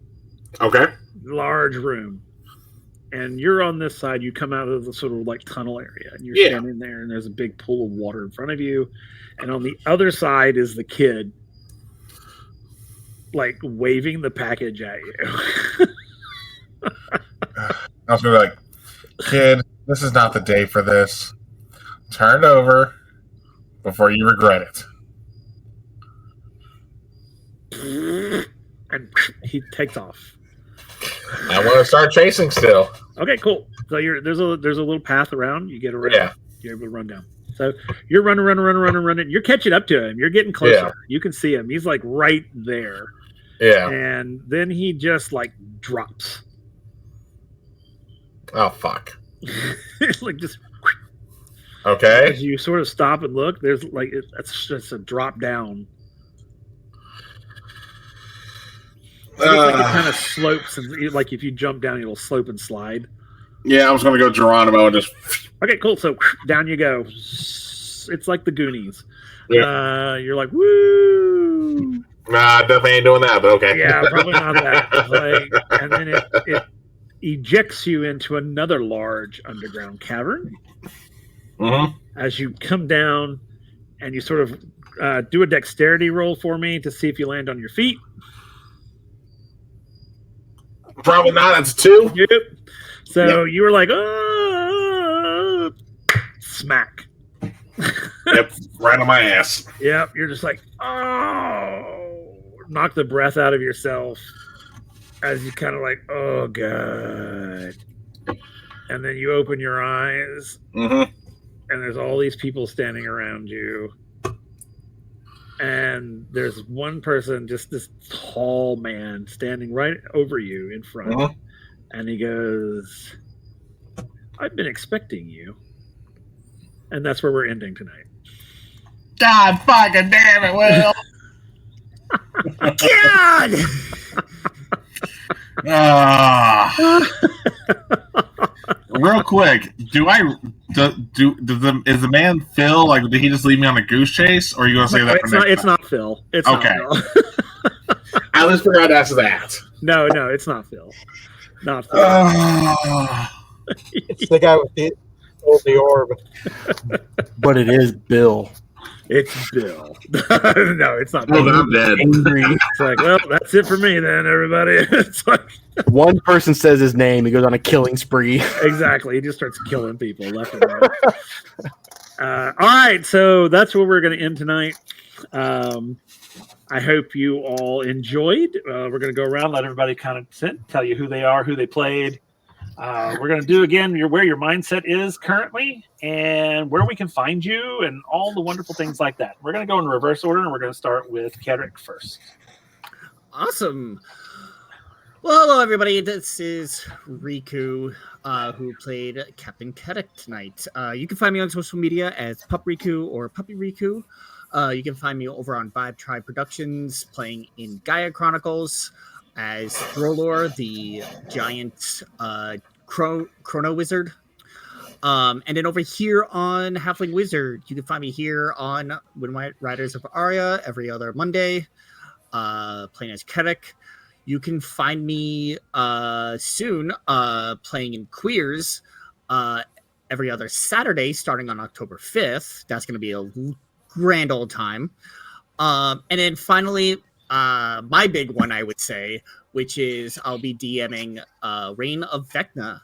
Okay. Large room. And you're on this side. You come out of the sort of tunnel area, and you're standing there, and there's a big pool of water in front of you. And on the other side is the kid, waving the package at you. I was going to be like, kid, this is not the day for this. Turn it over before you regret it. And he takes off. I want to start chasing still. Okay, cool. So there's a little path around. You get around. Yeah. You're able to run down. So you're running. You're catching up to him. You're getting closer. Yeah. You can see him. He's right there. Yeah. And then he just drops. Oh, fuck. Just. Okay. As you sort of stop and look, there's it's just a drop down. It looks like it kind of slopes, and if you jump down, it'll slope and slide. Yeah, I was going to go Geronimo and just. Okay, cool. So down you go. It's like the Goonies. Yeah. You're like, woo. Nah, definitely ain't doing that, but okay. Yeah, probably not that. And then it ejects you into another large underground cavern. Mm-hmm. As you come down, and you sort of do a dexterity roll for me to see if you land on your feet. Probably not. That's 2. Yep. So you were like, oh, smack. Yep, right on my ass. Yep. You're just like, oh, knock the breath out of yourself as you kind of like, oh god. And then you open your eyes, Mm-hmm. and there's all these people standing around you. And there's one person, just this tall man, standing right over you in front. Mhm. And he goes, I've been expecting you. And that's where we're ending tonight. God fucking damn it, Will. God! Real quick, is the man Phil, like, did he just leave me on a goose chase, or are you gonna say that? It's not Phil. It's okay. Not Phil. I just forgot to ask that. No, it's not Phil. Not Phil. It's the guy with the orb. But it is Bill. It's Bill. No, it's not Bill. Well, I'm dead. Angry. It's like, well, that's it for me then, everybody. It's like, One person says his name, he goes on a killing spree. exactly. He just starts killing people left and right. All right, so that's where we're going to end tonight. I hope you all enjoyed. We're going to go around, let everybody kind of tell you who they are, who they played. We're going to do again where your mindset is currently and where we can find you and all the wonderful things like that. We're going to go in reverse order, and we're going to start with Kedrick first. Awesome. Well, hello, everybody. This is Riku, who played Captain Kedrick tonight. You can find me on social media as Pup Riku or Puppy Riku. You can find me over on Vibe Tribe Productions, playing in Gaia Chronicles as Throlor, the giant chrono wizard. And then over here on Halfling Wizard, you can find me here on WindRiders of Aria every other Monday, playing as Kedrick. You can find me soon playing in Queers every other Saturday starting on October 5th. That's going to be a grand old time. And then finally, my big one, I would say, which is I'll be DMing Reign of Vecna.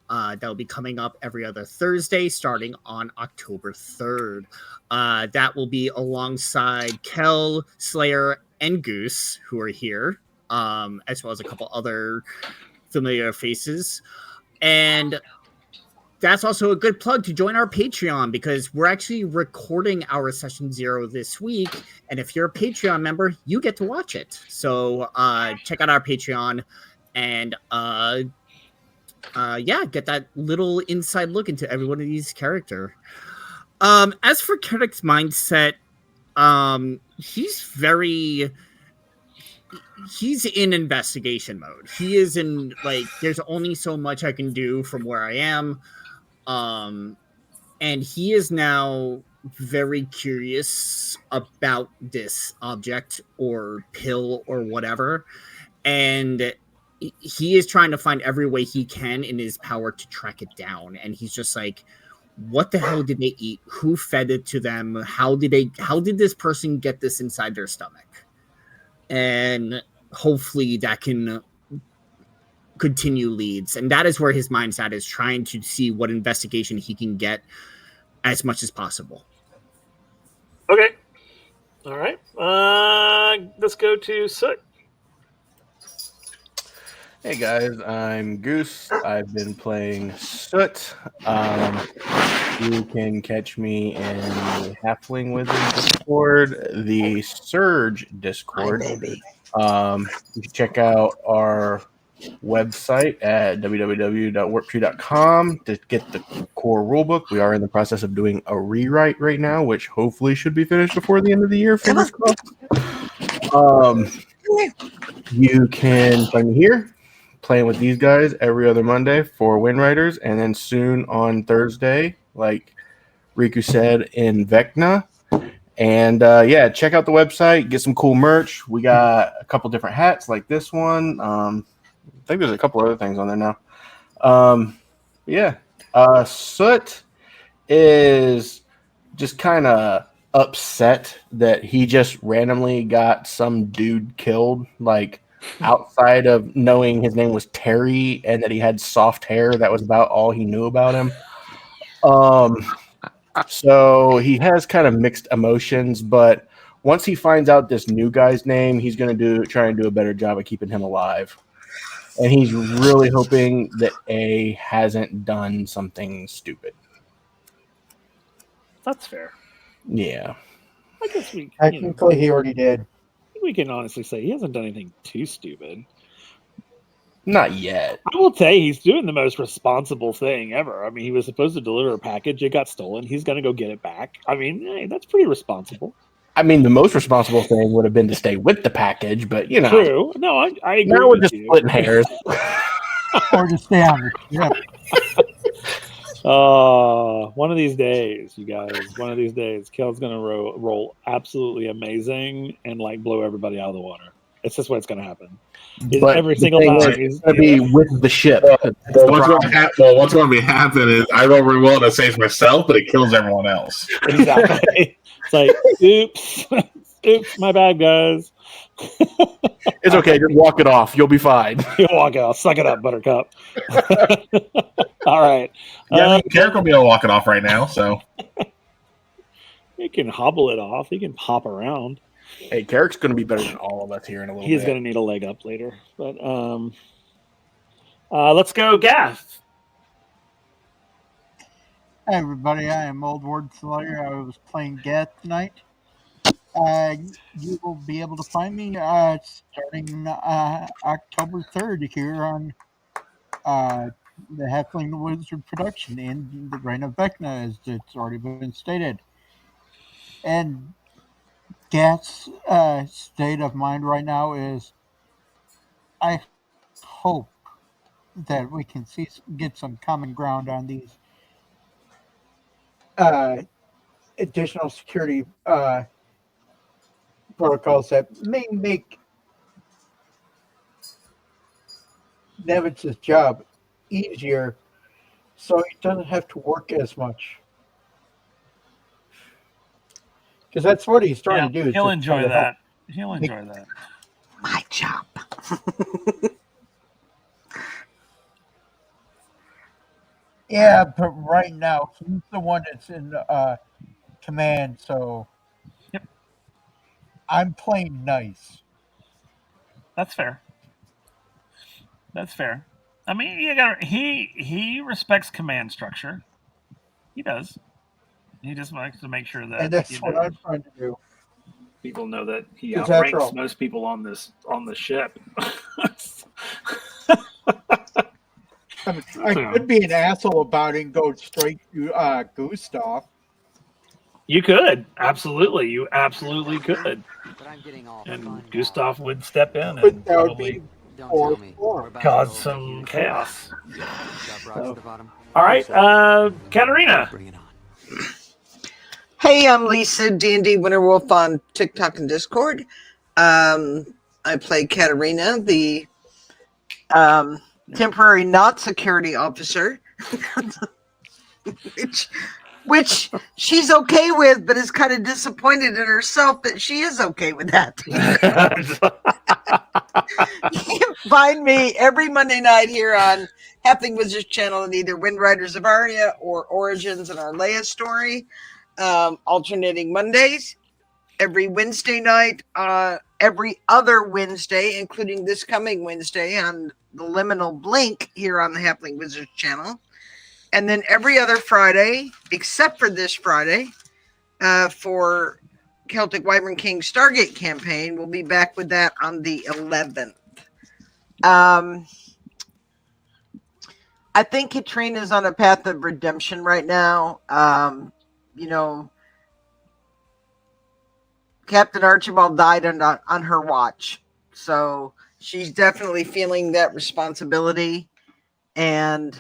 That will be coming up every other Thursday starting on October 3rd. That will be alongside Kel, Slayer, and Goose, who are here, as well as a couple other familiar faces. And that's also a good plug to join our Patreon, because we're actually recording our Session 0 this week. And if you're a Patreon member, you get to watch it. So check out our Patreon and get that little inside look into every one of these characters. As for Kedrick's mindset, he's in investigation mode. He is in, like, there's only so much I can do from where I am. And he is now very curious about this object or pill or whatever. And he is trying to find every way he can in his power to track it down. And he's just like, what the hell did they eat? Who fed it to them? How did this person get this inside their stomach? And hopefully that can continue leads. And that is where his mindset is, trying to see what investigation he can get as much as possible. Okay. All right. Let's go to Soot. Hey guys, I'm Goose. I've been playing Soot. You can catch me in the Halfling Wizard Discord, the Surge Discord. Hi, baby. You can check out our website at www.warptree.com to get the core rulebook. We are in the process of doing a rewrite right now, which hopefully should be finished before the end of the year. Fingers crossed. You can find me here playing with these guys every other Monday for WindRiders, and then soon on Thursday, like Riku said, in Vecna. And check out the website, get some cool merch. We got a couple different hats like this one. I think there's a couple other things on there now. Soot is just kind of upset that he just randomly got some dude killed, like outside of knowing his name was Terry and that he had soft hair. That was about all he knew about him. So he has kind of mixed emotions, but once he finds out this new guy's name, he's going to try and do a better job of keeping him alive. And he's really hoping that A hasn't done something stupid. That's fair. Yeah. I guess we, Technically, he already did. we can honestly say he hasn't done anything too stupid. Not yet. I will say he's doing the most responsible thing ever. I mean, he was supposed to deliver a package. It got stolen. He's going to go get it back. I mean, hey, that's pretty responsible. I mean, the most responsible thing would have been to stay with the package, but you know. True. No, I agree. Now we're with just you. splitting hairs. Or to stay on the ship. One of these days, you guys. One of these days, Kel's gonna roll absolutely amazing and like blow everybody out of the water. It's just what's gonna happen. But Every the single thing time, is, he's it's going to be with the ship. Well, what's going to be happening is I don't be willing to save myself, but it kills everyone else. Exactly. It's like, oops, oops, my bad, guys. It's okay. Just walk it off. You'll be fine. You walk out. Suck it up, Buttercup. All right. Yeah, Carrick will be able to walk it off right now, so. He can hobble it off. He can hop around. Hey, Carrick's going to be better than all of us here in a little He's bit. going to need a leg up later. But let's go, Gath. Hi, everybody. I am Old Ward Slayer. I was playing Gath tonight. You will be able to find me starting October 3rd here on the Halfling Wizard production in the Reign of Vecna, as it's already been stated. And Gath's state of mind right now is, I hope that we can get some common ground on these additional security protocols that may make Nevitz's job easier so he doesn't have to work as much. Because that's what he's trying to do. He'll enjoy that. He'll enjoy that. My job. Yeah, but right now he's the one that's in command, so Yep. I'm playing nice. That's fair. That's fair. I mean, he respects command structure. He does. He just likes to make sure that And that's what I'm trying to do. people know that he Because after outranks all- most people on the ship. I mean, I could be an asshole about it and go straight to Gustav. You could absolutely. You absolutely could. But I'm getting all And fun Gustav would step in But and that would probably be Don't tell me. We're about to cause go some make you chaos. Got brought to the bottom. All right, Katarina. Bring it on. Hey, I'm Lisa, D&D Winterwolf on TikTok and Discord. I play Katarina, the temporary not security officer, which she's okay with, but is kind of disappointed in herself that she is okay with that. You can find me every Monday night here on Halfling Wizards channel in either WindRiders of Aria or Origins and our Leia story, alternating Mondays, every Wednesday night, every other Wednesday, including this coming Wednesday on the Liminal Blink here on the Halfling Wizards channel, and then every other Friday, except for this Friday, for Celtic Wyvern King Stargate campaign. We'll be back with that on the 11th. I think Katrina's on a path of redemption right now. You know, Captain Archibald died on her watch. So she's definitely feeling that responsibility. And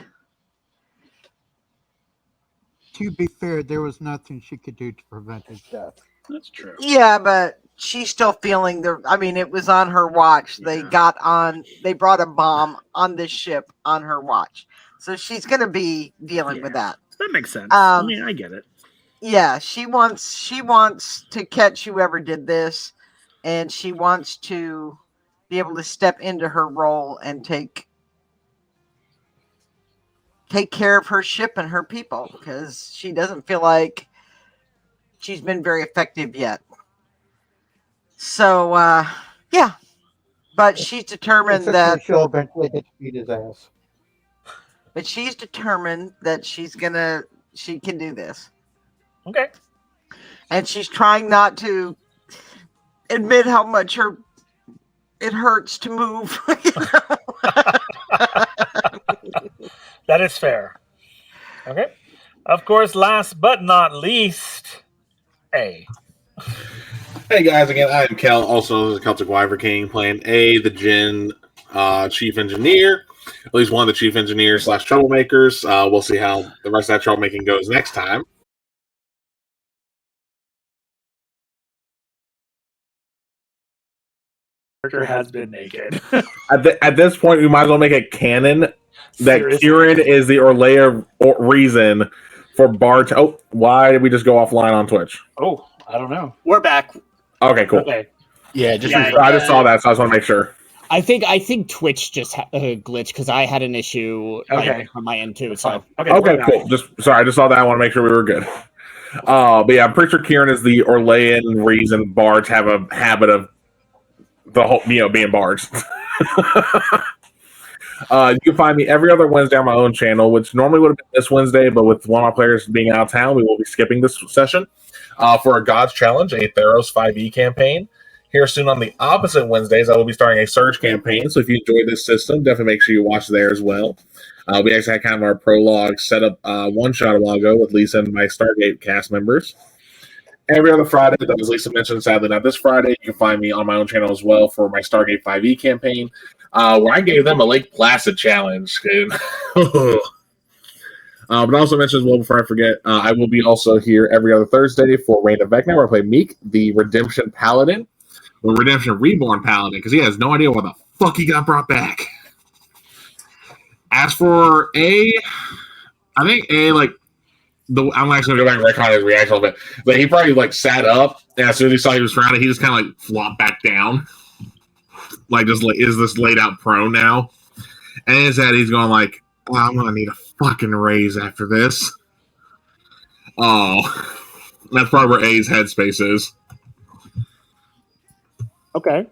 To be fair, there was nothing she could do to prevent his death. That's true. yeah, but she's still feeling it was on her watch. They brought a bomb on this ship on her watch. So she's going to be dealing with that. That makes sense. I mean, I get it. Yeah, she wants to catch whoever did this, and she wants to be be able to step into her role and take care of her ship and her people, because she doesn't feel like she's been very effective yet. So, yeah. But she's determined that she'll eventually get to beat his ass. But she's determined that she can do this. Okay. And she's trying not to admit how much it hurts to move. That is fair. Okay. Of course, last but not least, A. Hey guys, again, I am Kel, also known as the Celtic Wyvern King, playing A, the Jinn chief engineer, at least one of the chief engineers / troublemakers. We'll see how the rest of that troublemaking goes next time. Character has been naked. At this point, we might as well make it canon that Seriously. Kieran is the Orlea reason for Bart. Oh, why did we just go offline on Twitch? Oh, I don't know. We're back. Okay, cool. Okay. Yeah, just I just saw that, so I just want to make sure. I think Twitch just glitched because I had an issue Okay. on my end too. So Okay, cool. I just saw that. I want to make sure we were good. But yeah, I'm pretty sure Kieran is the Orlean reason bards have a habit of the whole, being bards. You can find me every other Wednesday on my own channel, which normally would have been this Wednesday, but with one of my players being out of town, we will be skipping this session for a God's Challenge, a Theros 5e campaign. Here soon on the opposite Wednesdays, I will be starting a Surge campaign, so if you enjoy this system, definitely make sure you watch there as well. We actually had kind of our prologue set up one shot a while ago with Lisa and my Stargate cast members. Every other Friday, that was Lisa mentioned, sadly not this Friday, you can find me on my own channel as well for my Stargate 5e campaign, where I gave them a Lake Placid challenge. But also mention as well, before I forget, I will be also here every other Thursday for Reign of Vecna, where I play Meek, the Redemption Paladin, or Redemption Reborn Paladin, because he has no idea why the fuck he got brought back. As for A, I think A, I'm actually going to go back and record his reaction a little bit, but he probably sat up, and as soon as he saw he was surrounded, he just kind of flopped back down, is this laid out prone now, and in his head he's going oh, I'm going to need a fucking raise after this. Oh, that's probably where A's headspace is. Okay.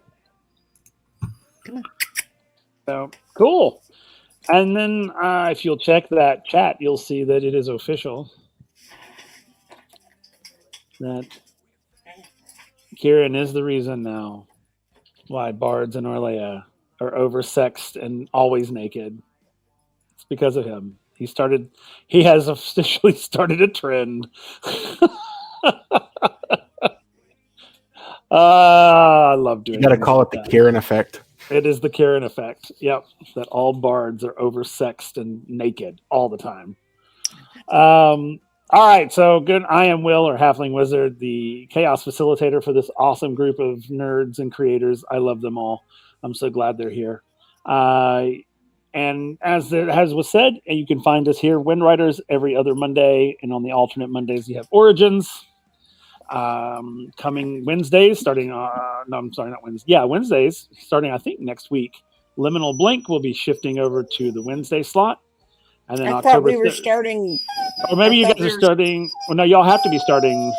So cool. And then if you'll check that chat, you'll see that it is official that Kieran is the reason now why bards in Orlea are oversexed and always naked. It's because of him. He has officially started a trend. I love doing it. You got to call it the Kieran effect. It is the Kieran effect. Yep. That all bards are oversexed and naked all the time. All right. So good. I am Will, or Halfling Wizard, the chaos facilitator for this awesome group of nerds and creators. I love them all. I'm so glad they're here. And as was said, you can find us here, WindRiders, every other Monday. And on the alternate Mondays, you have Origins. Coming Wednesdays, starting Wednesdays, starting I think next week. Liminal Blink will be shifting over to the Wednesday slot, and then I October. thought we were starting. Or maybe you guys are starting. Well, no, y'all have to be starting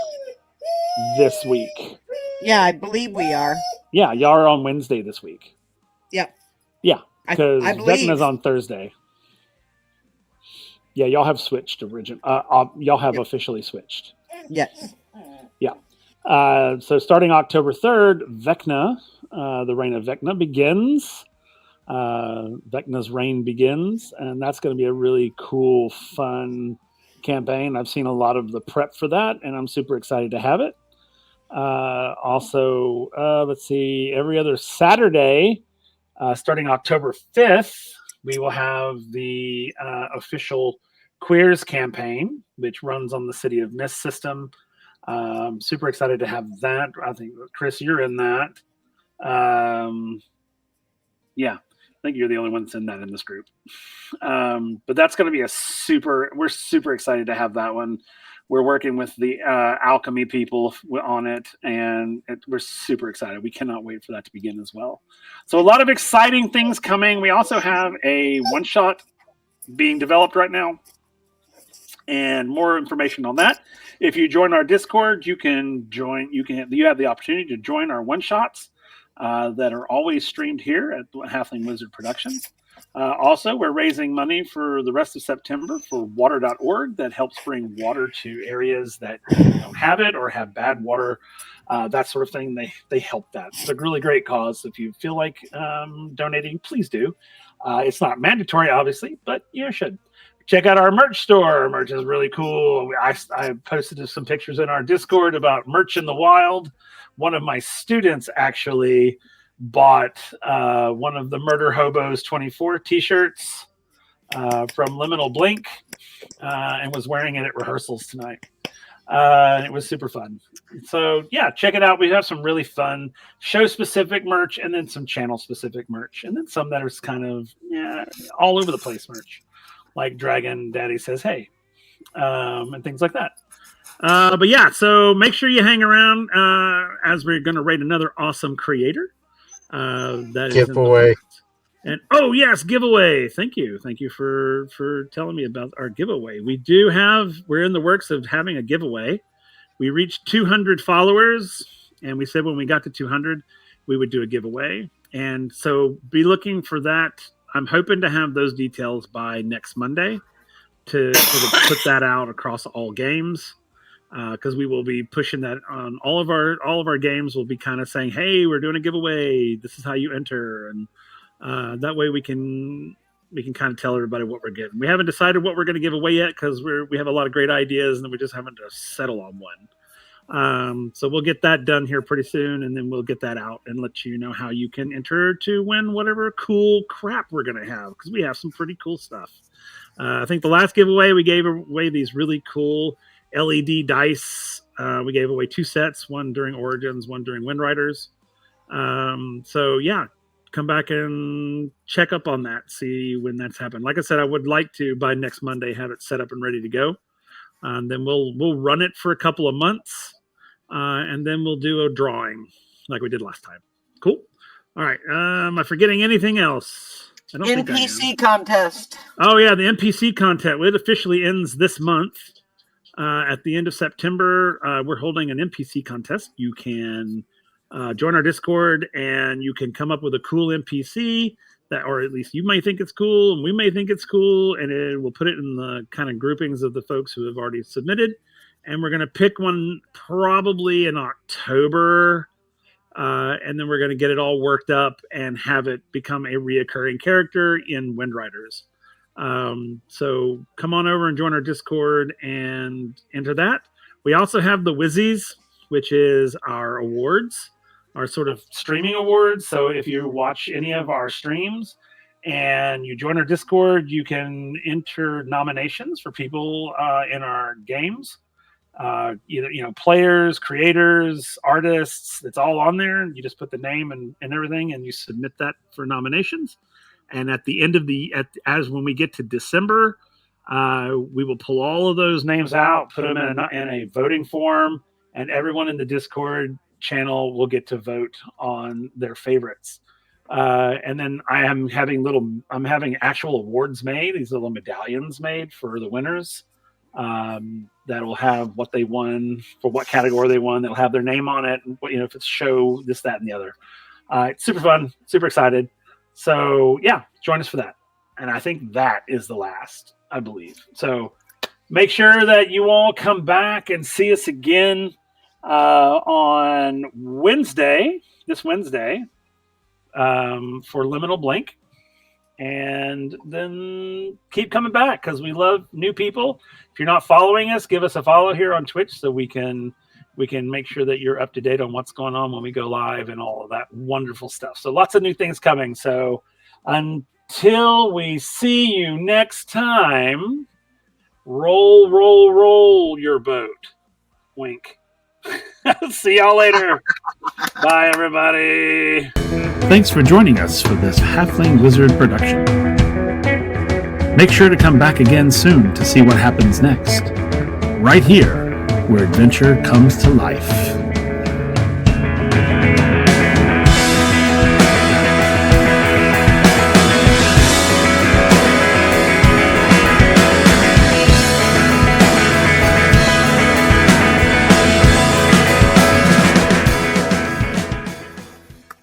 this week. Yeah, I believe we are. Yeah, y'all are on Wednesday this week. Yep. Yeah, because I believe Vecna's on Thursday. Yeah, y'all have switched y'all have officially switched. Yes. Yeah. So starting October 3rd, Vecna, the reign of Vecna begins. Vecna's reign begins, and that's going to be a really cool, fun campaign. I've seen a lot of the prep for that, and I'm super excited to have it. Also, let's see, every other Saturday, starting October 5th, we will have the official Queers campaign, which runs on the City of Mist system. Super excited to have that. I think, Chris, you're in that. Yeah, I think you're the only one that's in that in this group. But that's going to be we're super excited to have that one. we're working with the alchemy people on it, and we're super excited. We cannot wait for that to begin as well. So a lot of exciting things coming. We also have a one-shot being developed right now, and more information on that. If you join our Discord, you have the opportunity to join our one-shots that are always streamed here at Halfling Wizard Productions. Also, we're raising money for the rest of September for water.org that helps bring water to areas that don't have it or have bad water, that sort of thing. They help that. It's a really great cause. If you feel like donating, please do. It's not mandatory, obviously, but you should. Check out our merch store. Our merch is really cool. I posted some pictures in our Discord about merch in the wild. One of my students actually bought one of the Murder Hobos 24 t-shirts from Liminal Blink and was wearing it at rehearsals tonight. It was super fun. So yeah, check it out. We have some really fun show-specific merch and then some channel-specific merch and then some that is kind of all over the place merch, like Dragon Daddy Says Hey, and things like that. But yeah, so make sure you hang around as we're going to rate another awesome creator. That Giveaway. And oh yes, giveaway. Thank you for telling me about our giveaway. We're in the works of having a giveaway. We reached 200 followers, and we said when we got to 200 we would do a giveaway, and so be looking for that. I'm hoping to have those details by next Monday to sort of put that out across all games. Because we will be pushing that on all of our games. We'll be kind of saying, "Hey, we're doing a giveaway. This is how you enter," and that way we can kind of tell everybody what we're getting. We haven't decided what we're going to give away yet because we have a lot of great ideas and we just haven't settled on one. So we'll get that done here pretty soon, and then we'll get that out and let you know how you can enter to win whatever cool crap we're going to have, because we have some pretty cool stuff. I think the last giveaway we gave away these really cool LED dice. We gave away 2 sets, one during Origins, one during WindRiders. So yeah, come back and check up on that, see when that's happened. Like I said, I would like to by next Monday have it set up and ready to go. Then we'll run it for a couple of months, and then we'll do a drawing like we did last time. Cool. All right. Am I forgetting anything else? I don't think I am. NPC contest. Oh yeah, the NPC contest. It officially ends this month. At the end of September, we're holding an NPC contest. You can join our Discord and you can come up with a cool NPC that, or at least you may think it's cool and we may think it's cool, and we'll put it in the kind of groupings of the folks who have already submitted. And we're going to pick one probably in October, and then we're going to get it all worked up and have it become a reoccurring character in WindRiders. So come on over and join our Discord and enter that. We also have the Wizzies, which is our awards, our sort of streaming awards. So if you watch any of our streams and you join our Discord, you can enter nominations for people in our games. Either players, creators, artists. It's all on there. You just put the name and everything, and you submit that for nominations. And at the end of as when we get to December, we will pull all of those names out, put them in a voting form, and everyone in the Discord channel will get to vote on their favorites. And then I'm having actual awards made, these little medallions made for the winners. That'll have what they won, for what category they won. They'll have their name on it, and if it's show, this, that, and the other. It's super fun, super excited. So yeah, join us for that. And I think that is the last, I believe. So make sure that you all come back and see us again on this Wednesday, for Liminal Blink. And then keep coming back because we love new people. If you're not following us, give us a follow here on Twitch so we can make sure that you're up to date on what's going on when we go live and all of that wonderful stuff. So lots of new things coming. So until we see you next time, roll, roll, roll your boat. Wink. See y'all later. Bye, everybody. Thanks for joining us for this Halfling Wizard production. Make sure to come back again soon to see what happens next. right here, where adventure comes to life.